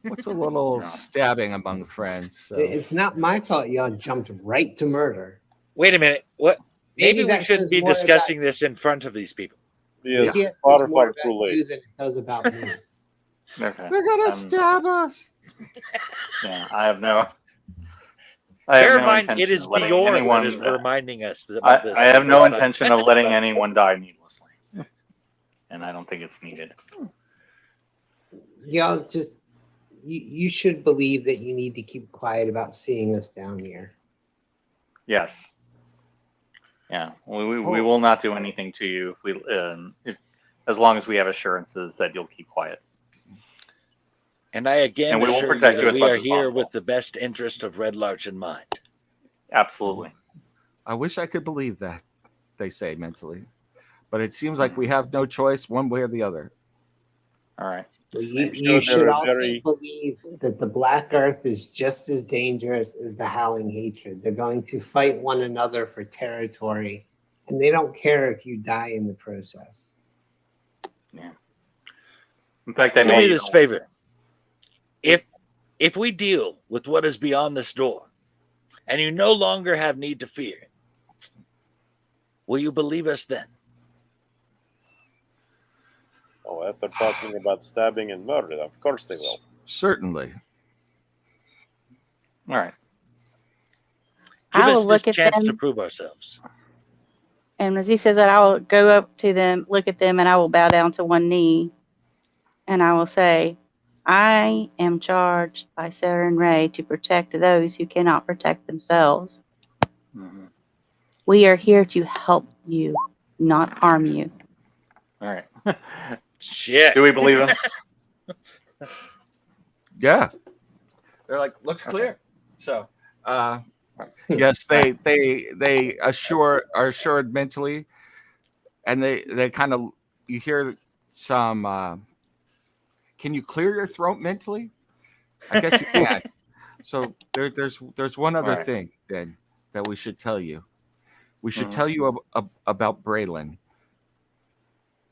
What's a little stabbing among friends? So. It's not my fault y'all jumped right to murder. Wait a minute. What? Maybe we that shouldn't says be more discussing this in front of these people. Yes, Maybe it says butterfly more about Kool-Aid. you than it does about me. Okay. They're gonna stab us. Yeah, I have no. Bear in mind, it intention is of letting Bjorn anyone- that is reminding us about this. I have no intention of letting anyone die needlessly, and I don't think it's needed. Y'all just, you should believe that you need to keep quiet about seeing us down here. Yes. Yeah, we will not do anything to you as long as we have assurances that you'll keep quiet. And I again And we will assure you protect you that as we much are as here possible. with the best interest of Red Larch in mind. Absolutely. I wish I could believe that, they say mentally. But it seems like we have no choice one way or the other. All right. You should also believe that the Black Earth is just as dangerous as the Howling Hatred. They're going to fight one another for territory, and they don't care if you die in the process. Yeah. In fact, they Do may me this favor. If we deal with what is beyond this door, and you no longer have need to fear, will you believe us then? Oh, after talking about stabbing and murder, of course they will. Certainly. All right. Give I us will this look at chance to them, prove ourselves. and as he says that, I will go up to them, look at them, and I will bow down to one knee, and I will say, I am charged by Sarah and Ray to protect those who cannot protect themselves. Mm-hmm. We are here to help you, not harm you. All right. Shit. Do we believe him? Yeah. They're like, looks clear. So, yes, they are assured mentally, and they kind of, you hear some. Can you clear your throat mentally? I guess you can. So there's one other thing then that we should tell you. We should tell you about Braylon.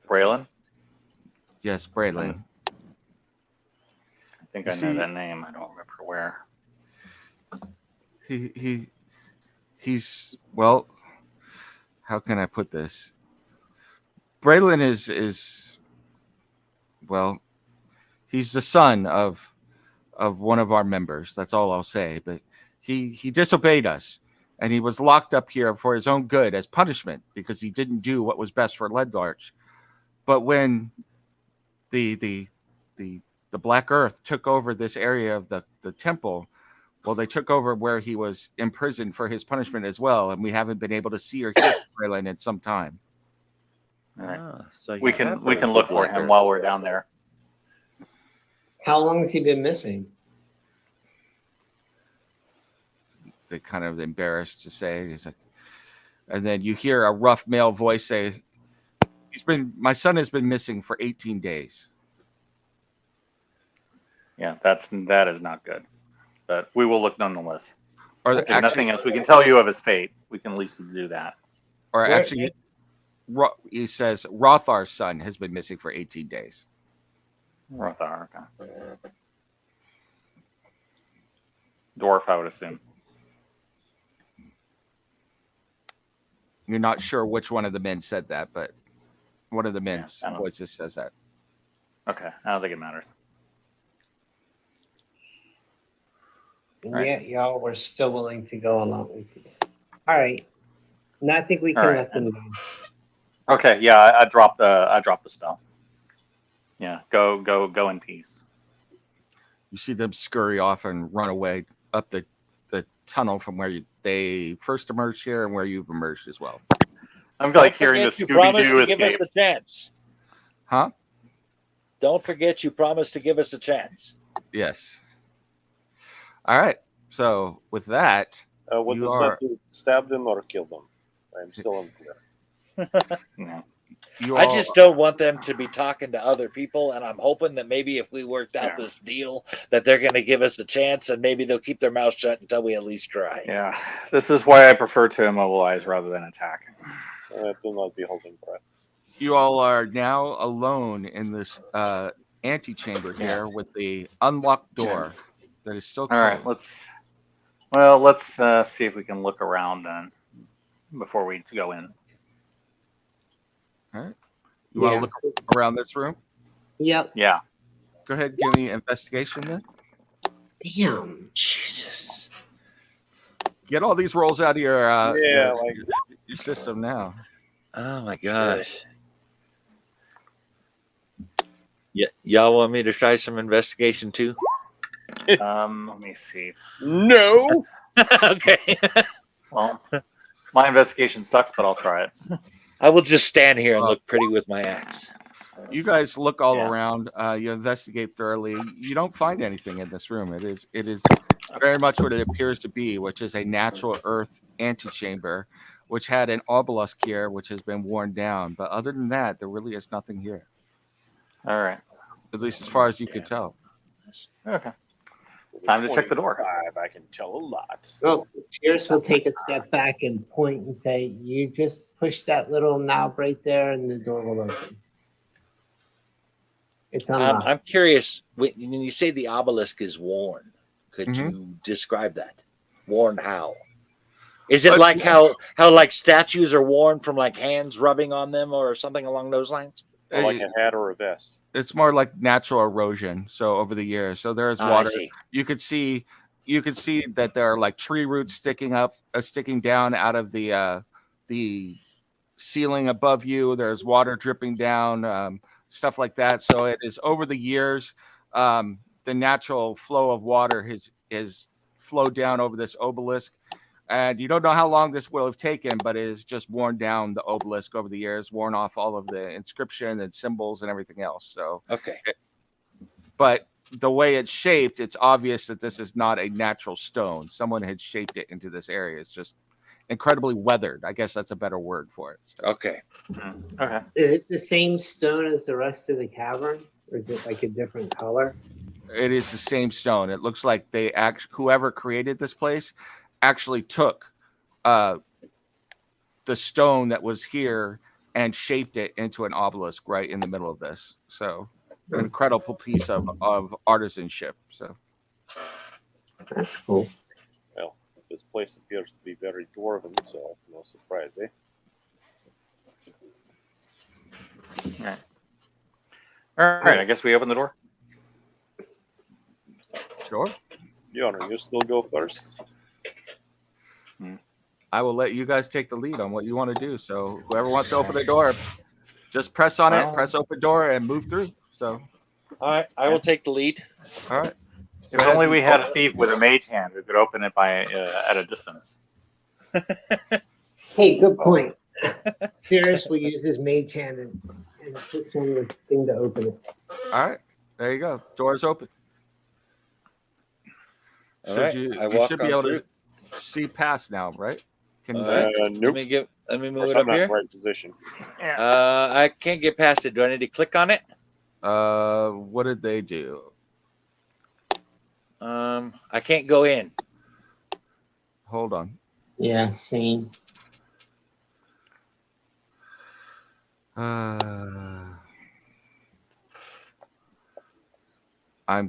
Braylon? Yes, Braylon. I think I know that name. I don't remember where. He's well. How can I put this? Braylon is well. He's the son of one of our members. That's all I'll say. But he disobeyed us, and he was locked up here for his own good as punishment because he didn't do what was best for Red Larch. But when the Black Earth took over this area of the temple, well, they took over where he was imprisoned for his punishment as well, and we haven't been able to see or hear Braylon in some time. All right. So we can look for him while we're down there. How long has he been missing? They kind of embarrassed to say. He's like, and then you hear a rough male voice say, my son has been missing for 18 days. Yeah, that is not good. But we will look nonetheless. Or if nothing else, we can tell you of his fate. We can at least do that. Or actually, he says Rothar's son has been missing for 18 days. Rothar, okay. Dwarf, I would assume. You're not sure which one of the men said that, but one of the men's voices says that. Okay, I don't think it matters. And yet y'all were still willing to go along with it. All right. And I think we can let them go. Okay, yeah, I dropped the spell. Yeah, go in peace. You see them scurry off and run away up the tunnel from where they first emerged here and where you've emerged as well. I'm like hearing the Scooby-Doo give us escape. a chance. Huh? don't forget you promised to give us a chance. Yes. All right. So with that, What you was are that? To stab them or kill them? I'm still unclear. you I all just don't want them to be talking to other people, and I'm hoping that maybe if we worked out this deal, that they're going to give us a chance, and maybe they'll keep their mouth shut until we at least try. Yeah, this is why I prefer to immobilize rather than attack. Do not be holding breath. you all are now alone in this antechamber here with the unlocked door that is still All closed. right, let's see if we can look around then before we go in. All right. You want to look around this room? Yep. Yeah. Go ahead, give me investigation then. Damn. Jesus. Get all these rolls out of your like your system now. Oh my gosh. Yeah, y'all want me to try some investigation too? Let me see. no. Okay. Well, my investigation sucks, but I'll try it. I will just stand here and look pretty with my axe. You guys look all around. You investigate thoroughly. You don't find anything in this room. It is very much what it appears to be, which is a natural earth antechamber, which had an obelisk here, which has been worn down. But other than that, there really is nothing here. All right. At least as far as you could tell. Okay. Time to check the door. I can tell a lot. Well, Pierce will take a step back and point and say, "You just push that little knob right there, and the door will open." It's unlocked. I'm curious, when you say the obelisk is worn, could you describe that? Worn how? Is it like how like statues are worn from like hands rubbing on them or something along those lines? Or like a hat or a vest. It's more like natural erosion. So over the years, so there is water. You could see that there are like tree roots sticking down out of the ceiling above you. There's water dripping down, stuff like that. So it is over the years. The natural flow of water has flowed down over this obelisk. And you don't know how long this will have taken, but it has just worn down the obelisk over the years, worn off all of the inscription and symbols and everything else. So, but the way it's shaped, it's obvious that this is not a natural stone. Someone had shaped it into this area. It's just incredibly weathered. I guess that's a better word for it. So. Okay. Okay. Is it the same stone as the rest of the cavern, or is it like a different color? It is the same stone. It looks like whoever created this place actually took the stone that was here and shaped it into an obelisk right in the middle of this. So an incredible piece of artisanship. So that's cool. Well, this place appears to be very dwarven, so no surprise, eh? All right. I guess we open the door. Sure. Bjorn, you still go first. I will let you guys take the lead on what you want to do. So whoever wants to open the door, just press on it, press open door, and move through. So, all right, I will take the lead. All right. If only we had a thief with a mage hand who could open it at a distance. Hey, good point. Sirius will use his mage hand and push on the thing to open it. All right, there you go. Door's open. You should be able to see past now, right? Can you see? Nope. Let me move it up I'm not here. in the right position. I can't get past it. Do I need to click on it? What did they do? I can't go in. Hold on. Yeah, same. I'm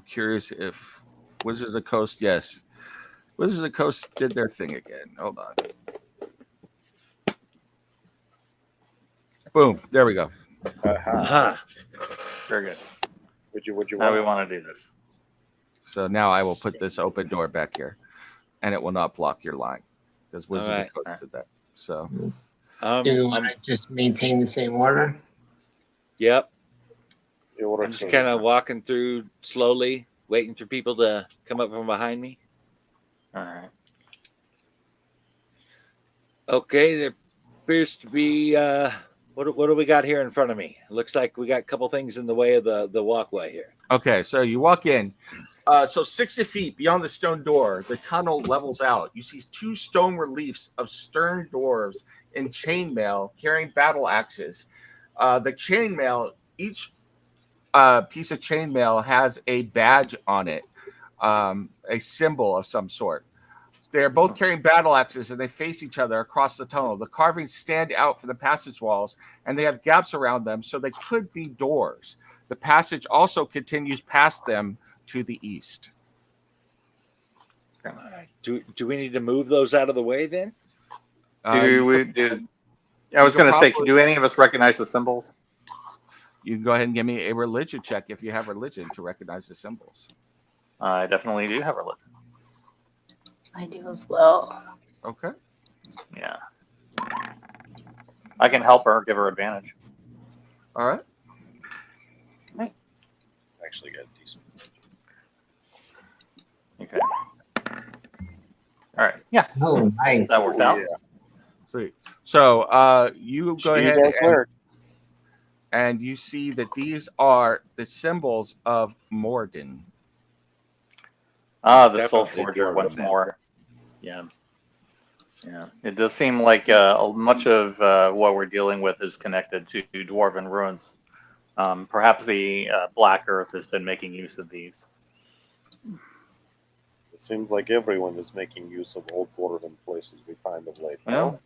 curious if Wizards of the Coast, yes. Wizards of the Coast did their thing again. Hold on. Boom. There we go. Very good. Would you How do we want to do this? So now I will put this open door back here, and it will not block your line because Wizards of the Coast did that. So, do you want to just maintain the same order? Yep. I'm just kind of walking through slowly, waiting for people to come up from behind me. All right. Okay, there appears to be What do we got here in front of me? It looks like we got a couple things in the way of the walkway here. Okay, so you walk in. So 60 feet beyond the stone door, the tunnel levels out. You see 2 stone reliefs of stern dwarves in chainmail carrying battle axes. The chainmail, each piece of chainmail has a badge on it, a symbol of some sort. They're both carrying battle axes and they face each other across the tunnel. The carvings stand out from the passage walls and they have gaps around them, so they could be doors. The passage also continues past them to the east. Do we need to move those out of the way then? I was going to say, do any of us recognize the symbols? You can go ahead and give me a religion check if you have religion to recognize the symbols. I definitely do have religion. I do as well. Okay. Yeah. I can help her, give her advantage. All right. Actually got decent. Okay. All right. Yeah. Oh, nice. That worked out. Yeah. Sweet. So you go She's ahead our cleric. and you see that these are the symbols of Morden. Ah, the Soul Definitely Forger dwarven once that. more. Yeah. Yeah. It does seem like much of what we're dealing with is connected to dwarven ruins. Perhaps the Black Earth has been making use of these. It seems like everyone is making use of old dwarven places we find of late. Well,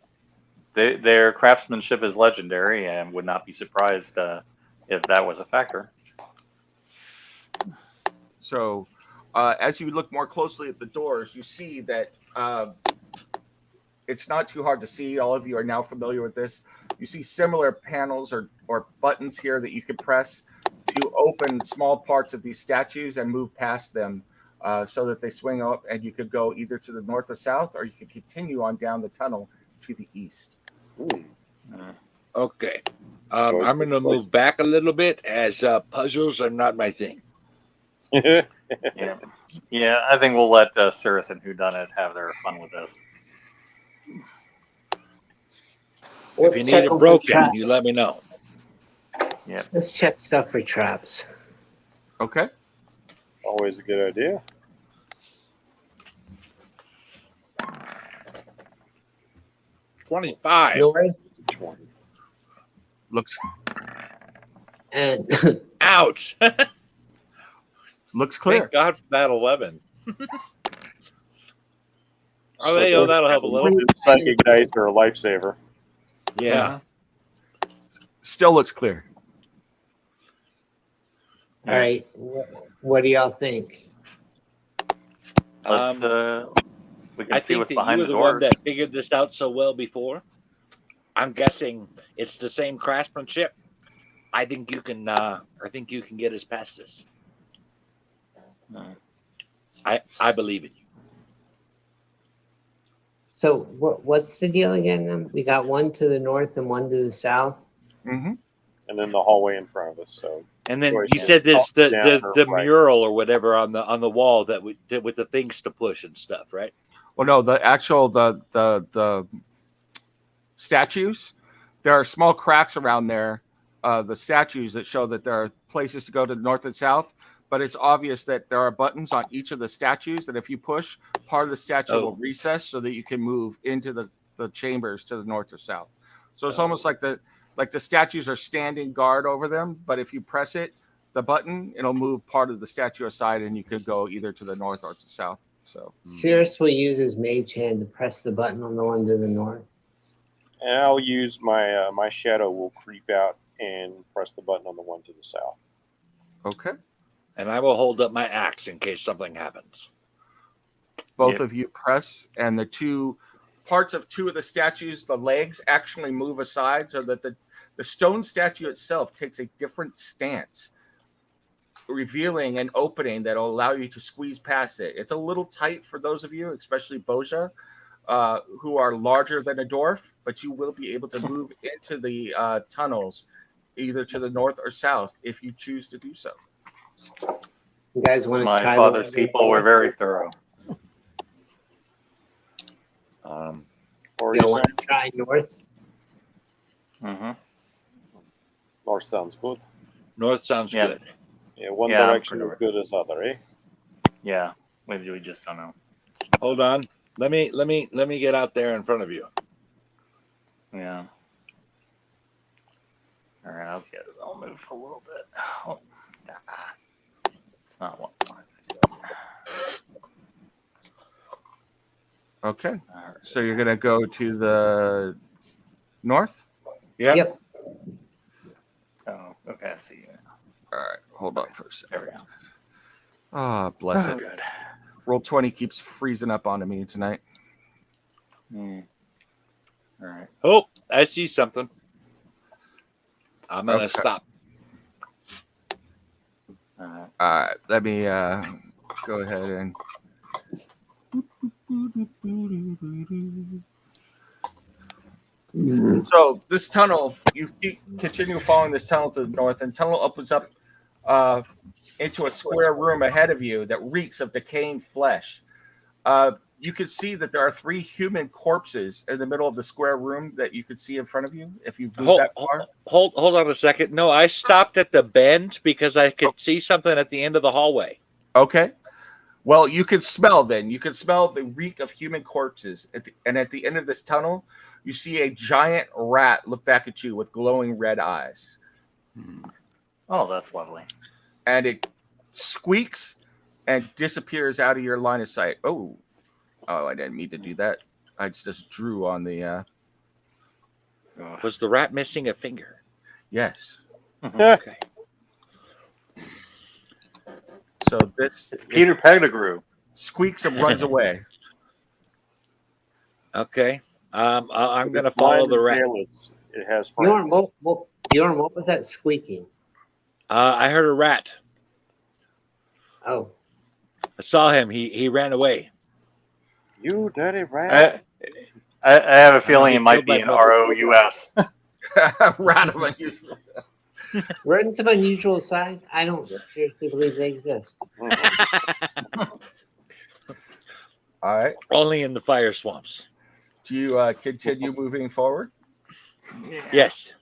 their craftsmanship is legendary, and would not be surprised if that was a factor. So as you look more closely at the doors, you see that it's not too hard to see. All of you are now familiar with this. You see similar panels or buttons here that you could press to open small parts of these statues and move past them so that they swing up, and you could go either to the north or south, or you could continue on down the tunnel to the east. Okay. I'm going to move back a little bit as puzzles are not my thing. Yeah. Yeah, I think we'll let Cirrus and Whodunit have their fun with this. If you need it broken, you let me know. Yeah. Let's check stuff for traps. Okay. Always a good idea. $25. North Looks and Ouch. looks clear. Thank God for that 11. Oh, there you go. That'll help a little. Psychic dice are a lifesaver. Yeah. Still looks clear. all right. What do y'all think? Let's we can I see think what's that behind you were the the one doors. that figured this out so well before. I'm guessing it's the same craftsmanship. I think you can. I think you can get us past this. I believe in you. So what's the deal again? We got one to the north and one to the south. Mm-hmm. And then the hallway in front of us. So And then Choice you is said there's up, down, or the right. mural or whatever on the wall that we did with the things to push and stuff, right? Well, no, the actual the statues. There are small cracks around there. The statues that show that there are places to go to the north and south. But it's obvious that there are buttons on each of the statues that if you push, part of the statue will recess so that you can move into the chambers to the north or south. So it's almost like the statues are standing guard over them, but if you press it, the button, it'll move part of the statue aside and you could go either to the north or to the south. So Cirrus will use his mage hand to press the button on the one to the north. And I'll use my my shadow will creep out and press the button on the one to the south. okay. And I will hold up my axe in case something happens. Both of you press, and the two parts of two of the statues, the legs actually move aside so that the stone statue itself takes a different stance, revealing an opening that will allow you to squeeze past it. It's a little tight for those of you, especially Boja, who are larger than a dwarf, but you will be able to move into the tunnels either to the north or south if you choose to do so. You guys want to My try? father's people were very thorough. Or You you want to try north? Mm-hmm. North sounds good. North sounds Yeah. good. Yeah, one Yeah, I'm direction good is with good as other, eh? Yeah, maybe we just don't know. Hold on. Let me get out there in front of you. Yeah. All right, I'll get it. I'll move a little bit. Oh, it's not what I wanted to do. Okay. All right. So you're gonna go to the north. Yep. Oh, okay, I see you now. All right. Hold on for a second. There we go. Ah, bless Oh, it. good. Roll 20 keeps freezing up onto me tonight. Hmm. All right. Oh, I see something. I'm gonna Okay. stop. All right. All right. Let me go ahead and. So this tunnel, continue following this tunnel to the north, and tunnel opens up into a square room ahead of you that reeks of decaying flesh. You can see that there are 3 human corpses in the middle of the square room that you could see in front of you if you've moved that far. Hold on a second. No, I stopped at the bend because I could see something at the end of the hallway. Okay. Well, you can smell then. You can smell the reek of human corpses. And at the end of this tunnel, you see a giant rat look back at you with glowing red eyes. Oh, that's lovely. And it squeaks and disappears out of your line of sight. Oh, I didn't mean to do that. I just drew on the... Was the rat missing a finger? Yes. Okay. So this... It's Peter Pettigrew. Squeaks and runs away. Okay. I'm going to follow the rat. It has Bjorn, friends. what was that squeaking? I heard a rat. Oh, I saw him. He ran away. You dirty rat. I have a feeling he it might killed be my an brother. ROUS. Rat of unusual. rodents of unusual size? I don't seriously believe they exist. All right. Only in the fire swamps. Do you continue moving forward? Yes.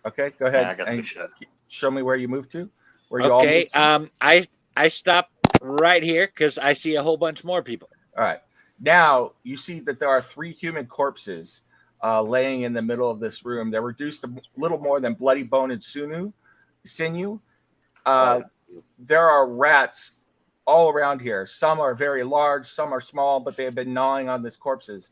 Okay, go ahead. Yeah, I guess we and should. show me where you moved to. Where you Okay. all moved to. I stopped right here because I see a whole bunch more people. All right. Now you see that there are 3 human corpses laying in the middle of this room. They're reduced to little more than bloody bone and sinew. There are rats all around here. Some are very large, some are small, but they have been gnawing on these corpses.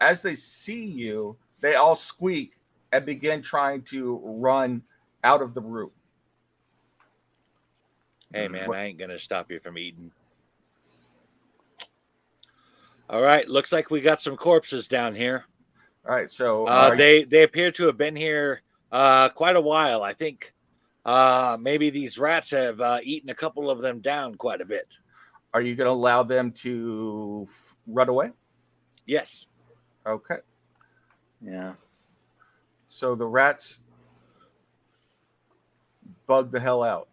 As they see you, they all squeak and begin trying to run out of the room. Hey, man, I ain't going to stop you from eating. All right. Looks like we got some corpses down here. All right. So they appear to have been here quite a while. I think maybe these rats have eaten a couple of them down quite a bit. Are you going to allow them to run away? Yes. Okay. Yeah. So the rats bug the hell out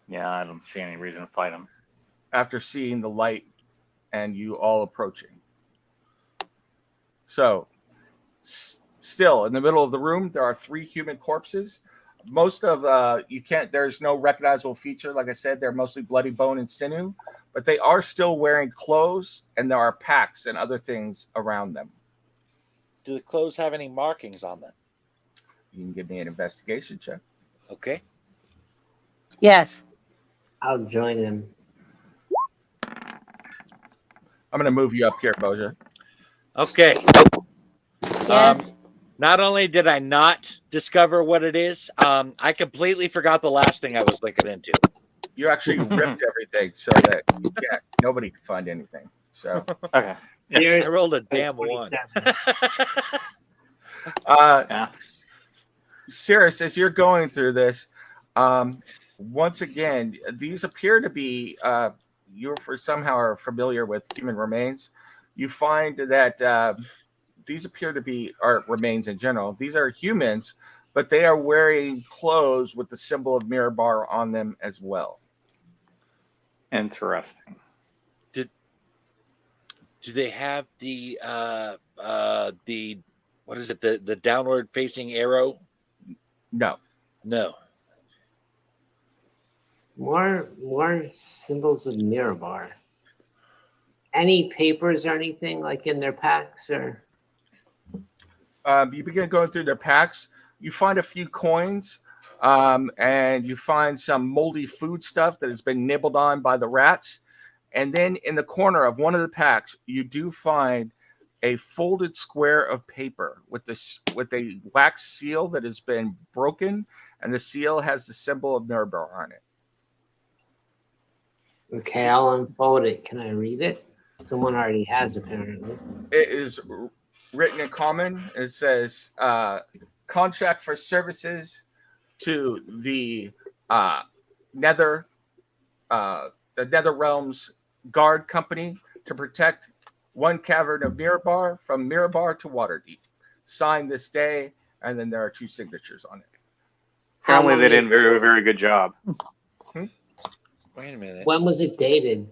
Yeah, I don't see any reason to fight him. after seeing the light and you all approaching. So still in the middle of the room, there are 3 human corpses. Most of there's no recognizable feature. Like I said, they're mostly bloody bone and sinew, but they are still wearing clothes and there are packs and other things around them. Do the clothes have any markings on them? You can give me an investigation check. Okay. Yes. I'll join them. I'm going to move you up here, Boja. Okay. Yes. Not only did I not discover what it is, I completely forgot the last thing I was looking into. You actually ripped everything so that nobody can find anything. So Okay. I rolled a damn 1. Yeah. Cirrus, as you're going through this, once again, these appear to be you somehow are familiar with human remains. You find that these appear to be remains in general. These are humans, but they are wearing clothes with the symbol of Mirabar on them as well. Interesting. Do they have the what is it? The downward facing arrow? No. No. More symbols of Mirabar. Any papers or anything like in their packs or? You begin going through their packs. You find a few coins, and you find some moldy food stuff that has been nibbled on by the rats. And then in the corner of one of the packs, you do find a folded square of paper with a wax seal that has been broken, and the seal has the symbol of Nuremberg on it. Okay, I'll unfold it. Can I read it? Someone already has, apparently. It is written in common. It says contract for services to the Nether Realms Guard Company to protect one cavern of Mirabar from Mirabar to Waterdeep. Signed this day, and then there are 2 signatures on it. Apparently, they did a very, very good job. Wait a minute. When was it dated?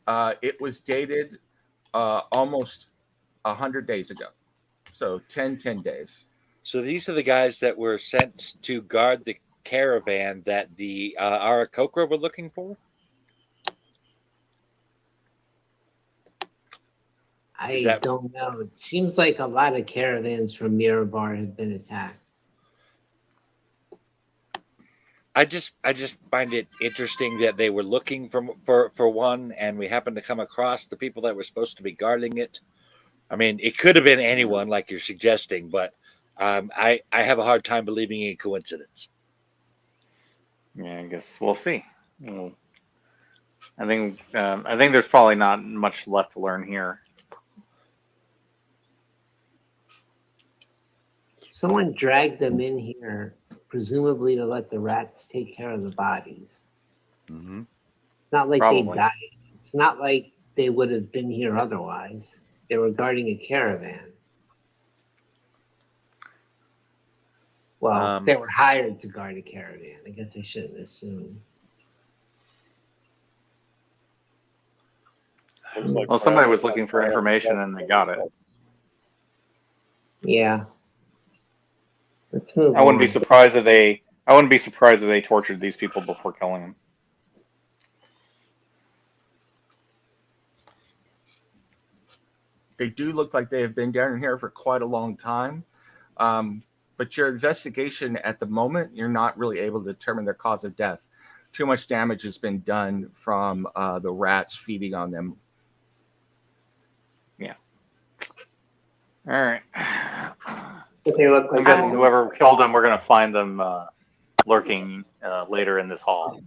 It was dated almost 100 days ago. So 10 days. So these are the guys that were sent to guard the caravan that the Arakokra were looking for? I don't know. It seems like a lot of caravans from Mirabar have been attacked. I just find it interesting that they were looking for one, and we happened to come across the people that were supposed to be guarding it. I mean, it could have been anyone, like you're suggesting, but I have a hard time believing in coincidence. Yeah, I guess we'll see. I think there's probably not much left to learn here. Someone dragged them in here, presumably to let the rats take care of the bodies. Mm-hmm. It's not like Probably. they died. It's not like they would have been here otherwise. They were guarding a caravan. Well, they were hired to guard a caravan. I guess I shouldn't assume. Well, somebody was looking for information and they got it. Yeah. Let's move I wouldn't be on. surprised if they tortured these people before killing them. They do look like they have been down here for quite a long time. But your investigation at the moment, you're not really able to determine their cause of death. Too much damage has been done from the rats feeding on them. Yeah. All right. They look like I'm guessing whoever killed them, we're going to find them lurking later in this hall.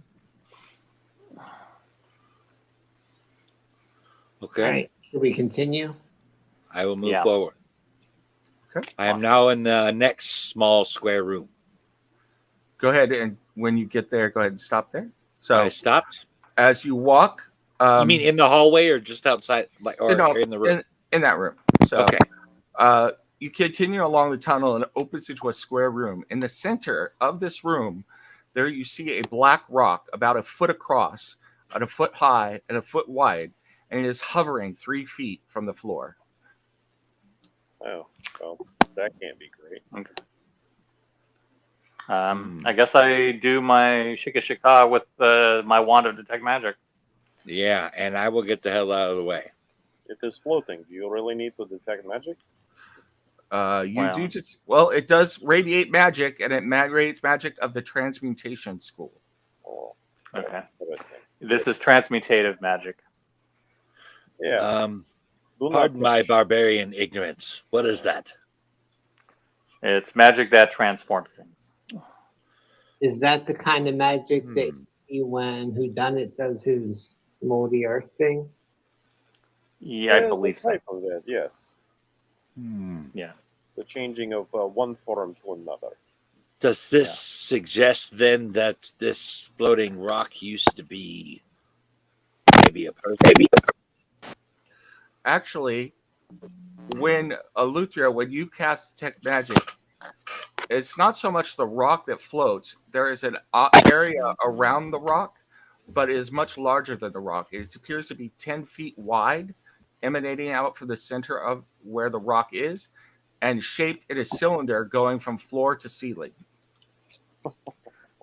Okay. All right. Should we continue? I will move forward. Okay. I am now in the next small square room. Go ahead, and when you get there, go ahead and stop there. So I stopped. As you walk, You mean in the hallway or just outside, or in the room? In that room. So, okay. You continue along the tunnel and it opens into a square room. In the center of this room, there you see a black rock about a foot across, and a foot high, and a foot wide, and it is hovering 3 feet from the floor. Oh, well, that can't be great. Okay. I guess I do my shika shika with my wand of detect magic. Yeah, and I will get the hell out of the way. It is floating. Do you really need to detect magic? It does radiate magic, and it radiates magic of the transmutation school. Oh, okay. This is transmutative magic. Yeah. Pardon my barbarian ignorance. What is that? It's magic that transforms things. Is that the kind of magic that you see when Whodunit does his moldy earth thing? Yeah, I believe so. Type of that, yes. Yeah. The changing of one form to another. Does this suggest then that this floating rock used to be maybe a person? Actually, when you cast detect magic, it's not so much the rock that floats. There is an area around the rock, but it is much larger than the rock. It appears to be 10 feet wide, emanating out from the center of where the rock is, and shaped in a cylinder going from floor to ceiling.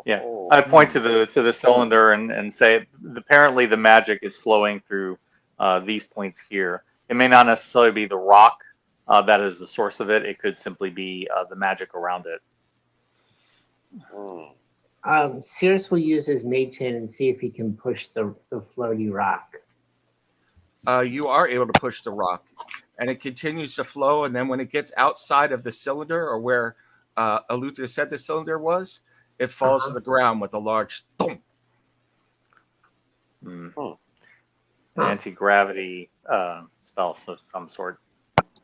Yeah, I point to the cylinder and say apparently the magic is flowing through these points here. It may not necessarily be the rock that is the source of it. It could simply be the magic around it. Sears will use his mage hand and see if he can push the floaty rock. You are able to push the rock, and it continues to flow. And then when it gets outside of the cylinder, or where Eleuthera said the cylinder was, it falls to the ground with a large thump. Anti-gravity spell of some sort.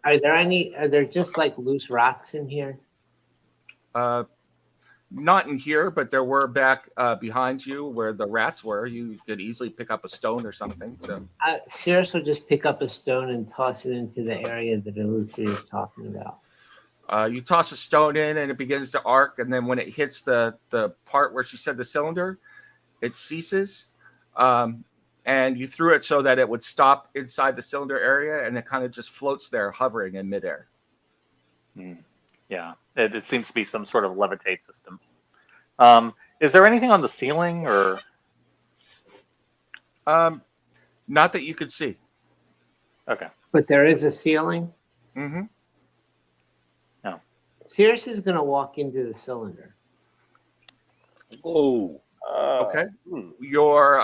Are there just like loose rocks in here? Not in here, but there were back behind you where the rats were. You could easily pick up a stone or something. So Cirrus will just pick up a stone and toss it into the area that Eleuthera is talking about. You toss a stone in and it begins to arc, and then when it hits the part where she said the cylinder, it ceases. And you threw it so that it would stop inside the cylinder area, and it kind of just floats there, hovering in midair. Yeah, it seems to be some sort of levitate system. Is there anything on the ceiling, or? Not that you could see. Okay. But there is a ceiling? Mm-hmm. No. Cirrus is going to walk into the cylinder. Oh. Okay. Your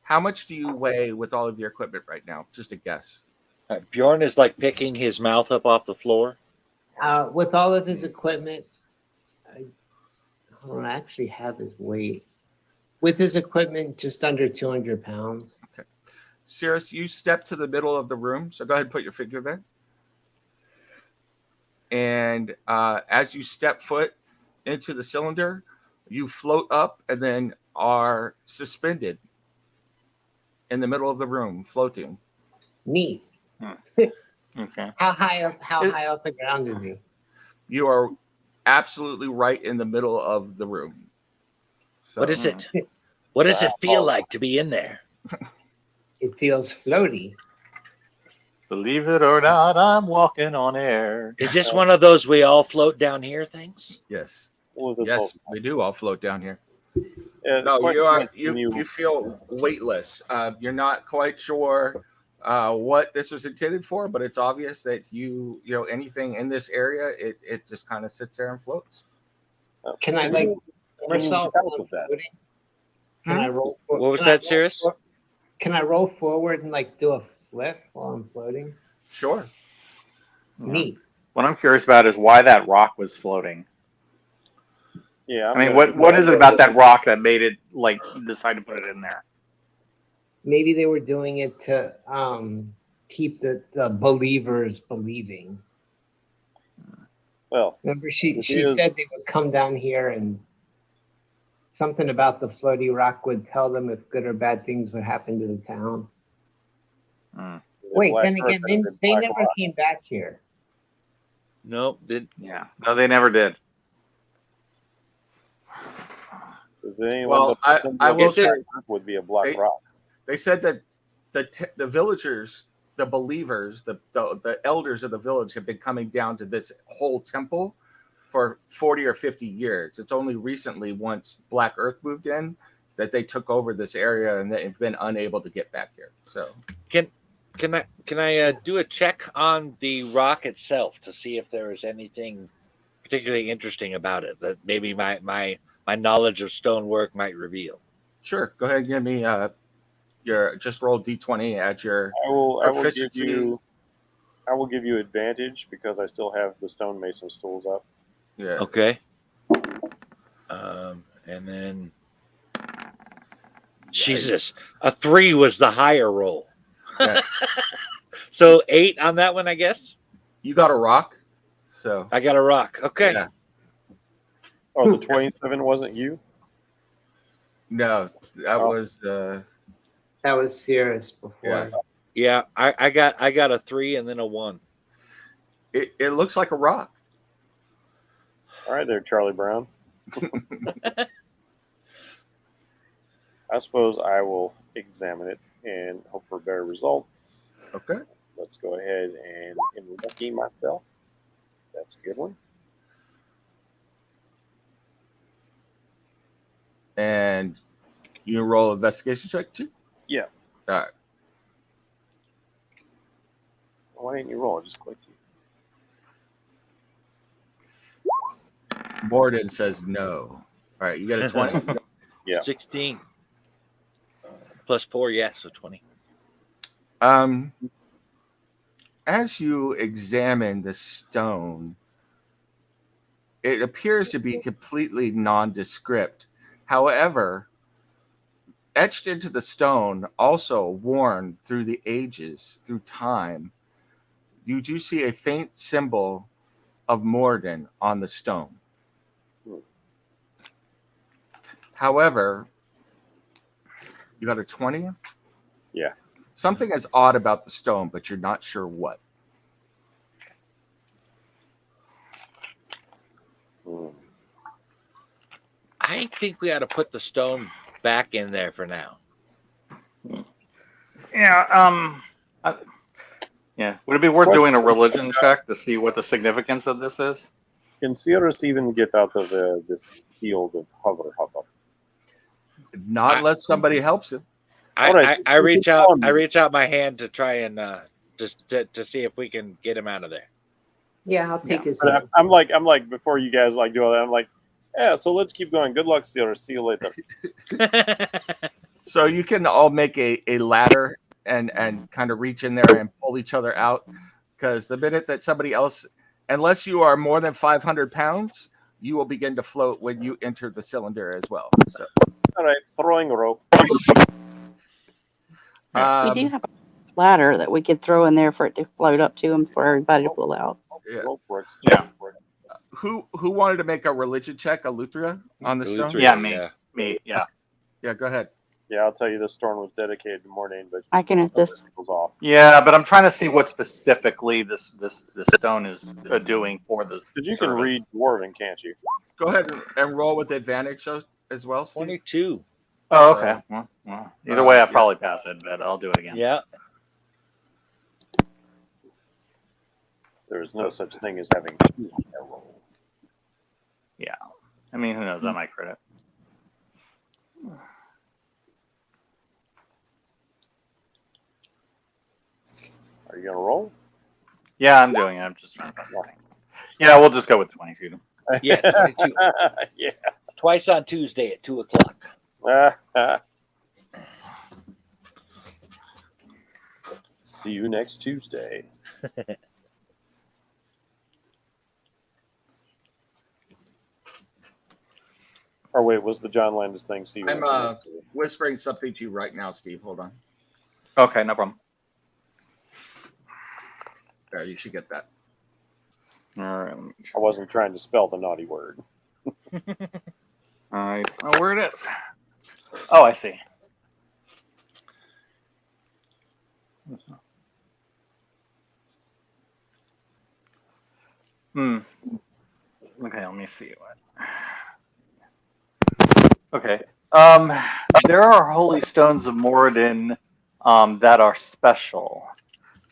how much do you weigh with all of your equipment right now? Just a guess. Bjorn is like picking his mouth up off the floor. With all of his equipment, I don't actually have his weight. With his equipment, just under 200 pounds. Okay. Cirrus, you step to the middle of the room. So go ahead and put your figure there. And as you step foot into the cylinder, you float up and then are suspended in the middle of the room, floating. Neat. Okay. How high off the ground is he? You are absolutely right in the middle of the room. So, What is it? What does it feel like to be in there? It feels floaty. Believe it or not, I'm walking on air. Is this one of those we all float down here things? Yes. Well, Yes, we do all float down here. Yeah, No, question you feel weightless. You're not quite sure what this was intended for, but it's obvious that you know anything in this area, it just kind of sits there and floats. Can I somersault while I'm floating? Can I roll? What was that, Cirrus? Can I roll forward and like do a flip while I'm floating? Sure. Neat. What I'm curious about is why that rock was floating. Yeah. I mean, what is it about that rock that made it like decide to put it in there? Maybe they were doing it to keep the believers believing. Well, remember she said they would come down here and something about the floaty rock would tell them if good or bad things would happen to the town. Wait, then again, they never came back here. Nope. No, they never did. Well, I will say would be a black rock. They said that the villagers, the believers, the elders of the village have been coming down to this whole temple for 40 or 50 years. It's only recently, once Black Earth moved in, that they took over this area and they've been unable to get back here. So can I do a check on the rock itself to see if there is anything particularly interesting about it that maybe my knowledge of stonework might reveal? Sure. Go ahead and give me your just roll D20 at your proficiency. I will give you advantage because I still have the stonemason's tools up. Yeah. Okay. And then Jesus, a 3 was the higher roll. Yeah. So 8 on that one, I guess. You got a rock. So I got a rock. Okay. Yeah. Oh, the 27 wasn't you? No, that was Cirrus before. Yeah, I got a 3 and then a 1. It looks like a rock. All right there, Charlie Brown. I suppose I will examine it and hope for better results. Okay. Let's go ahead and lucky myself. That's a good one. And you roll investigation check too? Yeah. All right. Why didn't you roll? Just click. Morden says no. All right, you got a 20? Yeah. 16 plus 4, yeah, so 20. As you examine the stone, it appears to be completely nondescript. However, etched into the stone, also worn through the ages, through time, you do see a faint symbol of Morden on the stone. However, you got a 20? Yeah. Something is odd about the stone, but you're not sure what. I think we ought to put the stone back in there for now. Yeah. Yeah. Would it be worth doing a religion check to see what the significance of this is? Can Cirrus even get out of this field of hover? Not unless somebody helps him. I reach out my hand to try and just to see if we can get him out of there. Yeah, I'll take his. But I'm like before you guys like do all that. I'm like, yeah. So let's keep going. Good luck, Cirrus. See you later. So you can all make a ladder and kind of reach in there and pull each other out, because the minute that somebody else, unless you are more than 500 pounds, you will begin to float when you enter the cylinder as well. So, all right, throwing a rope. We do have a ladder that we could throw in there for it to float up to and for everybody to pull out. Yeah. Rope works. Yeah. Who wanted to make a religion check, Aluthria, on the stone? Yeah, me. Yeah. Yeah, go ahead. Yeah, I'll tell you, this stone was dedicated to Morning, but I can assist. off. Yeah, but I'm trying to see what specifically this stone is doing for the. Because you can read Dwarven, can't you? Go ahead and roll with advantage as well, Steve. 22. Oh, okay. Well, either way, I'll probably pass it, but I'll do it again. Yeah. There is no such thing as having two on a roll. Yeah. I mean, who knows? I might crit it. Are you going to roll? Yeah, I'm doing it. I'm just trying to find the thing. Yeah, we'll just go with 22. Yeah, 22. Yeah. Twice on Tuesday at 2:00. See you next Tuesday. Or wait, was the John Landis thing? See you I'm next Tuesday? whispering something to you right now, Steve. Hold on. Okay, no problem. There, you should get that. All right. I wasn't trying to spell the naughty word. All right. Oh, where it is? Oh, I see. Okay, let me see what. Okay. There are holy stones of Moradin that are special,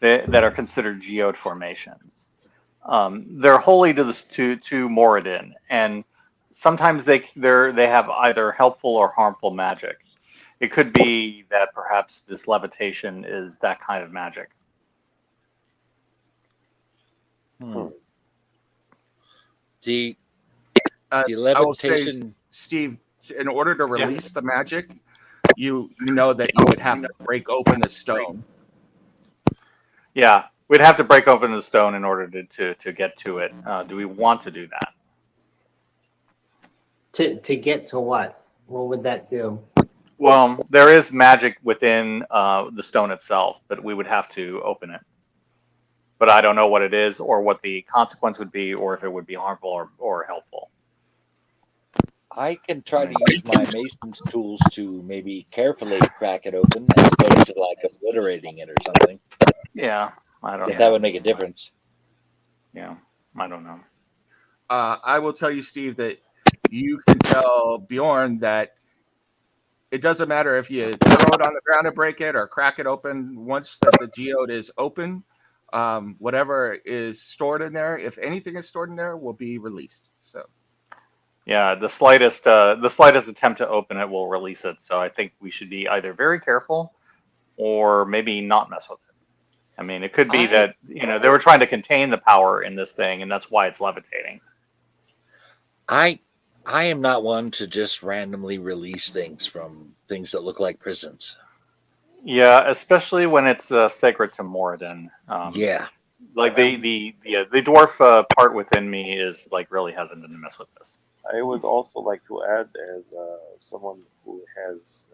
that are considered geode formations. They're holy to Moradin, and sometimes they have either helpful or harmful magic. It could be that perhaps this levitation is that kind of magic. The I will say, levitation. Steve, in order to release the magic, you know that you would have to break open the stone. Yeah, we'd have to break open the stone in order to get to it. Do we want to do that? To get to what? What would that do? Well, there is magic within the stone itself, but we would have to open it. But I don't know what it is, or what the consequence would be, or if it would be harmful or helpful. I can try to use my mason's tools to maybe carefully crack it open as opposed to like obliterating it or something. Yeah, I don't know. If that would make a difference. Yeah, I don't know. I will tell you, Steve, that you can tell Bjorn that it doesn't matter if you throw it on the ground and break it or crack it open. Once that the geode is open, whatever is stored in there, if anything is stored in there, will be released. So, Yeah, the slightest attempt to open it will release it. So I think we should be either very careful or maybe not mess with it. I mean, it could be that they were trying to contain the power in this thing, and that's why it's levitating. I am not one to just randomly release things from things that look like prisons. Yeah, especially when it's sacred to Moradin. Yeah. Like the dwarf part within me is like really hesitant to mess with this. I would also like to add, as someone who has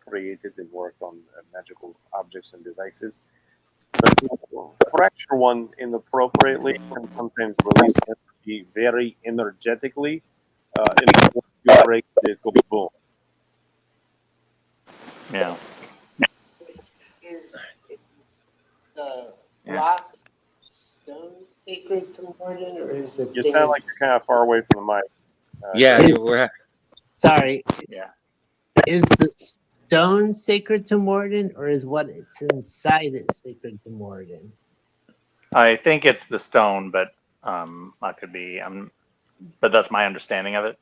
created and worked on magical objects and devices, but fracture one inappropriately and sometimes release energy very energetically, and if you break it, go boom. Yeah. Is the rock stone sacred to Morden, or is the You thing... sound like you're kind of far away from the mic. Yeah, Sorry. Yeah. Is the stone sacred to Morden, or is what it's inside it sacred to Morden? I think it's the stone, but I could be. But that's my understanding of it.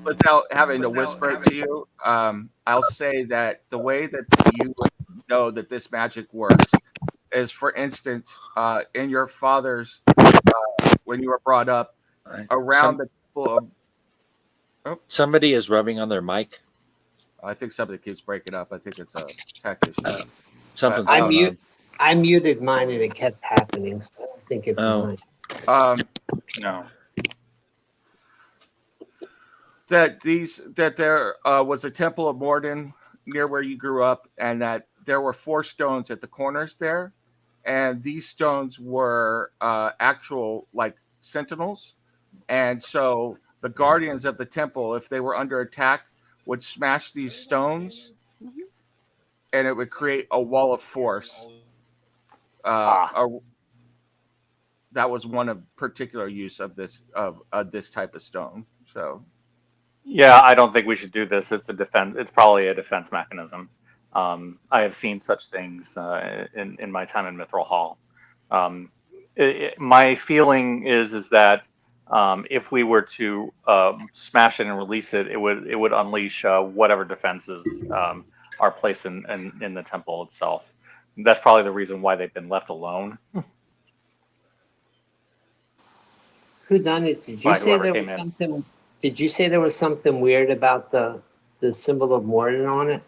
Without having to whisper it to you, I'll say that the way that you know that this magic works is, for instance, in your father's, when you were brought up, around the people. Somebody is rubbing on their mic. I think somebody keeps breaking up. I think it's a tech issue. Something's I going on. I muted mine and it kept happening, so I don't think it's mine. No. That there was a temple of Morden near where you grew up, and that there were 4 stones at the corners there, and these stones were actual like sentinels, and so the guardians of the temple, if they were under attack, would smash these stones, and it would create a wall of force. That was one of particular use of this type of stone. So. Yeah, I don't think we should do this. It's a defense. It's probably a defense mechanism. I have seen such things in my time in Mithril Hall. My feeling is that if we were to smash it and release it, it would unleash whatever defenses are placed in the temple itself. That's probably the reason why they've been left alone. Who done it? Did you say there was something? Did you say there was something weird about the symbol of Morden on it?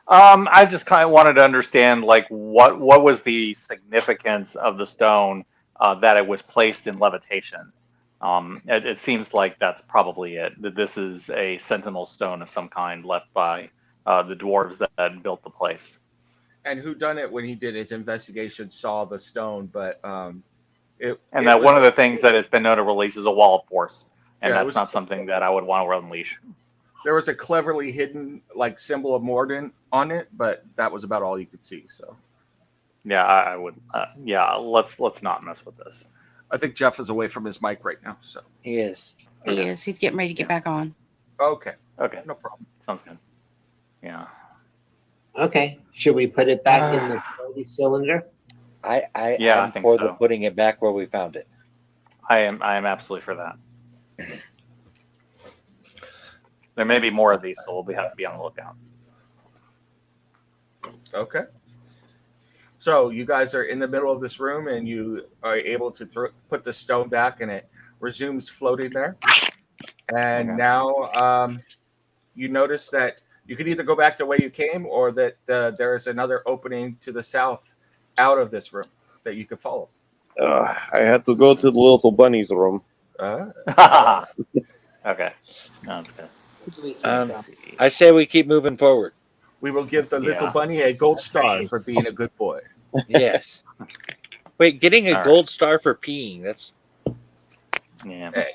I just kind of wanted to understand, like, what was the significance of the stone that it was placed in levitation. It seems like that's probably it. That this is a sentinel stone of some kind left by the dwarves that built the place. And who done it when he did his investigation saw the stone, but one of the things that it's been known to release is a wall of force. And yeah, that's not something that I would want to unleash. There was a cleverly hidden like symbol of Morden on it, but that was about all you could see. So, yeah, I would. Let's not mess with this. I think Jeff is away from his mic right now. So he is. He is. He's getting ready to get back on. Okay, no problem. Sounds good. Yeah. Okay. Should we put it back in the 40 cylinder? I'm I think for so. the putting it back where we found it. I am absolutely for that. There may be more of these, so we'll have to be on the lookout. Okay. So you guys are in the middle of this room, and you are able to put the stone back, and it resumes floating there. And now you notice that you can either go back the way you came, or that there is another opening to the south out of this room that you can follow. I had to go to the little bunny's room. Okay, that's good. I say we keep moving forward. We will give the little bunny a gold star for being a good boy. Yes. Wait, getting a gold star for peeing, that's... Yeah. Hey,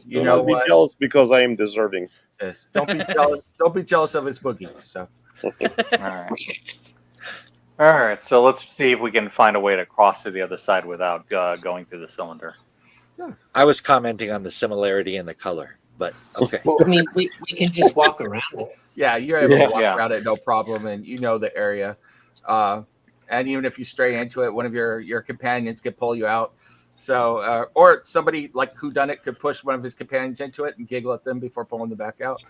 You know, be jealous because I am deserving. Yes. Don't be jealous. Don't be jealous of his boogie. So. All right. So let's see if we can find a way to cross to the other side without going through the cylinder. I was commenting on the similarity in the color, but okay. Well, I mean, we can just walk around it. Yeah, you're able to walk around it, no problem, and you know the area. And even if you stray into it, one of your companions can pull you out. So, or somebody like whodunit could push one of his companions into it and giggle at them before pulling them back out.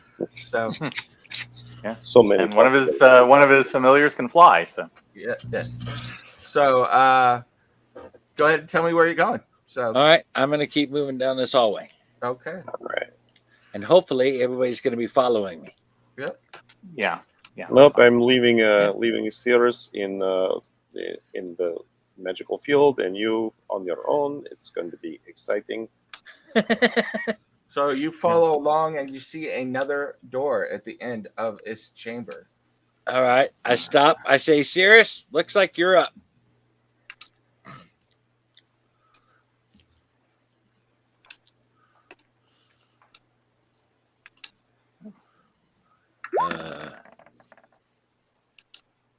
So, Yeah. So many. And one of his familiars can fly. So yeah, yes. So, go ahead and tell me where you're going. So, All right, I'm going to keep moving down this hallway, okay. All right. and hopefully everybody's going to be following me. Yep. yeah. Nope, I'm leaving Cirrus in the magical field, and you on your own. It's going to be exciting. So you follow along and you see another door at the end of this chamber. All right, I stop. I say, Cirrus, looks like you're up.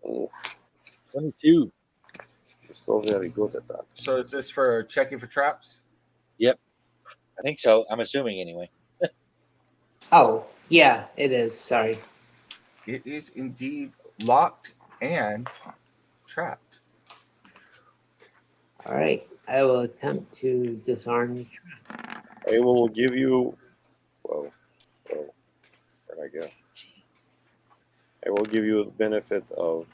Oh, 22. you're so very good at that. So is this for checking for traps? I think so. I'm assuming anyway. Oh, yeah, it is. Sorry. It is indeed locked and trapped. All right. I will attempt to disarm the trap. I will give you. Whoa, where'd I go? I will give you the benefit of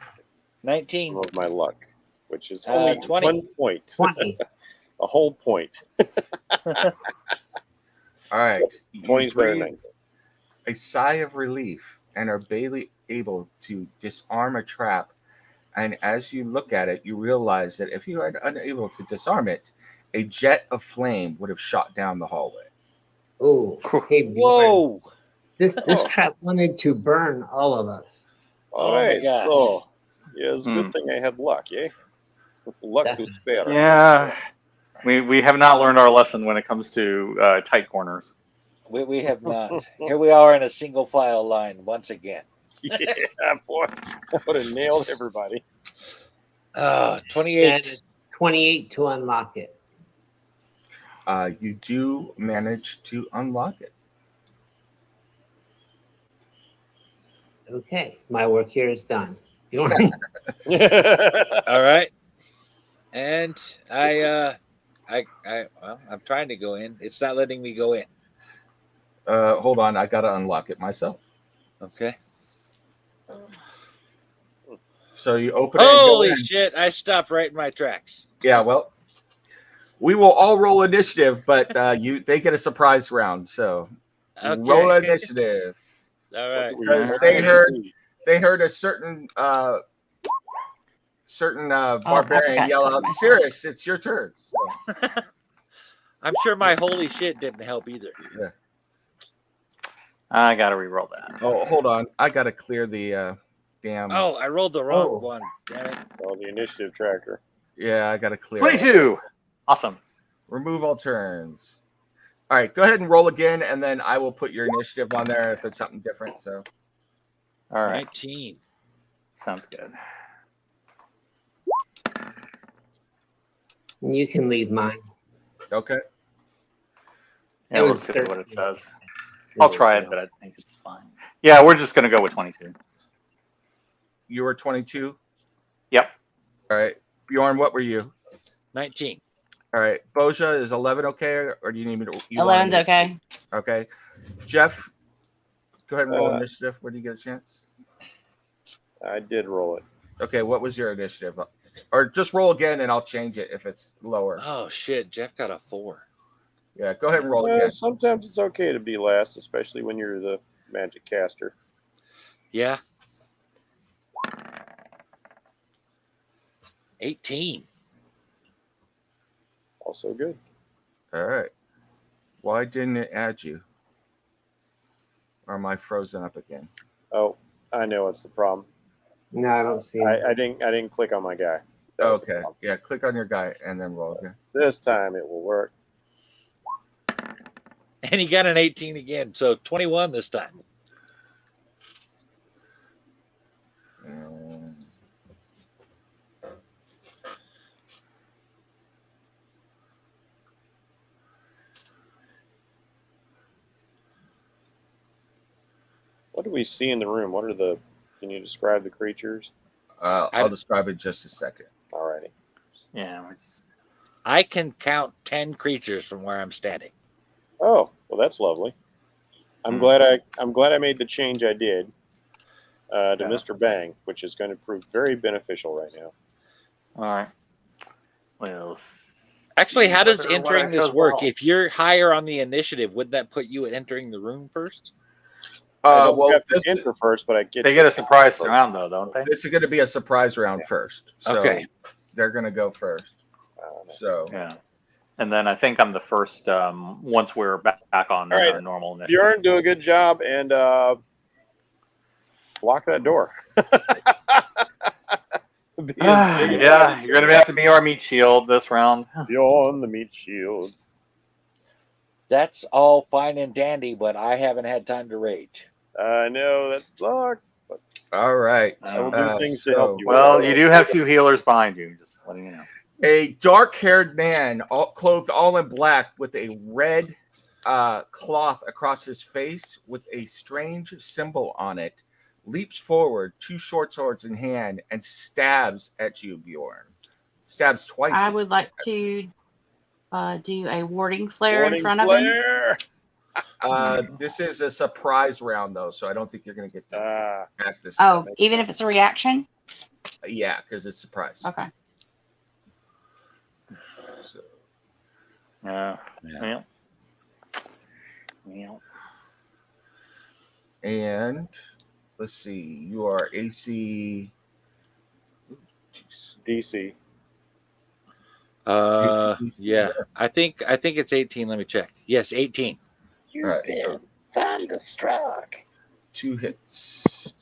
19. some of my luck, which is only 20. 1 point. 20. A whole point. All right. You 20's better than breathe 19. a sigh of relief and are barely able to disarm a trap. And as you look at it, you realize that if you are unable to disarm it, a jet of flame would have shot down the hallway. Oh, hey, Whoa! This trap wanted to burn all of us. All Oh my right, gosh. so yeah, it's a good thing I had luck, eh? Luck to spare. Yeah. We have not learned our lesson when it comes to tight corners. We have not. Here we are in a single file line once again. Yeah, boy, I would have nailed everybody. 28. And 28 to unlock it. You do manage to unlock it. Okay, my work here is done. You want All right. And well, I'm trying to go in. It's not letting me go in. Hold on, I gotta unlock it myself. Okay. So you open it. and go Holy in. shit! I stopped right in my tracks. Yeah, well, we will all roll initiative, but they get a surprise round. So Okay. roll initiative. All right. Because they heard a certain barbarian yell out, "Cirrus, it's your turn." So, I'm sure my holy shit didn't help either. yeah. I gotta re-roll that. Oh, hold on. I gotta clear the damn. Oh, I rolled the wrong one. Damn it. Oh, the initiative tracker. Yeah, I gotta clear. it. 22. Awesome. Remove all turns. All right, go ahead and roll again, and then I will put your initiative on there if it's something different. So, All right. 19. Sounds good. You can leave mine. okay. Yeah, It we'll was see what it 13. says. I'll try it, but I think it's fine. Yeah, we're just gonna go with 22. You were 22. Yep. All right, Bjorn, what were you? 19. All right, Boja, is 11 okay, or do you need me to? 11's okay. Okay, Jeff, go ahead and roll Uh, initiative when you get a chance. I did roll it. Okay, what was your initiative? Or just roll again, and I'll change it if it's lower. Oh shit! Jeff got a 4. Yeah, go ahead and roll again. Sometimes it's okay to be last, especially when you're the magic caster. Yeah. 18. Also good. All right. Why didn't it add you? Or am I frozen up again? Oh, I know what's the problem. No, I don't see it. I didn't click on my guy. That was the Okay. problem. Yeah, click on your guy and then roll again. This time it will work. And he got an 18 again. So 21 this time. And What do we see in the room? What are the? Can you describe the creatures? I'll describe it in just a second. Alrighty. Yeah, we're just I can count 10 creatures from where I'm standing. Oh, well, that's lovely. I'm glad I made the change I did to Mr. Bang, which is going to prove very beneficial right now. All right. Well, Actually, how does whether what entering I this chose work? well. If you're higher on the initiative, would that put you at entering the room first? I don't Well, have to enter first, but I get They to get a surprise round though, don't they? this is going to be a surprise round first. So Okay. they're going to go first. So Yeah. And then I think I'm the first once we're back on All right. normal initiative. Bjorn, do a good job and lock that door. Yeah, you're gonna have to be our meat shield this round. Bjorn, the meat shield. That's all fine and dandy, but I haven't had time to rage. I know that sucks. But all right. I will do things to help you. Well, you do have 2 healers behind you. Just letting you know. A dark-haired man, clothed all in black, with a red cloth across his face with a strange symbol on it, leaps forward, 2 short swords in hand, and stabs at you, Bjorn. Stabs twice. I would like to do a warding flare in front of him. This is a surprise round, though, so I don't think you're going to get to act this. Oh, even if it's a reaction? Yeah, because it's surprise. Okay. So. Yeah. And let's see, you are AC DC. Yeah. I think it's 18. Let me check. Yes, 18. You've right, been thunderstruck. 2 hits.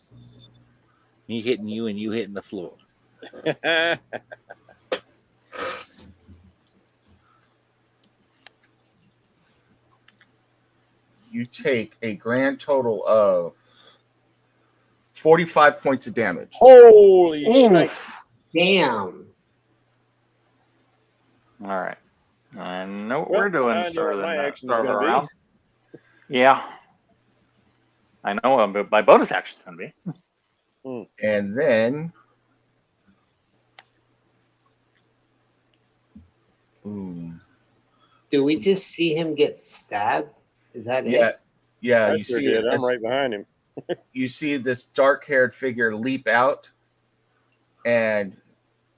Me hitting you and you hitting the floor. You take a grand total of 45 points of damage. Holy shit. Damn. All right. I know what we're doing. I know what my action's start of the gonna be. round. Yeah. I know what my bonus action's going to be. And then Do we just see him get stabbed? Is that it? Yeah, I you sure see did. it. I'm right behind him. You see this dark-haired figure leap out and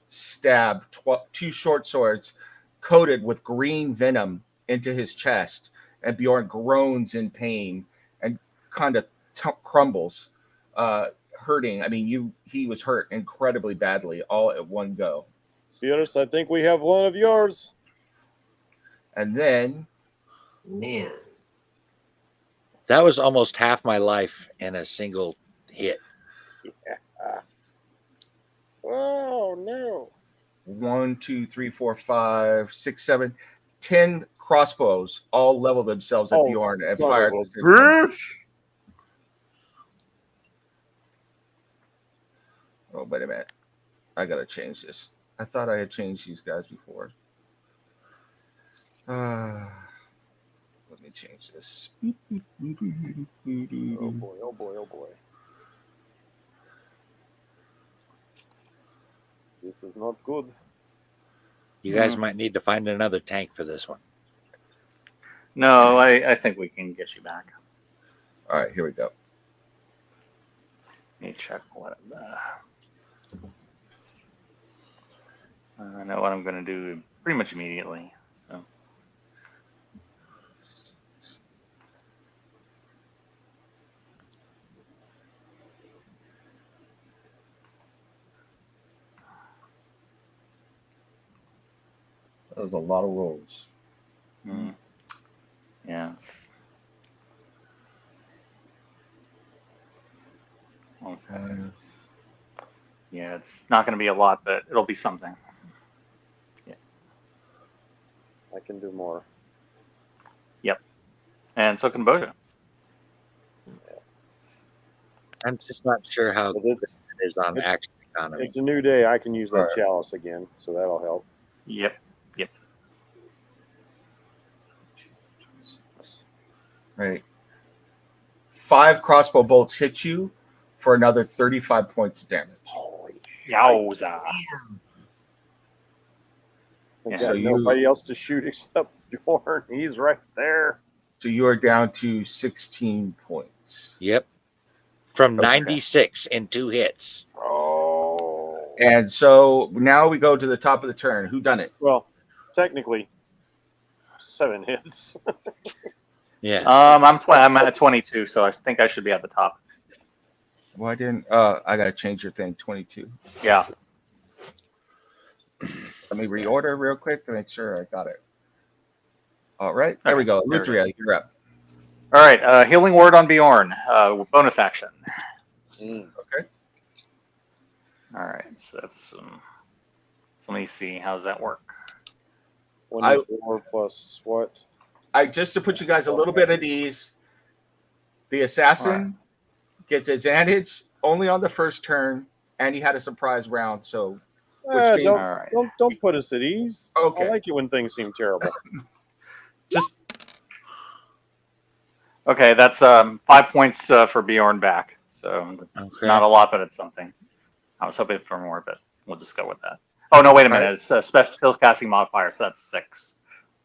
stab 2 short swords coated with green venom into his chest, and Bjorn groans in pain and kind of crumbles, hurting. I mean, he was hurt incredibly badly all at one go. Sirius, I think we have one of yours. And then, Man. That was almost half my life in a single hit. Yeah. Oh no. 1, 2, 3, 4, 5, 6, 7, 10 crossbows all level themselves at Bjorn and fire at the same time. Oh, wait a minute. I gotta change this. I thought I had changed these guys before. Let me change this. Oh boy, oh boy, oh boy. This is not good. You guys might need to find another tank for this one. No, I think we can get you back. All right, here we go. Let me check what I know what I'm going to do pretty much immediately. So. That was a lot of rolls. Yeah. Okay. Yeah, it's not going to be a lot, but it'll be something. Yeah. I can do more. Yep. And so can Boja. I'm just not sure how good it is on action economy. It's a new day. I can use that chalice again, so that'll help. Yep. Yep. Right. 5 crossbow bolts hit you for another 35 points of damage. Yowza. We've Yeah. got So nobody else to shoot except Bjorn. He's right there. So you are down to 16 points. Yep. From Okay. 96 in 2 hits. Oh. And so now we go to the top of the turn. Who done it? Well, technically, 7 hits. Yeah. I'm at 22, so I think I should be at the top. Why didn't I gotta change your thing? 22. Yeah. Let me reorder real quick to make sure I got it. All right, there we go. There we go. Lutria, you're up. All right. Healing word on Bjorn. Bonus action. Okay. All right. So that's so let me see. How does that work? 1d4 plus what? Just to put you guys a little bit at ease, the assassin gets advantage only on the first turn, and he had a surprise round. So, which means, don't put us at ease. Okay. I like it when things seem terrible. just Okay. That's 5 points for Bjorn back. So not a lot, but it's something. I was hoping for more, but we'll just go with that. Oh no! Wait a minute. It's a special casting modifier, so that's 6.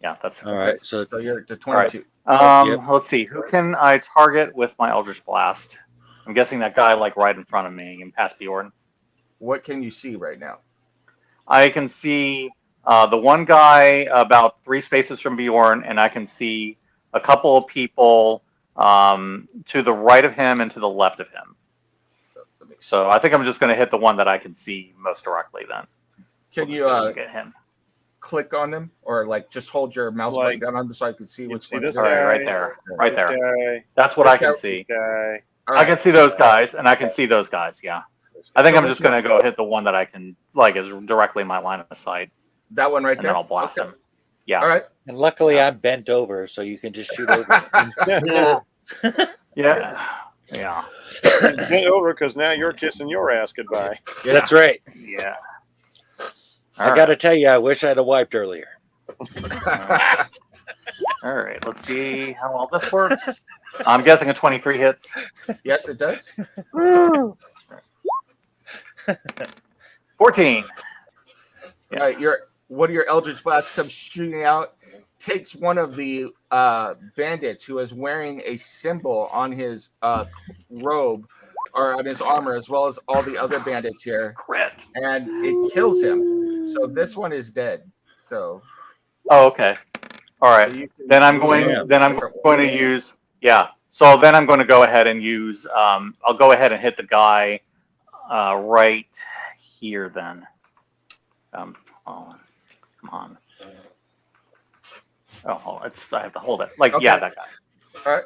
Yeah, that's all right. So you're at 22. Let's see. Who can I target with my Eldritch Blast? I'm guessing that guy like right in front of me and past Bjorn. What can you see right now? I can see the one guy about 3 spaces from Bjorn, and I can see a couple of people to the right of him and to the left of him. So I think I'm just going to hit the one that I can see most directly then. Can you get him? Click on them, or like just hold your mouse button down on them so I can see which one? This All right, right there, right there. Guy, that's what I can see. Guy. I can see those guys, and I can see those guys. Yeah, I think I'm just gonna go hit the one that I can like is directly in my line of sight. That one right and there. Then I'll blast him. Yeah. All right. And luckily, I'm bent over, so you can just shoot over. Yeah. Yeah. Bent over because now you're kissing your ass goodbye. Yeah. That's right. Yeah. I got to tell you, I wish I'd have wiped earlier. All right. Let's see how well this works. I'm guessing a 23 hits. Yes, it does. 14. Yeah. One of your Eldritch Blasts comes shooting out, takes one of the bandits who is wearing a symbol on his robe or on his armor, as well as all the other bandits here. Crit. And it kills him. So this one is dead. So. Oh, okay. All right. So then I'm going. Then I'm going to use. Yeah. So then I'm going to go ahead and use. I'll go ahead and hit the guy right here. Then. Oh, come on. Oh, hold on. I have to hold it. Like, Okay. yeah, that guy. All right.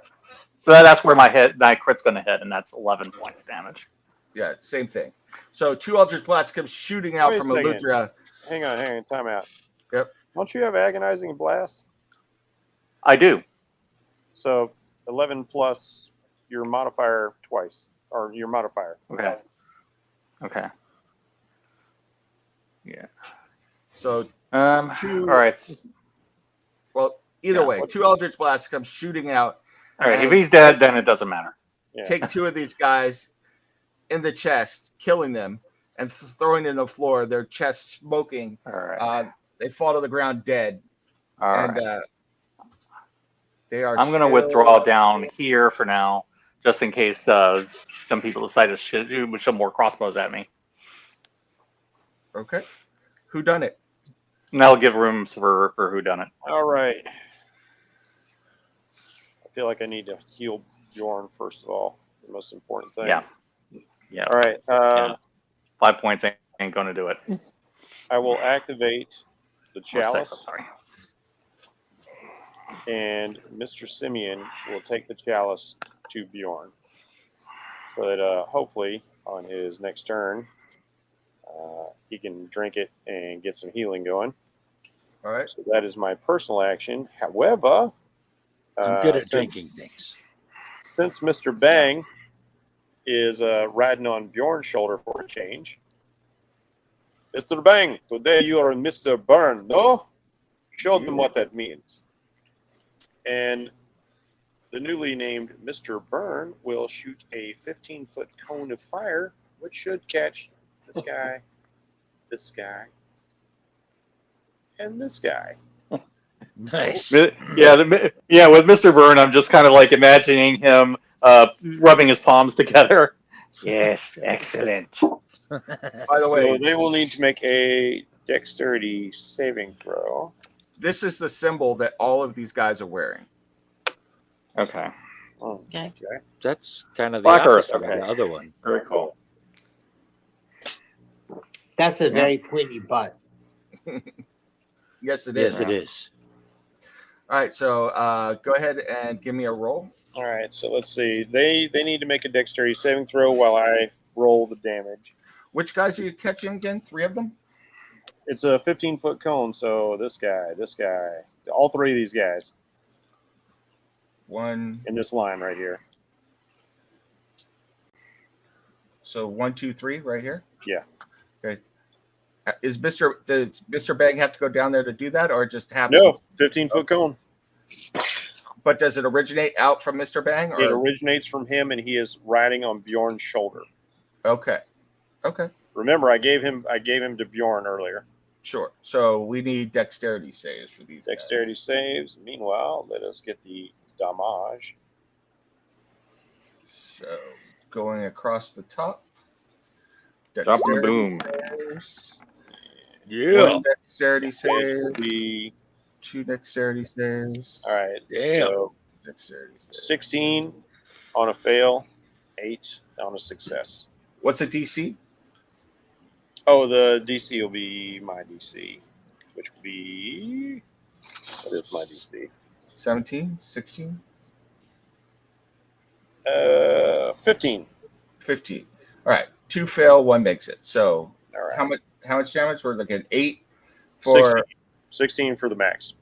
So that's where my crit's going to hit, and that's 11 points damage. Yeah, same thing. So 2 Eldritch Blasts come shooting out from Eludra. Hang on, time out. Yep. Don't you have Agonizing Blast? I do. So 11 plus your modifier twice, or your modifier. Okay. Okay. Yeah. So all right. Well, either way, 2 Eldritch Blasts come shooting out. All right. If he's dead, then it doesn't matter. Yeah. Take 2 of these guys in the chest, killing them, and throwing them to the floor. Their chests smoking. All right. They fall to the ground dead. All and right. They are. I'm going to withdraw down here for now, just in case some people decide to shoot some more crossbows at me. Okay. Who done it? And that'll give room for who done it. All right. I feel like I need to heal Bjorn first of all. The most important thing. Yeah. Yeah. All right. 5 points ain't going to do it. I will activate the chalice. Sorry. And Mr. Simeon will take the chalice to Bjorn. So that hopefully on his next turn, he can drink it and get some healing going. All right. So that is my personal action. However, I'm good at drinking things. Since Mr. Bang is riding on Bjorn's shoulder for a change, Mr. Bang, today you are Mr. Burn, no? Show them what that means. And the newly named Mr. Burn will shoot a 15-foot cone of fire, which should catch this guy, and this guy. Nice. Yeah, with Mr. Byrne, I'm just kind of like imagining him rubbing his palms together. Yes, excellent. By the way, So they will need to make a dexterity saving throw. this is the symbol that all of these guys are wearing. Okay. Oh, Okay. That's kind of the Black Earth, opposite of okay. the other one. Very cool. That's a very pointy butt. Yes, it is. Yes, it is. All right, so go ahead and give me a roll. All right, so let's see. They need to make a dexterity saving throw while I roll the damage. Which guys are you catching again? 3 of them? It's a 15-foot cone, so this guy, all 3 of these guys 1. in this line right here. So 1, 2, 3, right here. Yeah. Okay. Does Mr. Bang have to go down there to do that, or it just happens? No, 15-foot cone. But does it originate out from Mr. Bang? Or? It originates from him, and he is riding on Bjorn's shoulder. Okay. Okay. Remember, I gave him to Bjorn earlier. Sure. So we need dexterity saves for these. Dexterity guys. saves. Meanwhile, let us get the damage. So going across the top. Drop and boom. Saves. Yeah. 1 dexterity Will save. be 2 dexterity saves. all right. Damn. So Dexterity saves. 16 on a fail, 8 on a success. What's a DC? Oh, the DC will be my DC, which will be what is my DC? 17, 16, 15. 15. All right. 2 fail, 1 makes it. So All right. how much damage? We're looking at 8 for 16 for the max.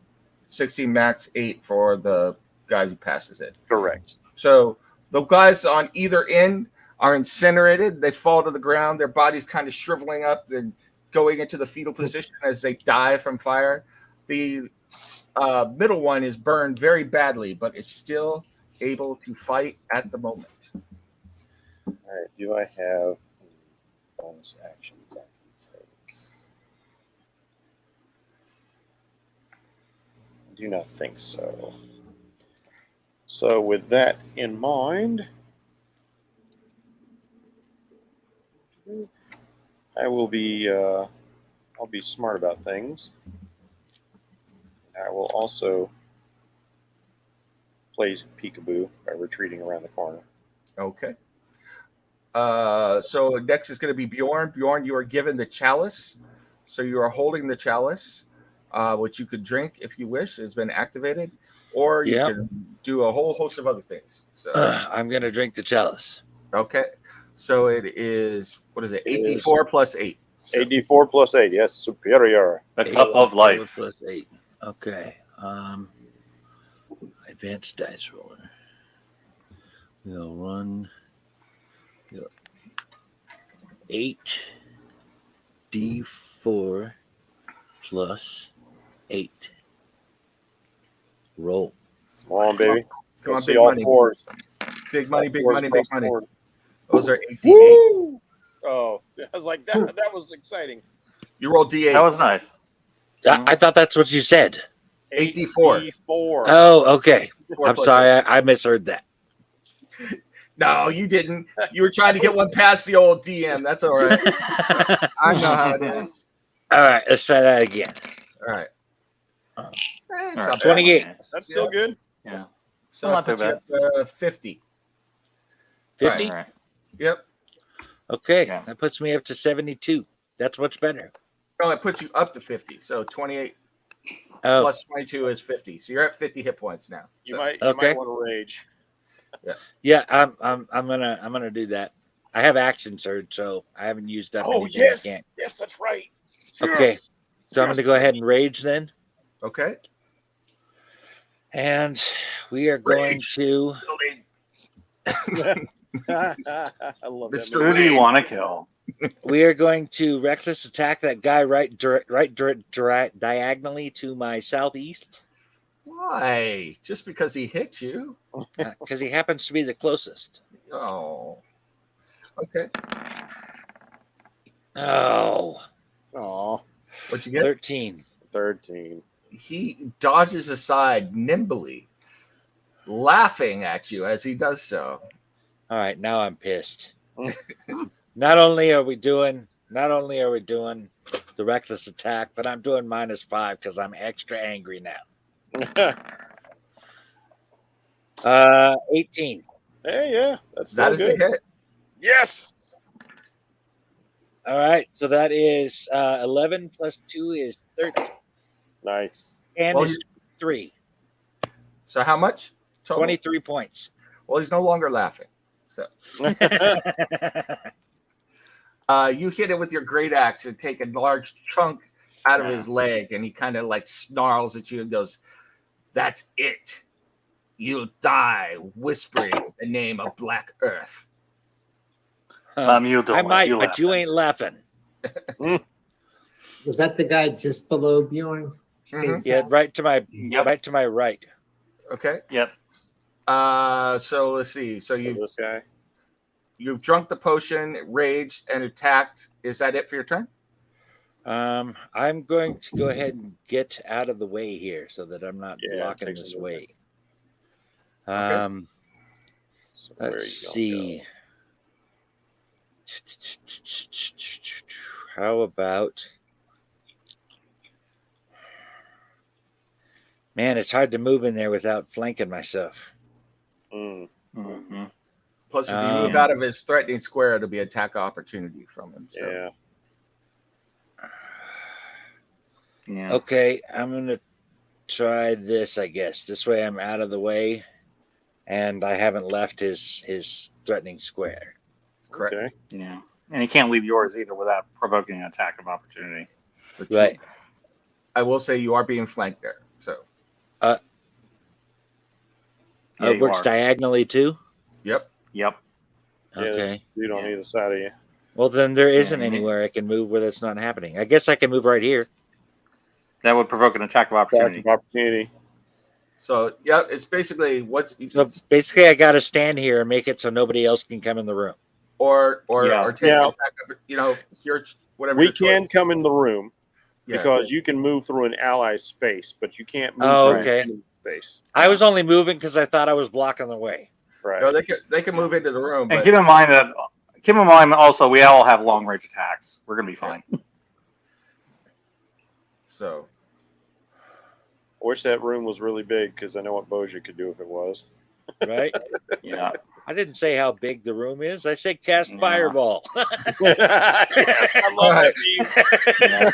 16 max, 8 for the guys who passes it. Correct. So the guys on either end are incinerated. They fall to the ground. Their bodies kind of shriveling up. They're going into the fetal position as they die from fire. The middle one is burned very badly, but is still able to fight at the moment. All right. Do I have bonus actions I can take? I do not think so. So with that in mind, I will be I'll be smart about things. I will also play peekaboo by retreating around the corner. Okay. So next is going to be Bjorn. Bjorn, you are given the chalice. So you are holding the chalice, which you could drink if you wish. It has been activated. Or you can do a whole host of other things. So I'm going to drink the chalice. okay. So it is, what is it? 8d4 plus 8. So 8d4 plus 8. Yes, superior. The cup of life. Plus 8. Okay. Advanced dice roller. We'll run 8d4 plus 8. Roll. Come on, baby. Come on, See big all money. fours. Big money, big Fours money, big across the money. board. Those are 8d8. Woo! Oh, I was like, that was exciting. You roll d8. That was nice. I thought that's what you said. 8d4. Oh, okay. I'm sorry. I misheard that. No, you didn't. You were trying to get one past the old DM. That's all right. I know how it is. All right. Let's try that again. All right. All right. 28. That's still good. Yeah. So Not that too puts you up to 50. 50? All right. Yep. Okay. Yeah. That puts me up to 72. That's much better. No, it puts you up to 50. So 28 Oh, plus 22 is 50. So you're at 50 hit points now. You So- might Okay. want to rage. yeah. I'm gonna do that. I have action surge, so I haven't used up. Oh, anything yes. I can. Yes, that's right. Okay. Yes. So I'm gonna go ahead and rage then, Okay. and we are going to. I love that. Mr. Who movie. do you want to kill? We are going to reckless attack that guy right diagonally to my southeast Why? Just because he hit you? because he happens to be the closest. Oh. Okay. Oh, Aw, What'd you get? 13. 13. He dodges aside nimbly, laughing at you as he does so. All right, now I'm pissed. Not only are we doing the reckless attack, but I'm doing -5 because I'm extra angry now. 18. Hey, yeah, that's That still is good. a hit. Yes. All right, so that is 11 plus 2 is 13. Nice. And Well, is 3. So how much? Total? 23 points. Well, he's no longer laughing. So you hit it with your great axe and take a large chunk out of his leg, and he kind of like snarls at you and goes, "That's it. You'll die whispering the name of Black Earth." You don't. I might, You but laugh. you ain't laughing. Was that the guy just below Bjorn? Mhm. Yeah, right to my Yep. right to my right. Okay. Yep. So let's see. So This guy. you've drunk the potion, raged, and attacked. Is that it for your turn? I'm going to go ahead and get out of the way here so that I'm not blocking take some this movement. way. So where are Let's you gonna see. go? How about? Man, it's hard to move in there without flanking myself. Mm. Mm-hmm. Plus, if you move Um, out of his threatening square, it'll be attack opportunity from him. So. Yeah. Yeah. Okay, I'm gonna try this. I guess this way I'm out of the way, and I haven't left his threatening square. Correct. Okay. Yeah. And you can't leave yours either without provoking an attack of opportunity. But Right. I will say you are being flanked there. So. Yeah, It you works are. diagonally too. Yep. Yep. Yeah, there's Okay. dude on either side of you. Well, then there isn't Yeah. anywhere I can move where that's not happening. I guess I can move right here. That would provoke an attack of Attack opportunity. of opportunity. So yeah, it's basically what's So basically, I got to stand here and make it so nobody else can come in the room. or Yeah. take Yeah. attack. You know, it's your whatever. We your choice. can come in the room Yeah. because you can move through an ally's space, but you can't move Oh, through okay. an enemy space. I was only moving because I thought I was blocking the way. Right. No, they can move into the room, And but keep in mind also we all have long range attacks. We're gonna be fine. so I wish that room was really big because I know what Boja could do if it was. Right? Yeah. I didn't say how big the room is. I said cast Yeah. fireball. I love Right. that meme. Yeah.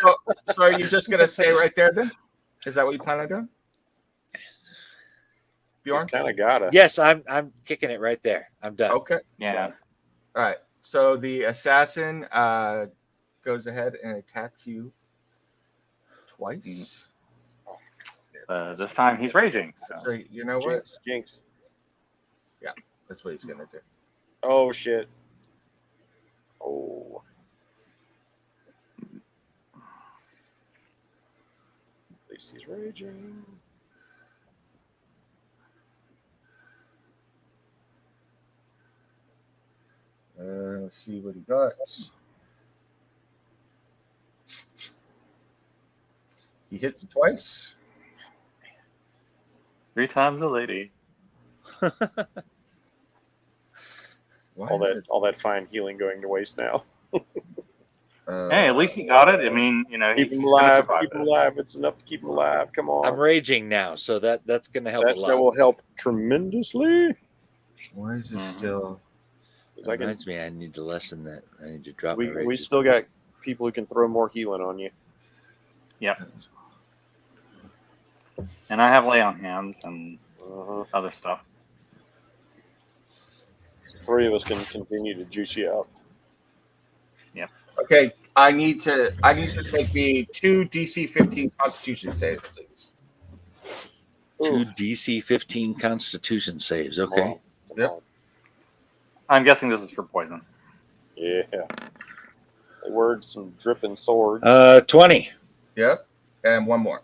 so are you just gonna stay right there then? Is that what you plan on doing? Bjorn? He's kind of gotta. Yes, I'm kicking it right there. I'm done. Okay. Yeah. All right. So the assassin goes ahead and attacks you twice. This time he's raging. So. So you know what? Jinx. That's what he's gonna do. Oh shit. Oh. At least he's raging. Let's see what he got. He hits it twice. 3 times a lady. Why All is that it- all that fine healing going to waste now. Hey, at least he got it. I mean, you know, Keep he's him gonna alive. survive Keep him this. alive. It's enough to keep him alive. Come on. I'm raging now, so that's going to help That a lot. will help tremendously. Why is it Mhm. still? 'Cause I can, Reminds me, I need to lessen that. I need to drop my we rages. still got people who can throw more healing on you. And I have lay on hands and Uh-huh. other stuff. 3 of us can continue to juice you up. Okay, I need to take the 2 DC 15 Constitution saves, please. 2 DC 15 Constitution saves. Come Okay. on. Come Yep. on. I'm guessing this is for poison. Yeah. They word some dripping swords. 20 Yep, and one more.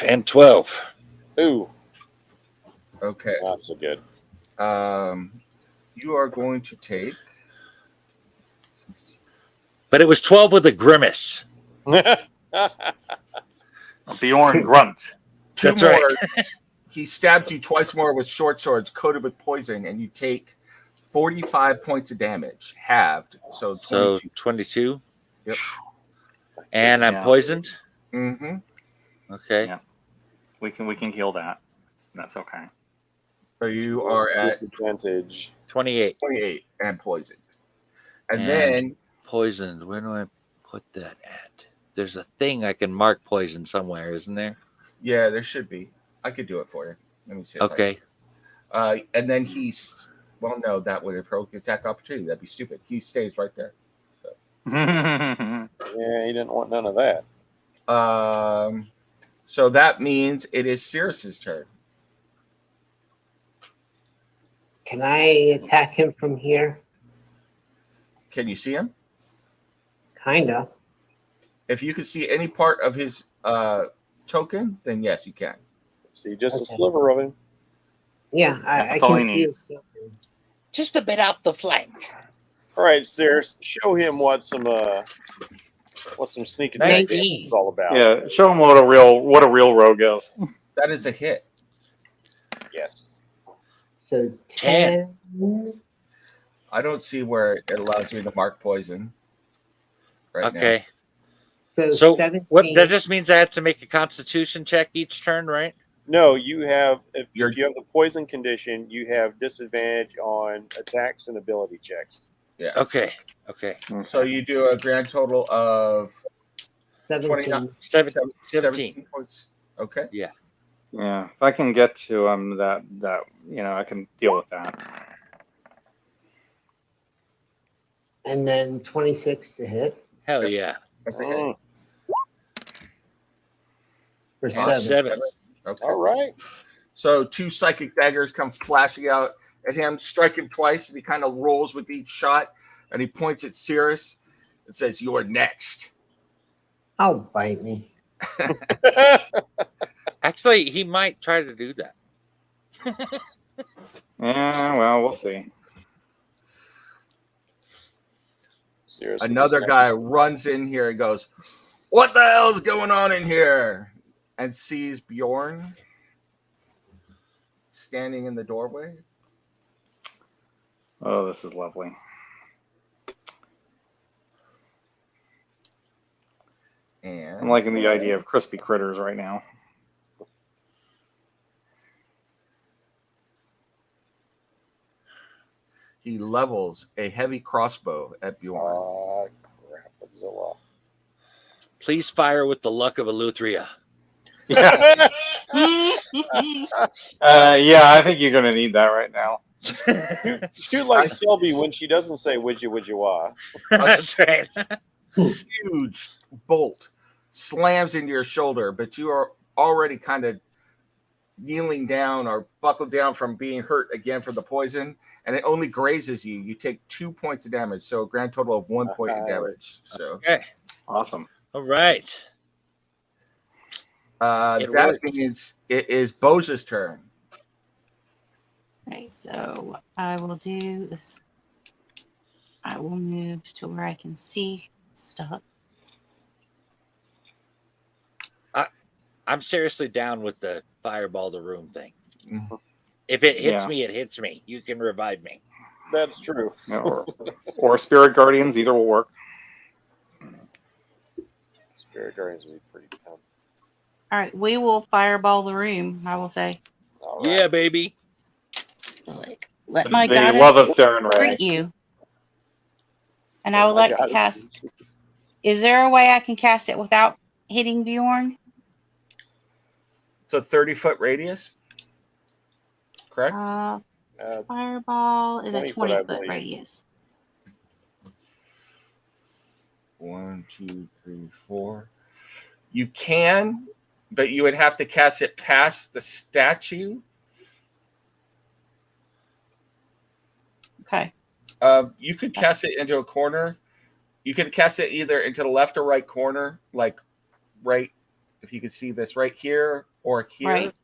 and 12. Ooh, Okay. not so good. You are going to take. But it was 12 with a grimace. Bjorn grunt. Two That's more. right. He stabs you twice more with short swords coated with poison, and you take 45 points of damage, halved. So 22. So 22. Yep. And I'm poisoned. Mm-hmm. Okay. Yeah. We can heal that. That's okay. So you are at disadvantage. 28. 28 and poisoned. And then poisoned. Where do I put that at? There's a thing I can mark poison somewhere, isn't there? yeah, there should be. I could do it for you. Let me see. if I Okay. can. And then he's no, that would have provoked attack opportunity. That'd be stupid. He stays right there. Yeah, he didn't want none of that. So that means it is Cirrus's turn. Can I attack him from here? Can you see him? Kinda. If you can see any part of his token, then yes, you can. See just a sliver of him. Yeah, I That's all can he see needs. his token. Just a bit off the flank. All right, Cirrus, show him what some sneak attack 19. is all about. Yeah, show him what a real rogue is. That is a hit. Yes. So 10. I don't see where it allows you to mark poison. Right Okay. So, So 17. what? That just means I have to make a Constitution check each turn, right? No, you have if you have the poison condition, you have disadvantage on attacks and ability checks. Yeah. Okay. Okay. So you do a grand total of 17. 17 points. Okay. Yeah, if I can get to him, that I can deal with that. And then 26 to hit Hell yeah. That's a hit. for And 7. Okay. All right. So 2 psychic daggers come flashing out at him, strike him twice, and he kind of rolls with each shot, and he points at Cirrus and says, "You're next." Oh, bite me. Actually, he might try to do that. Yeah, well, we'll see. Cirrus Another guy runs in here and goes, "What the hell is going on in here?" and sees Bjorn standing in the doorway. Oh, this is lovely. And I'm liking the idea of crispy critters right now. he levels a heavy crossbow at Bjorn. Crapazilla. Please fire with the luck of Eleuthria. Yeah. Yeah, I think you're going to need that right now. Shoot like Selby when she doesn't say "would you wah." That's right. Huge bolt slams into your shoulder, but you are already kind of kneeling down or buckled down from being hurt again from the poison, and it only grazes you. You take 2 points of damage, so a grand total of 1 point of damage. So Okay. Awesome. All right. that means it is Boja's turn. Okay, so I will do this. I will move to where I can see stuff. I'm seriously down with the fireball the room thing. Mhm. If it hits Yeah. me, it hits me. You can revive me. That's true. Or Spirit Guardians, either will work. Spirit Guardians would be pretty fun. All right, we will fireball the room, I will say. All right. Yeah, baby. Like, let my They love a goddess Saren Ray. greet you. And I would My like to God. cast. Is there a way I can cast it without hitting Bjorn? It's a 30-foot radius, correct? Fireball is a 20 foot, I 20-foot believe. radius. 1, 2, 3, 4. You can, but you would have to cast it past the statue. Okay. You could cast it into a corner. You could cast it either into the left or right corner, like right, if you could see this right here or here. Right.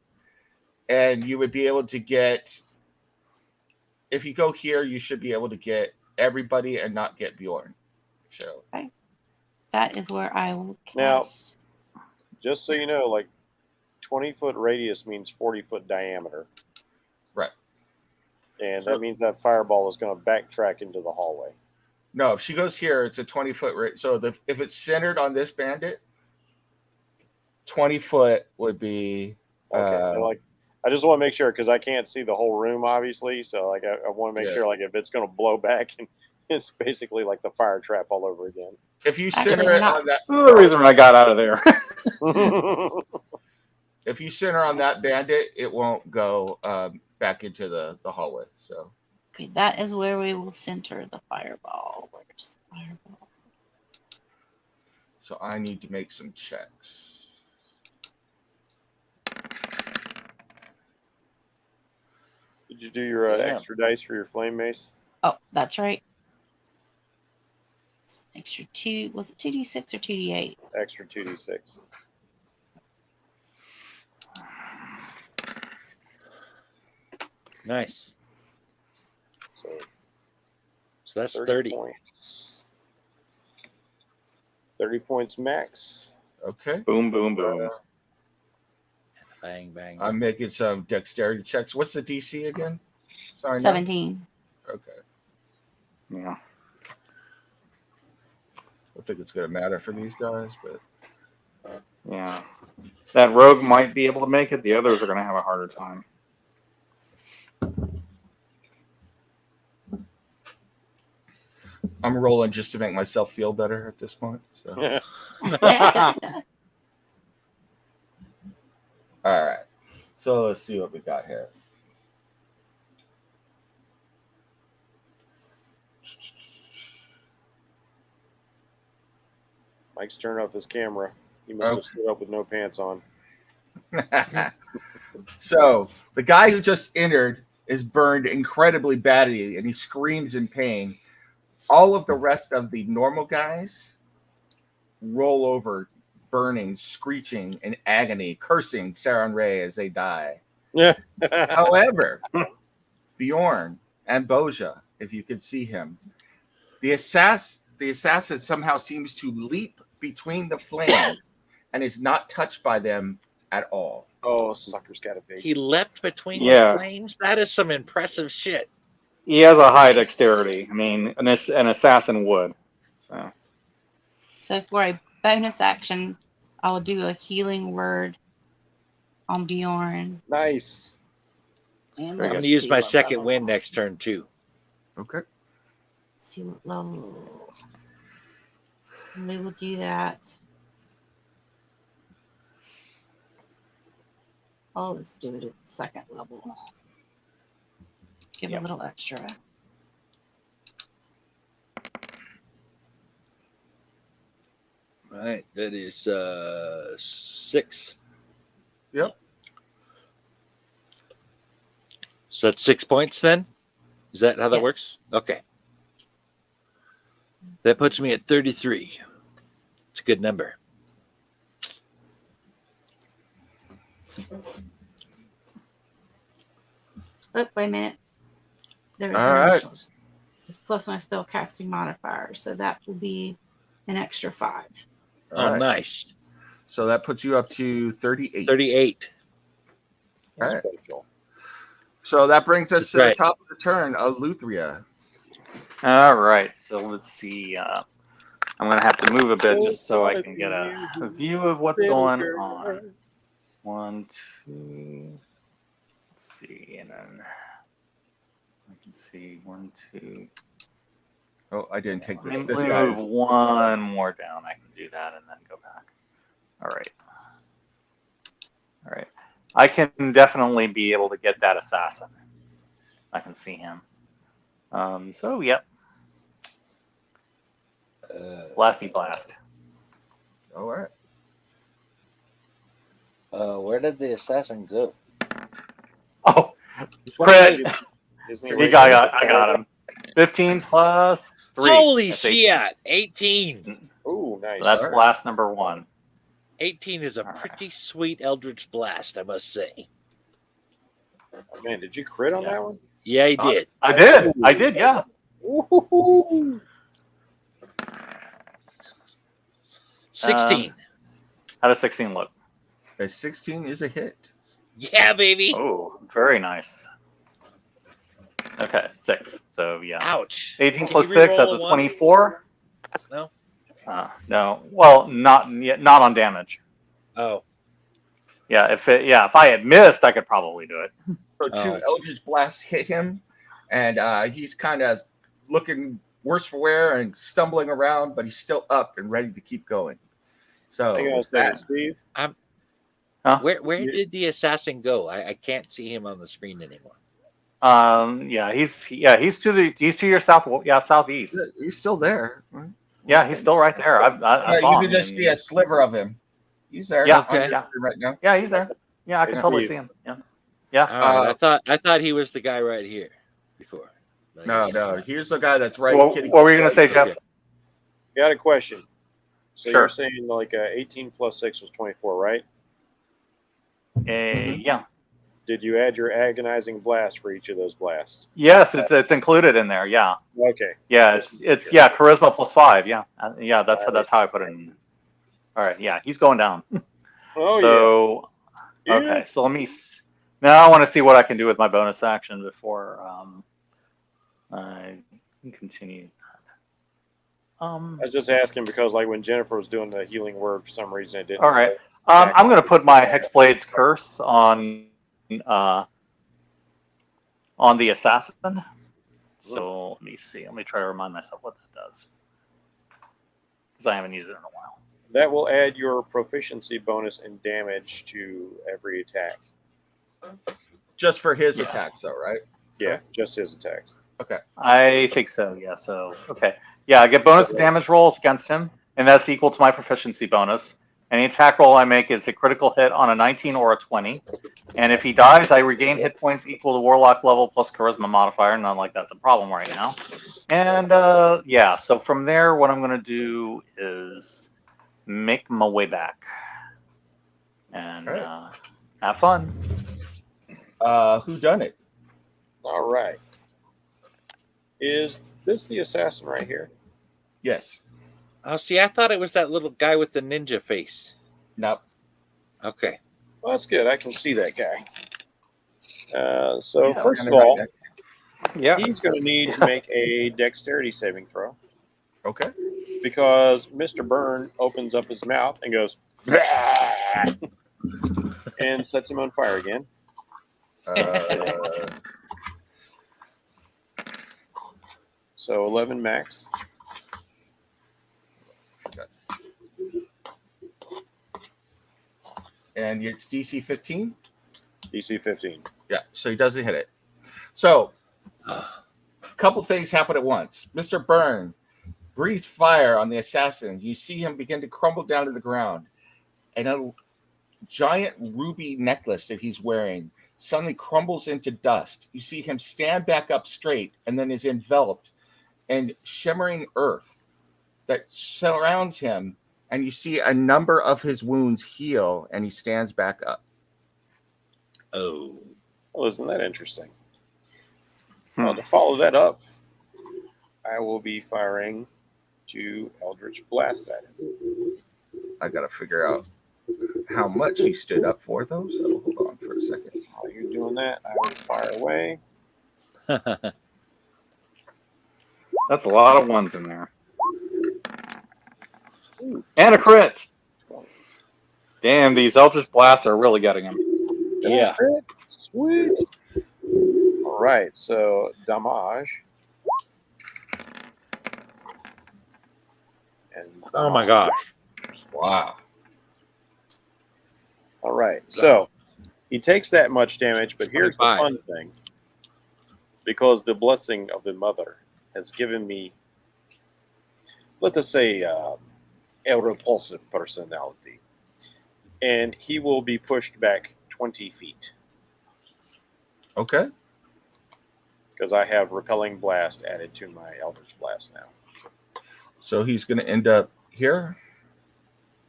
And you would be able to get if you go here, you should be able to get everybody and not get Bjorn. So That is where I will Now- cast. Just so you know, like 20-foot radius means 40-foot diameter. Right. And So- that means that fireball is going to backtrack into the hallway. no, if she goes here, it's a 20-foot. So if it's centered on this bandit, 20 foot would be. Okay. I just want to make sure because I can't see the whole room, obviously. So like I want to make sure like if it's going to blow back and it's basically like the fire trap all over again. If you Actually, center it not- on that, That's the reason I got out of there. if you center on that bandit, it won't go back into the hallway. So Okay, that is where we will center the fireball. Where's the fireball? so I need to make some checks. Did you do your extra dice for your flame mace? Oh, that's right. It's an extra 2. Was it 2d6 or 2d8? Extra 2d6. Nice. So So that's 30. points. 30 points max. Okay. Boom, boom, boom. Bang, bang. I'm making some dexterity checks. What's the DC again? Sorry. 17. No? Okay. Yeah. I don't think it's going to matter for these guys, but Yeah. That rogue might be able to make it. The others are going to have a harder time. I'm rolling just to make myself feel better at this point. So. All right. So let's see what we got here. Mike's turned off his camera. He must have Okay. stood up with no pants on. So the guy who just entered is burned incredibly badly and he screams in pain. All of the rest of the normal guys roll over, burning, screeching in agony, cursing Saran Ray as they die. However, Bjorn and Boja, if you could see him, the assassin somehow seems to leap between the flames and is not touched by them at all. Oh, sucker's got a big. He leapt between Yeah. the flames. That is some impressive shit. He has a high dexterity. I mean, an assassin would. So So for a bonus action, I will do a healing word on Bjorn. Nice. And I'm Very let's going to use see my what second level. win next turn, too. Okay. See what level. And we will do that. Oh, let's do it at second level. Give Yep. a little extra. All right. That is 6. Yep. So that's 6 points then? Is that how that Yes. works? Okay. That puts me at 33. It's a good number. Oh, wait a minute. There is All an right. initial. It's plus my spell casting modifier, so that will be an extra 5. All Oh, right. nice. So that puts you up to 38. 38. All right. Special. So that brings us to Right. the top of the turn, Luthria. all right. So let's see. I'm going to have to move a bit just so I can get a view of what's going on. 1, 2. Let's see, and then I can see 1, 2. Oh, I didn't take this. Let This me guy's. move one more down. I can do that and then go back. All right. All right. I can definitely be able to get that assassin. I can see him. So, yep. Blasty blast. All right. Where did the assassin go? Oh, Which crit. one? Isn't I got him. 15 plus 3. Holy That's shit! 18. Ooh, nice. That's blast number 1. 18 is a All right. pretty sweet Eldritch Blast, I must say. Oh, man, did you crit on Yeah. that one? Yeah, he did. I did. Yeah. Woo-hoo-hoo. 16. How does 16 look? A 16 is a hit. Yeah, baby. Oh, very nice. Okay, 6. So yeah. Ouch. 18 Can plus you 6, reroll that's a a one? 24. No. No. Well, not on damage. Oh. Yeah, if I had missed, I could probably do it. So 2 Oh. Eldritch Blasts hit him, and he's kind of looking worse for wear and stumbling around, but he's still up and ready to keep going. So Hang on a with second, that, Steve. Where did the assassin go? I can't see him on the screen anymore. He's to your southeast. he's still there. Right? Yeah, he's still right there. I saw You him. can just see a sliver of him. He's there. Yeah, on the yeah. screen right now. Yeah, he's there. Yeah, I can It's totally you. see him. Yeah. Yeah. All right. I thought he was the guy right here before. No. Here's the guy that's right. What were you gonna say, Jeff? Got a question. So Sure. you're saying like 18 plus 6 was 24, right? Yeah. Did you add your agonizing blast for each of those blasts? Yes, it's included in there. Yeah. Okay. Yeah, it's charisma plus 5. Yeah. That's how I put it in. All right. Yeah, he's going down. Oh So yeah. okay, so let me. Now I want to see what I can do with my bonus action before I can continue. I was just asking because like when Jennifer was doing the healing word, for some reason it didn't. All right. I'm going to put my Hexblade's Curse on the assassin. So let me see. Let me try to remind myself what that does, because I haven't used it in a while. That will add your proficiency bonus in damage to every attack. Just for his attacks, though, right? Yeah, just his attacks. Okay. I think so. Yeah. So okay. Yeah, I get bonus damage rolls against him, and that's equal to my proficiency bonus. Any attack roll I make is a critical hit on a 19 or a 20. And if he dies, I regain hit points equal to warlock level plus charisma modifier. Not like that's a problem right now. And so from there, what I'm going to do is make my way back and have fun. Who done it? All right. Is this the assassin right here? Yes. Oh, see, I thought it was that little guy with the ninja face. Nope. Okay. Well, that's good. I can see that guy. So He's first of standing right all, next to Yeah. he's going to need to make a dexterity saving throw you. Okay. because Mr. Byrne opens up his mouth and goes and sets him on fire again. So 11 max. And it's DC 15? DC 15. Yeah, so he doesn't hit it. So, a couple things happen at once. Mr. Byrne breathes fire on the assassin. You see him begin to crumble down to the ground. And a giant ruby necklace that he's wearing suddenly crumbles into dust. You see him stand back up straight and then is enveloped in shimmering earth that surrounds him. And you see a number of his wounds heal, and he stands back up. Oh. Well, isn't that interesting? Well, to follow that up, I will be firing 2 Eldritch Blasts at him. I got to figure out how much he stood up for, though. So hold on for a second. While you're doing that, I will fire away. That's a lot of ones in there. And a crit. Damn, these Eldritch Blasts are really getting him. Yeah. Sweet. All right, so damage. And Oh my gosh. Wow. all right, so he takes that much damage, but here's the 25. fun thing. Because the blessing of the mother has given me, let us say, a repulsive personality. And he will be pushed back 20 feet. Okay. Because I have Repelling Blast added to my Eldritch Blast now. So he's going to end up here.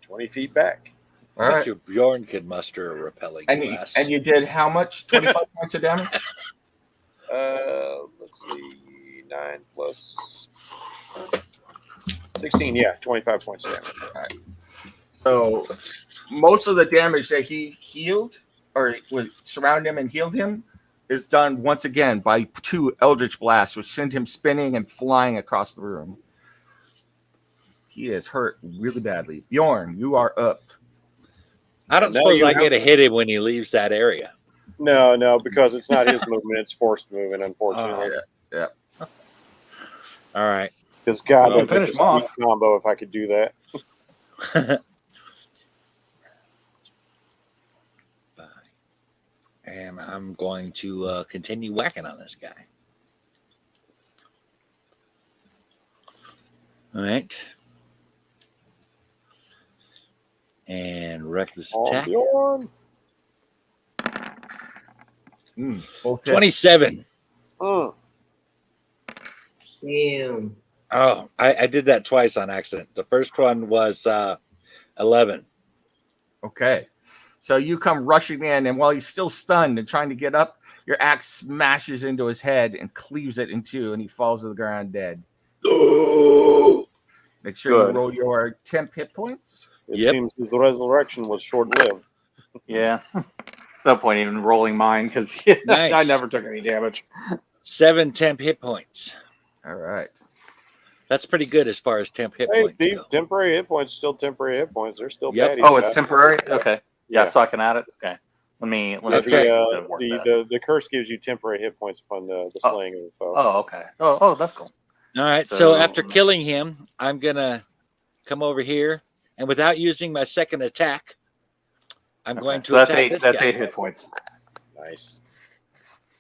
20 feet back. All Bet right. you Bjorn could muster a repelling blast. And you did how much? 25 points of damage? 9 plus 16. Yeah, 25 points of damage. All right. So most of the damage that he healed or would surround him and healed him is done once again by 2 Eldritch Blasts, which send him spinning and flying across the room. He is hurt really badly. Bjorn, you are up. I don't Now suppose you I have- get to hit him when he leaves that area. No, because it's not his movement; it's forced movement, unfortunately. Yeah. All right. Because God, Well, that'd make a finish him off. sweet combo if I could do that. And I'm going to continue whacking on this guy. All right. And reckless attack. Bjorn. Both hit. 27. Mm. Damn. Oh, I did that twice on accident. The first one was 11. Okay. So you come rushing in, and while he's still stunned and trying to get up, your axe smashes into his head and cleaves it in two, and he falls to the ground dead. Make sure Good. you roll your temp hit points. It Yep. seems his resurrection was short-lived. Yeah. No point even rolling mine because Nice. I never took any damage. 7 temp hit points. All right. That's pretty good as far as temp hit Hey, points Steve, go. temporary hit points still temporary hit points. They're still Yep. patty. Oh, it's temporary? Okay. Yeah, Yeah. so I can add it? Okay. Let me Okay. try to work The, that. the curse gives you temporary hit points upon the Oh. slaying of the foe. Oh, okay. Oh, that's cool. All right. So So- after killing him, I'm going to come over here, and without using my second attack, I'm going to So that's attack eight. this That's guy. 8 hit points. Nice.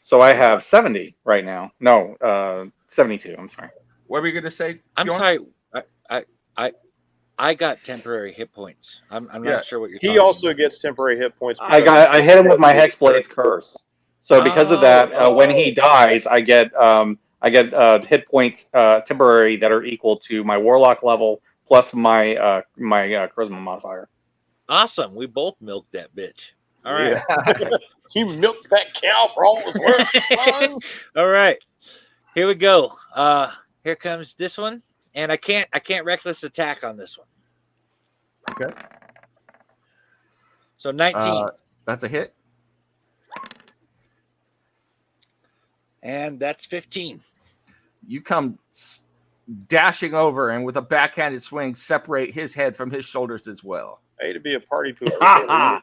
So I have 70 right now. No, 72. I'm sorry. What were you going to say? I'm Bjorn? sorry. I got temporary hit points. I'm Yeah. not sure what you're talking He also about. gets temporary hit points. I hit him with my Hexblade's curse. So because of that, when he dies, I get hit points temporary that are equal to my Warlock level plus my Charisma modifier. Awesome. We both milked that bitch. All right. You milked that cow for all it was worth, son. All right. Here we go. Here comes this one. And I can't reckless attack on this one. Okay. So 19. That's a hit. And that's 15. You come dashing over, and with a backhanded swing, separate his head from his shoulders as well. Hey, to be a party pooper.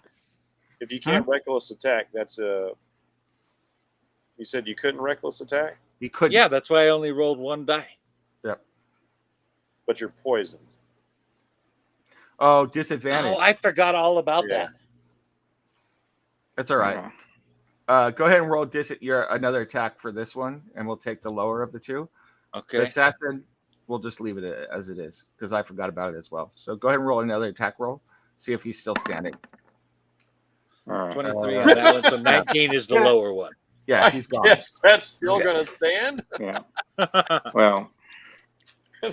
If you can't reckless attack, that's a. You said you couldn't reckless attack, He couldn't. Yeah, that's why I only rolled one die. but you're poisoned. Oh, disadvantage. Oh, I forgot all about Yeah. that. That's all right. Go ahead and roll another attack for this one, and we'll take the lower of the two. Okay. The assassin, we'll just leave it as it is because I forgot about it as well. So go ahead and roll another attack roll. See if he's still standing. All right. 23 on that one. So 19 is the lower one. Yeah, he's gone. Yes, that's still going to stand. Yeah. Well,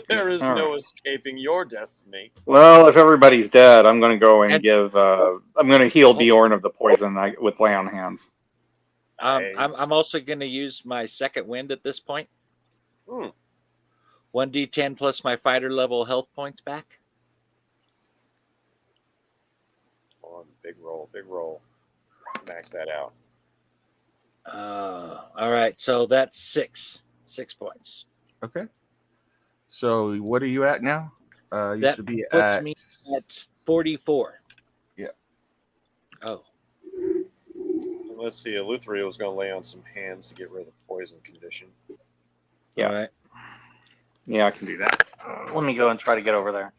There is All no right. escaping your destiny. if everybody's dead, I'm going to go and And- give. I'm going to heal Bjorn of the poison with lay on hands. I'm also going to use my second wind at this point. 1d10 plus my fighter level health points back. Oh, big roll. Max that out. All right. So that's 6 points. Okay. So what are you at now? You That should be puts at. me at 44. Yeah. Oh. Let's see. Eleutheriel was going to lay on some hands to get rid of the poison condition. Yeah. All right. Yeah, I can do that. Let me go and try to get over there.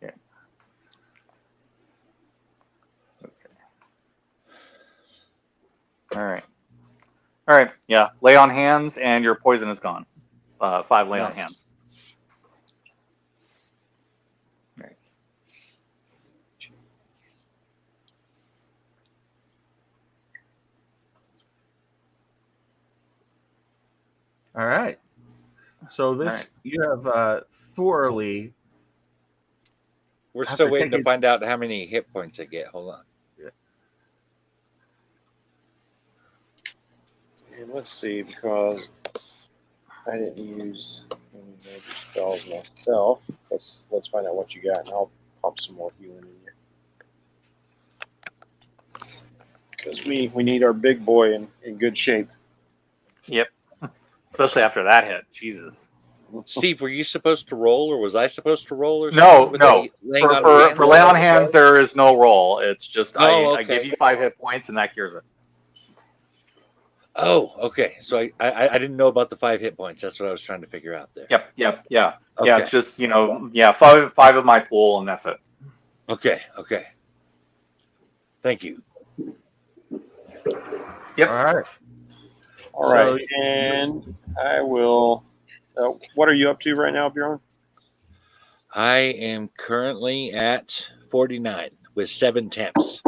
Yeah. Okay. All right. All right. Yeah. Lay on hands, and your poison is gone. 5 lay on Nice. hands. All right. All right. So this All right. you have thoroughly We're After still waiting to taking- find out how many hit points I get. Hold on. And let's see, because I didn't use any major spells myself. Let's find out what you got, and I'll pump some more healing in you. Because we need our big boy in good shape. Yep. Especially after that hit. Jesus. Steve, were you supposed to roll, or was I supposed to roll, or No, something? no. Laying on For hands? lay on hands, there is no roll. It's just Oh, I give okay. you 5 hit points and that cures it. Oh, okay. So I didn't know about the 5 hit points. That's what I was trying to figure out there. Yep, yeah. Yeah, Okay. it's just, five of my pool and that's it. Okay. Thank you. Yep. All right. All right, and I will. What are you up to right now, Bjorn? I am currently at 49 with 7 temps.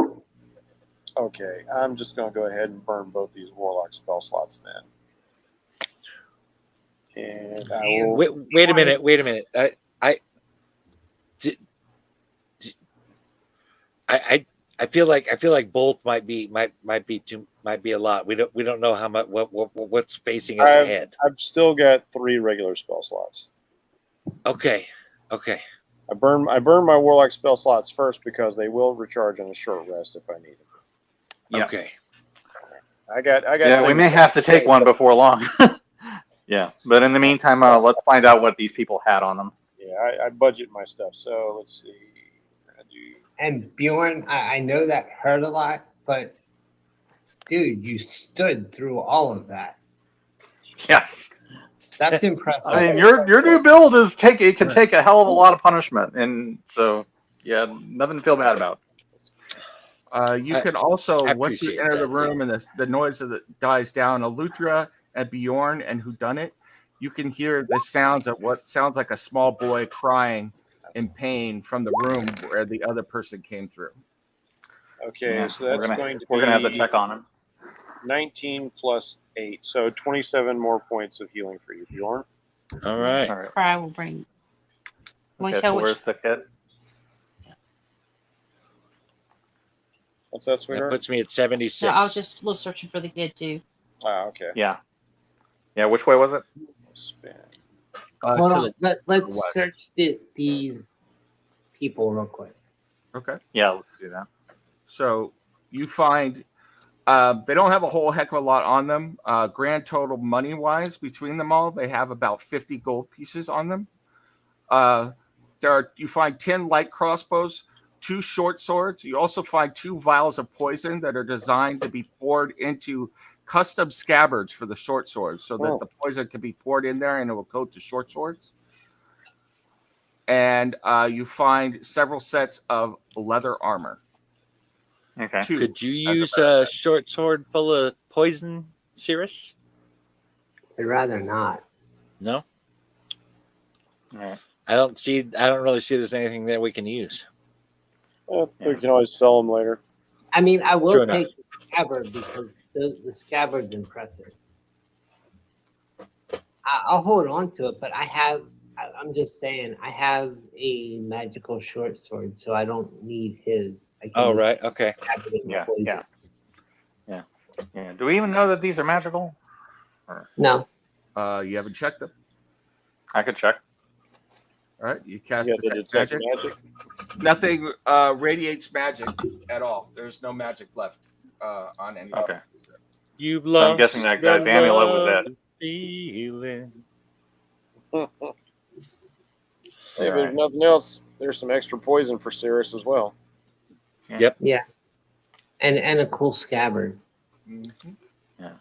Okay, I'm just going to go ahead and burn both these warlock spell slots then. And I will. Wait a minute. I feel like both might be a lot. We don't know how much what's facing us ahead. I've still got 3 regular spell slots. Okay. I burn my warlock spell slots first because they will recharge on a short rest if I need them. Yeah. Okay. I got. Yeah, we may have to take one before long. Yeah, but in the meantime, let's find out what these people had on them. Yeah, I budget my stuff. So let's see. And Bjorn, I know that hurt a lot, but dude, you stood through all of that. Yes. That's impressive. I mean, your new build can take a hell of a lot of punishment, and so yeah, nothing to feel bad about. You can also, I once you appreciate enter the that, room and the noise of it dies down, Aluthra and Bjorn and Whodunit, you can hear the sounds of what sounds like a small boy crying in pain from the room where the other person came through. Okay, Yeah, so that's we're gonna have to check on him. 19 plus 8, so 27 more points of healing for you, Bjorn. All right. Cry will bring. Okay, so where's the kid? What's that, That sweetheart? puts me at 76. No, I was just searching for the kid too. Ah, okay. Yeah. Which way was it? Spin. Hold To on. the Let's west. search these people real quick. Okay. Yeah, let's do that. So you find they don't have a whole heck of a lot on them. Grand total money wise between them all, they have about 50 gold pieces on them. You find 10 light crossbows, 2 short swords. You also find 2 vials of poison that are designed to be poured into custom scabbards for the short swords, so that the poison can be poured in there and it will coat the short swords. And you find several sets of leather armor. Okay. 2. Could you use a short sword full of poison, Cirrus? I'd rather not. No. All right. I don't really see there's anything that we can use. We can always sell them later. I mean, I will True take the scabbard because the scabbard's impressive. I'll hold on to it, but I'm just saying, I have a magical short sword, so I don't need his. I can Oh, just right. Okay. stab it in Yeah, poison. Yeah. Do we even know that these are magical? No. You haven't checked them. I could check. All right. You cast You got the detect detect magic. magic. Nothing radiates magic at all. There's no magic left on any. Okay. You've So lost. I'm guessing that guy's amulet was it. Feeling. If All there's right. nothing else, there's some extra poison for Cirrus as well. Yeah. And a cool scabbard. Mhm.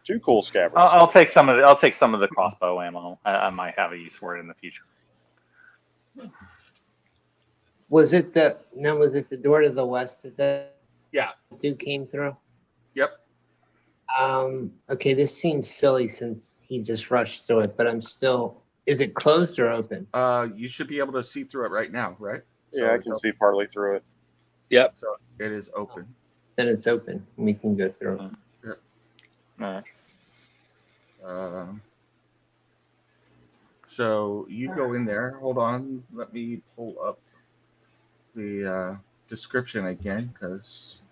2 cool scabbards. I'll take some of the crossbow ammo. I might have a use for it in the future. Was it the door to the west that the Yeah. dude came through? Yep. Okay, this seems silly since he just rushed through it, but I'm still. Is it closed or open? You should be able to see through it right now, right? Yeah, I can see partly through it. Yep. So it is open. Then it's open. And we can go through it. All right. So you go in there. Hold on. Let me pull up the description again because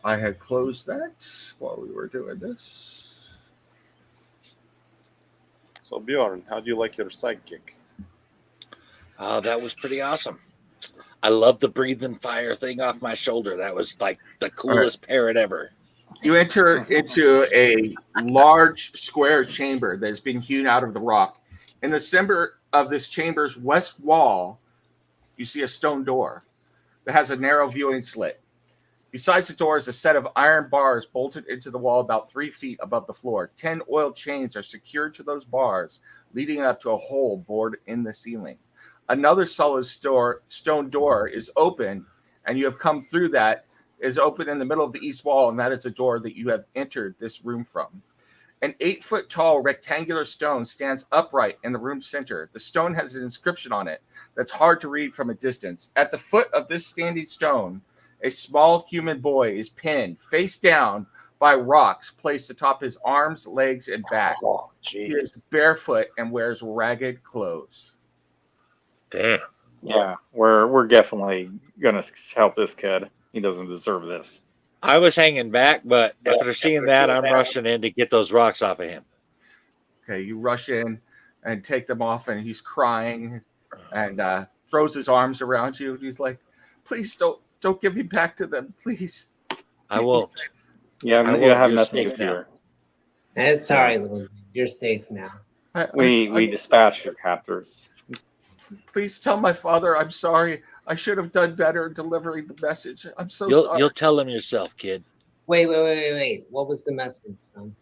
I had closed that while we were doing this. So Bjorn, how do you like your sidekick? That was pretty awesome. I love the breathing fire thing off my shoulder. That was like the coolest parrot ever. You enter into a large square chamber that is being hewn out of the rock. In the center of this chamber's west wall, you see a stone door that has a narrow viewing slit. Besides the door is a set of iron bars bolted into the wall about 3 feet above the floor. 10 oil chains are secured to those bars, leading up to a hole bored in the ceiling. Another solid stone door is open, and you have come through that, is open in the middle of the east wall, and that is the door that you have entered this room from. An 8-foot-tall rectangular stone stands upright in the room's center. The stone has an inscription on it that's hard to read from a distance. At the foot of this standing stone, a small human boy is pinned face down by rocks placed atop his arms, legs, and back. Oh, he is barefoot and wears ragged clothes. Damn. Yeah, we're definitely gonna help this kid. He doesn't deserve this. I was hanging back, but after seeing that, I'm rushing in to get those rocks off of him. Okay, you rush in and take them off, and he's crying and throws his arms around you. He's like, "Please don't give me back to them, please." I won't. Yeah, you have nothing to fear. It's all right, little. You're safe now. We dispatched your captors. Please tell my father I'm sorry. I should have done better in delivering the message. I'm so sorry. You'll tell him yourself, kid. Wait. What was the message, son?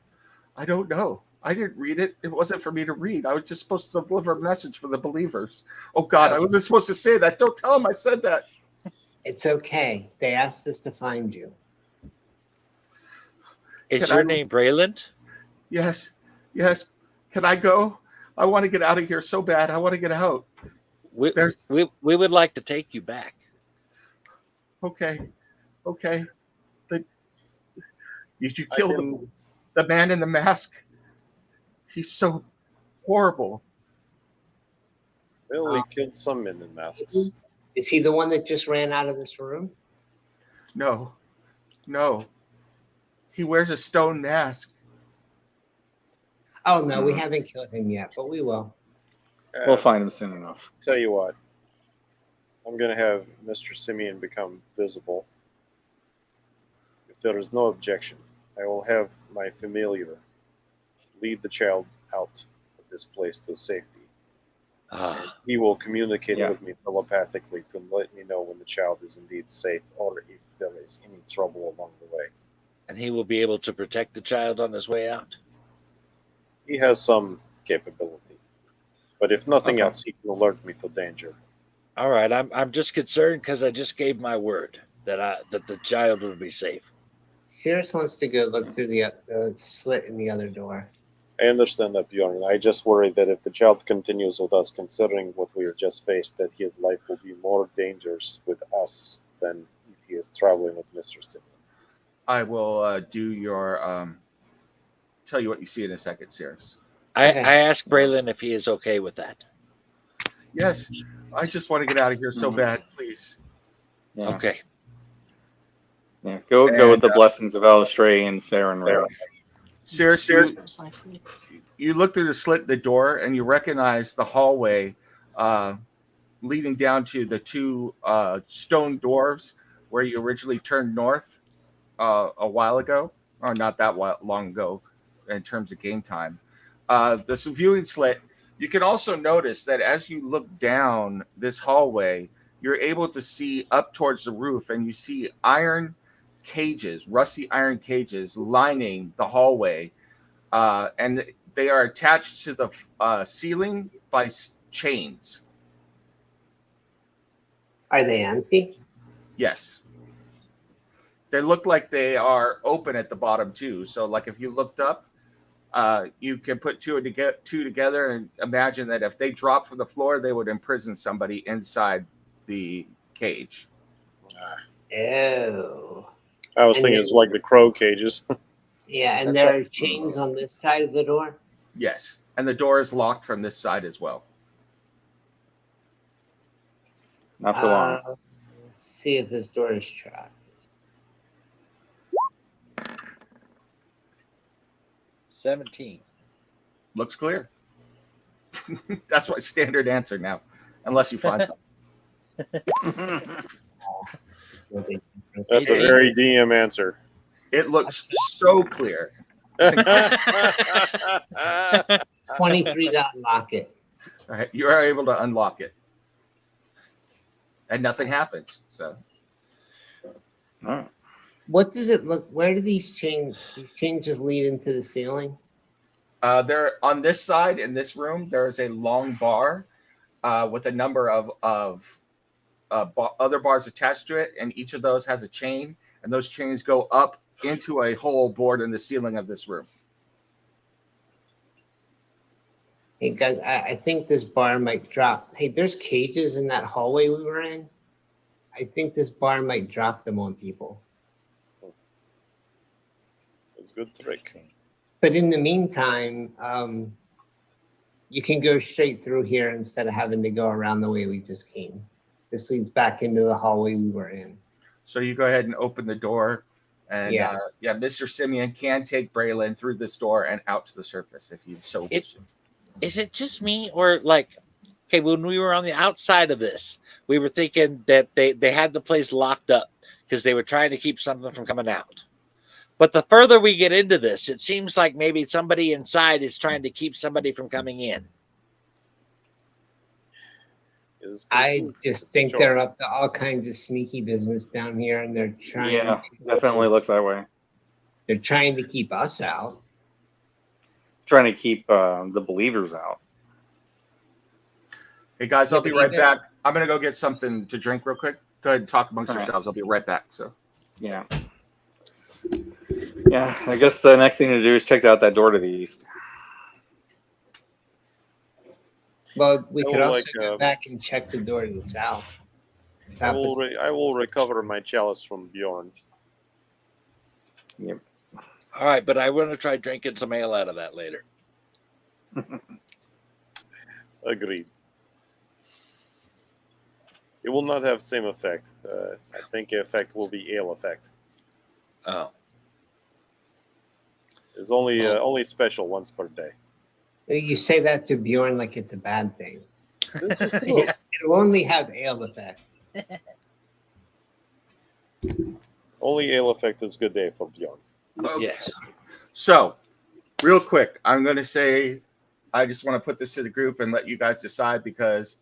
I don't know. I didn't read it. It wasn't for me to read. I was just supposed to deliver a message for the believers. Oh, God, I wasn't supposed to say that. Don't tell him I said that. It's okay. They asked us to find you. Is your name Brayland? Yes. Can I go? I want to get out of here so bad. I want to get out. We would like to take you back. Okay. Did you kill the man in the mask? He's so horrible. Well, we killed some men in masks. Is he the one that just ran out of this room? No. He wears a stone mask. Oh, no, we haven't killed him yet, but we will. We'll find him soon enough. Tell you what, I'm going to have Mr. Simeon become visible. If there is no objection, I will have my familiar lead the child out of this place to safety. He will communicate with me telepathically to let me know when the child is indeed safe or if there is any trouble along the way. And he will be able to protect the child on his way out? He has some capability. But if nothing else, he can alert me to danger. All right, I'm just concerned because I just gave my word that the child will be safe. Cirrus wants to go look through the slit in the other door. I understand that, Bjorn. I just worry that if the child continues with us, considering what we are just faced, that his life will be more dangerous with us than if he is traveling with Mr. Simeon. I will do your tell you what you see in a second, Cirrus. I asked Braylen if he is okay with that. Yes, I just want to get out of here so bad, please. Yeah. Okay. Yeah, go with the blessings of Alistray and Saren. Cirrus, you look through the slit in the door and you recognize the hallway leading down to the two stone dwarves where you originally turned north a while ago, or not that long ago in terms of game time. The viewing slit, you can also notice that as you look down this hallway, you're able to see up towards the roof, and you see rusty iron cages lining the hallway, and they are attached to the ceiling by chains. Are they empty? Yes. They look like they are open at the bottom too. So like if you looked up, you can put two together and imagine that if they dropped from the floor, they would imprison somebody inside the cage. Oh. I was thinking it's like the crow cages. Yeah, and there are chains on this side of the door? Yes, and the door is locked from this side as well. Not for long. see if this door is trapped. 17. Looks clear. That's my standard answer now, unless you find something. That's a very DM answer. It looks so clear. 23 to unlock it. All right, you are able to unlock it, and nothing happens. So, What does it look? Where do these chains? These chains just lead into the ceiling. there on this side in this room, there is a long bar with a number of other bars attached to it, and each of those has a chain, and those chains go up into a hole bored in the ceiling of this room. Hey guys, I think this bar might drop. Hey, there's cages in that hallway we were in. I think this bar might drop them on people. That's a good trick. But in the meantime, you can go straight through here instead of having to go around the way we just came. This leads back into the hallway we were in. So you go ahead and open the door, and Yeah. Mr. Simeon can take Braylon through this door and out to the surface if you so wish. Is it just me, or like, okay, when we were on the outside of this, we were thinking that they had the place locked up because they were trying to keep something from coming out. But the further we get into this, it seems like maybe somebody inside is trying to keep somebody from coming in. I just think they're up to all kinds of sneaky business down here, and they're trying. Yeah, definitely looks that way. They're trying to keep us out. Trying to keep the believers out. Hey guys, I'll be right back. I'm gonna go get something to drink real quick. Go ahead and talk amongst yourselves. I'll be right back. So yeah, I guess the next thing to do is check out that door to the east. Well, we could also go back and check the door to the south. I will recover my chalice from Bjorn. Yep. All right, but I want to try drinking some ale out of that later. Agreed. It will not have same effect. I think the effect will be ale effect. Oh. It's only special once per day. You say that to Bjorn like it's a bad thing. This is true. It'll only have ale effect. Only ale effect is good day for Bjorn. okay. Yes. So, real quick, I'm going to say, I just want to put this to the group and let you guys decide because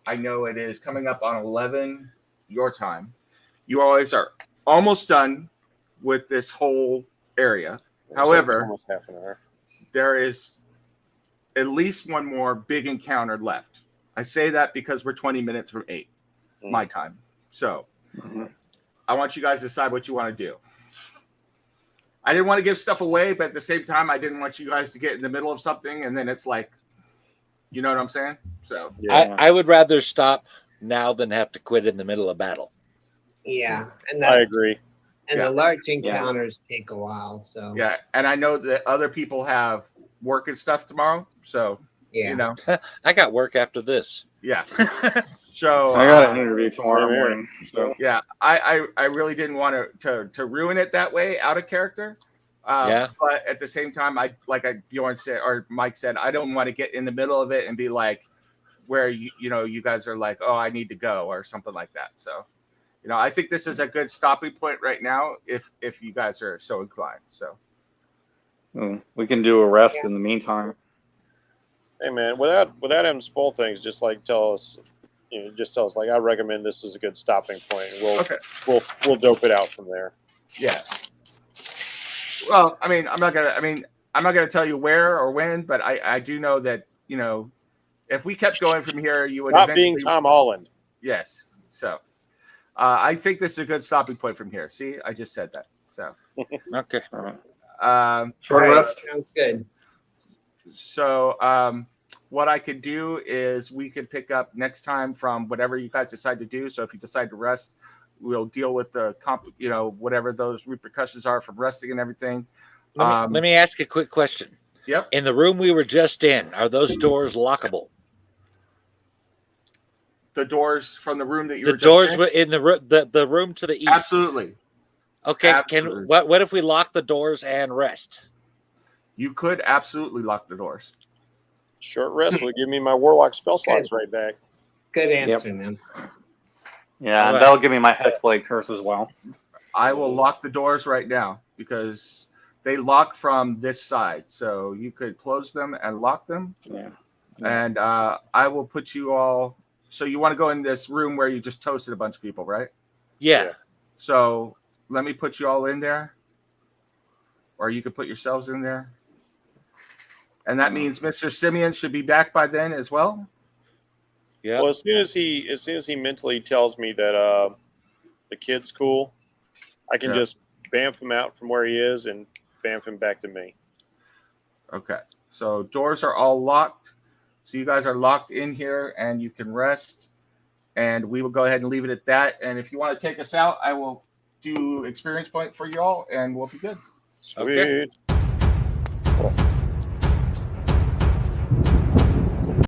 I know it is coming up on 11 your time. You always are almost done with this whole area. However, almost half an hour. there is at least one more big encounter left. I say that because we're 20 minutes from 8, my time. So, I want you guys to decide what you want to do. I didn't want to give stuff away, but at the same time, I didn't want you guys to get in the middle of something and then it's like, you know what I'm saying? So Yeah. I would rather stop now than have to quit in the middle of battle. Yeah, and I agree. And Yeah. the large encounters take a while. So yeah, and I know that other people have work and stuff tomorrow. So yeah. you know, I got work after this. yeah. So I got an interview tomorrow morning. So yeah, I really didn't want to ruin it that way out of character. Yeah. But at the same time, Bjorn said or Mike said, I don't want to get in the middle of it and be like where you guys are like, oh, I need to go or something like that. So, I think this is a good stopping point right now if you guys are so inclined. So we can do a rest in the meantime. Hey man, without him spoil things, just like tell us, like I recommend this is a good stopping point. We'll dope it out from there. Yeah. Well, I'm not gonna tell you where or when, but I do know that if we kept going from here, you would not being Tom Holland. Yes. So I think this is a good stopping point from here. See, I just said that. So Okay. Short rest sounds good. So what I could do is we could pick up next time from whatever you guys decide to do. So if you decide to rest, we'll deal with the whatever those repercussions are from resting and everything. Let me ask a quick question. Yep. In the room we were just in, are those doors lockable? the doors from the room that you The were doors just were in the room to the east. Absolutely. Okay. Absolutely. What if we lock the doors and rest? You could absolutely lock the doors. Short rest will give me my warlock spell slots right back. Good answer, man. Yeah, All and right. that'll give me my Hexblade curse as well. I will lock the doors right now because they lock from this side. So you could close them and lock them. Yeah. And I will put you all. So you want to go in this room where you just toasted a bunch of people, right? Yeah. So let me put you all in there. Or you could put yourselves in there. And that means Mr. Simeon should be back by then as well. Yeah. Well, as soon as he mentally tells me that the kid's cool, I can just bamf him out from where he is and bamf him back to me. Okay. So doors are all locked. So you guys are locked in here and you can rest. And we will go ahead and leave it at that. And if you want to take us out, I will do experience point for you all and we'll be good. Sweet. Okay.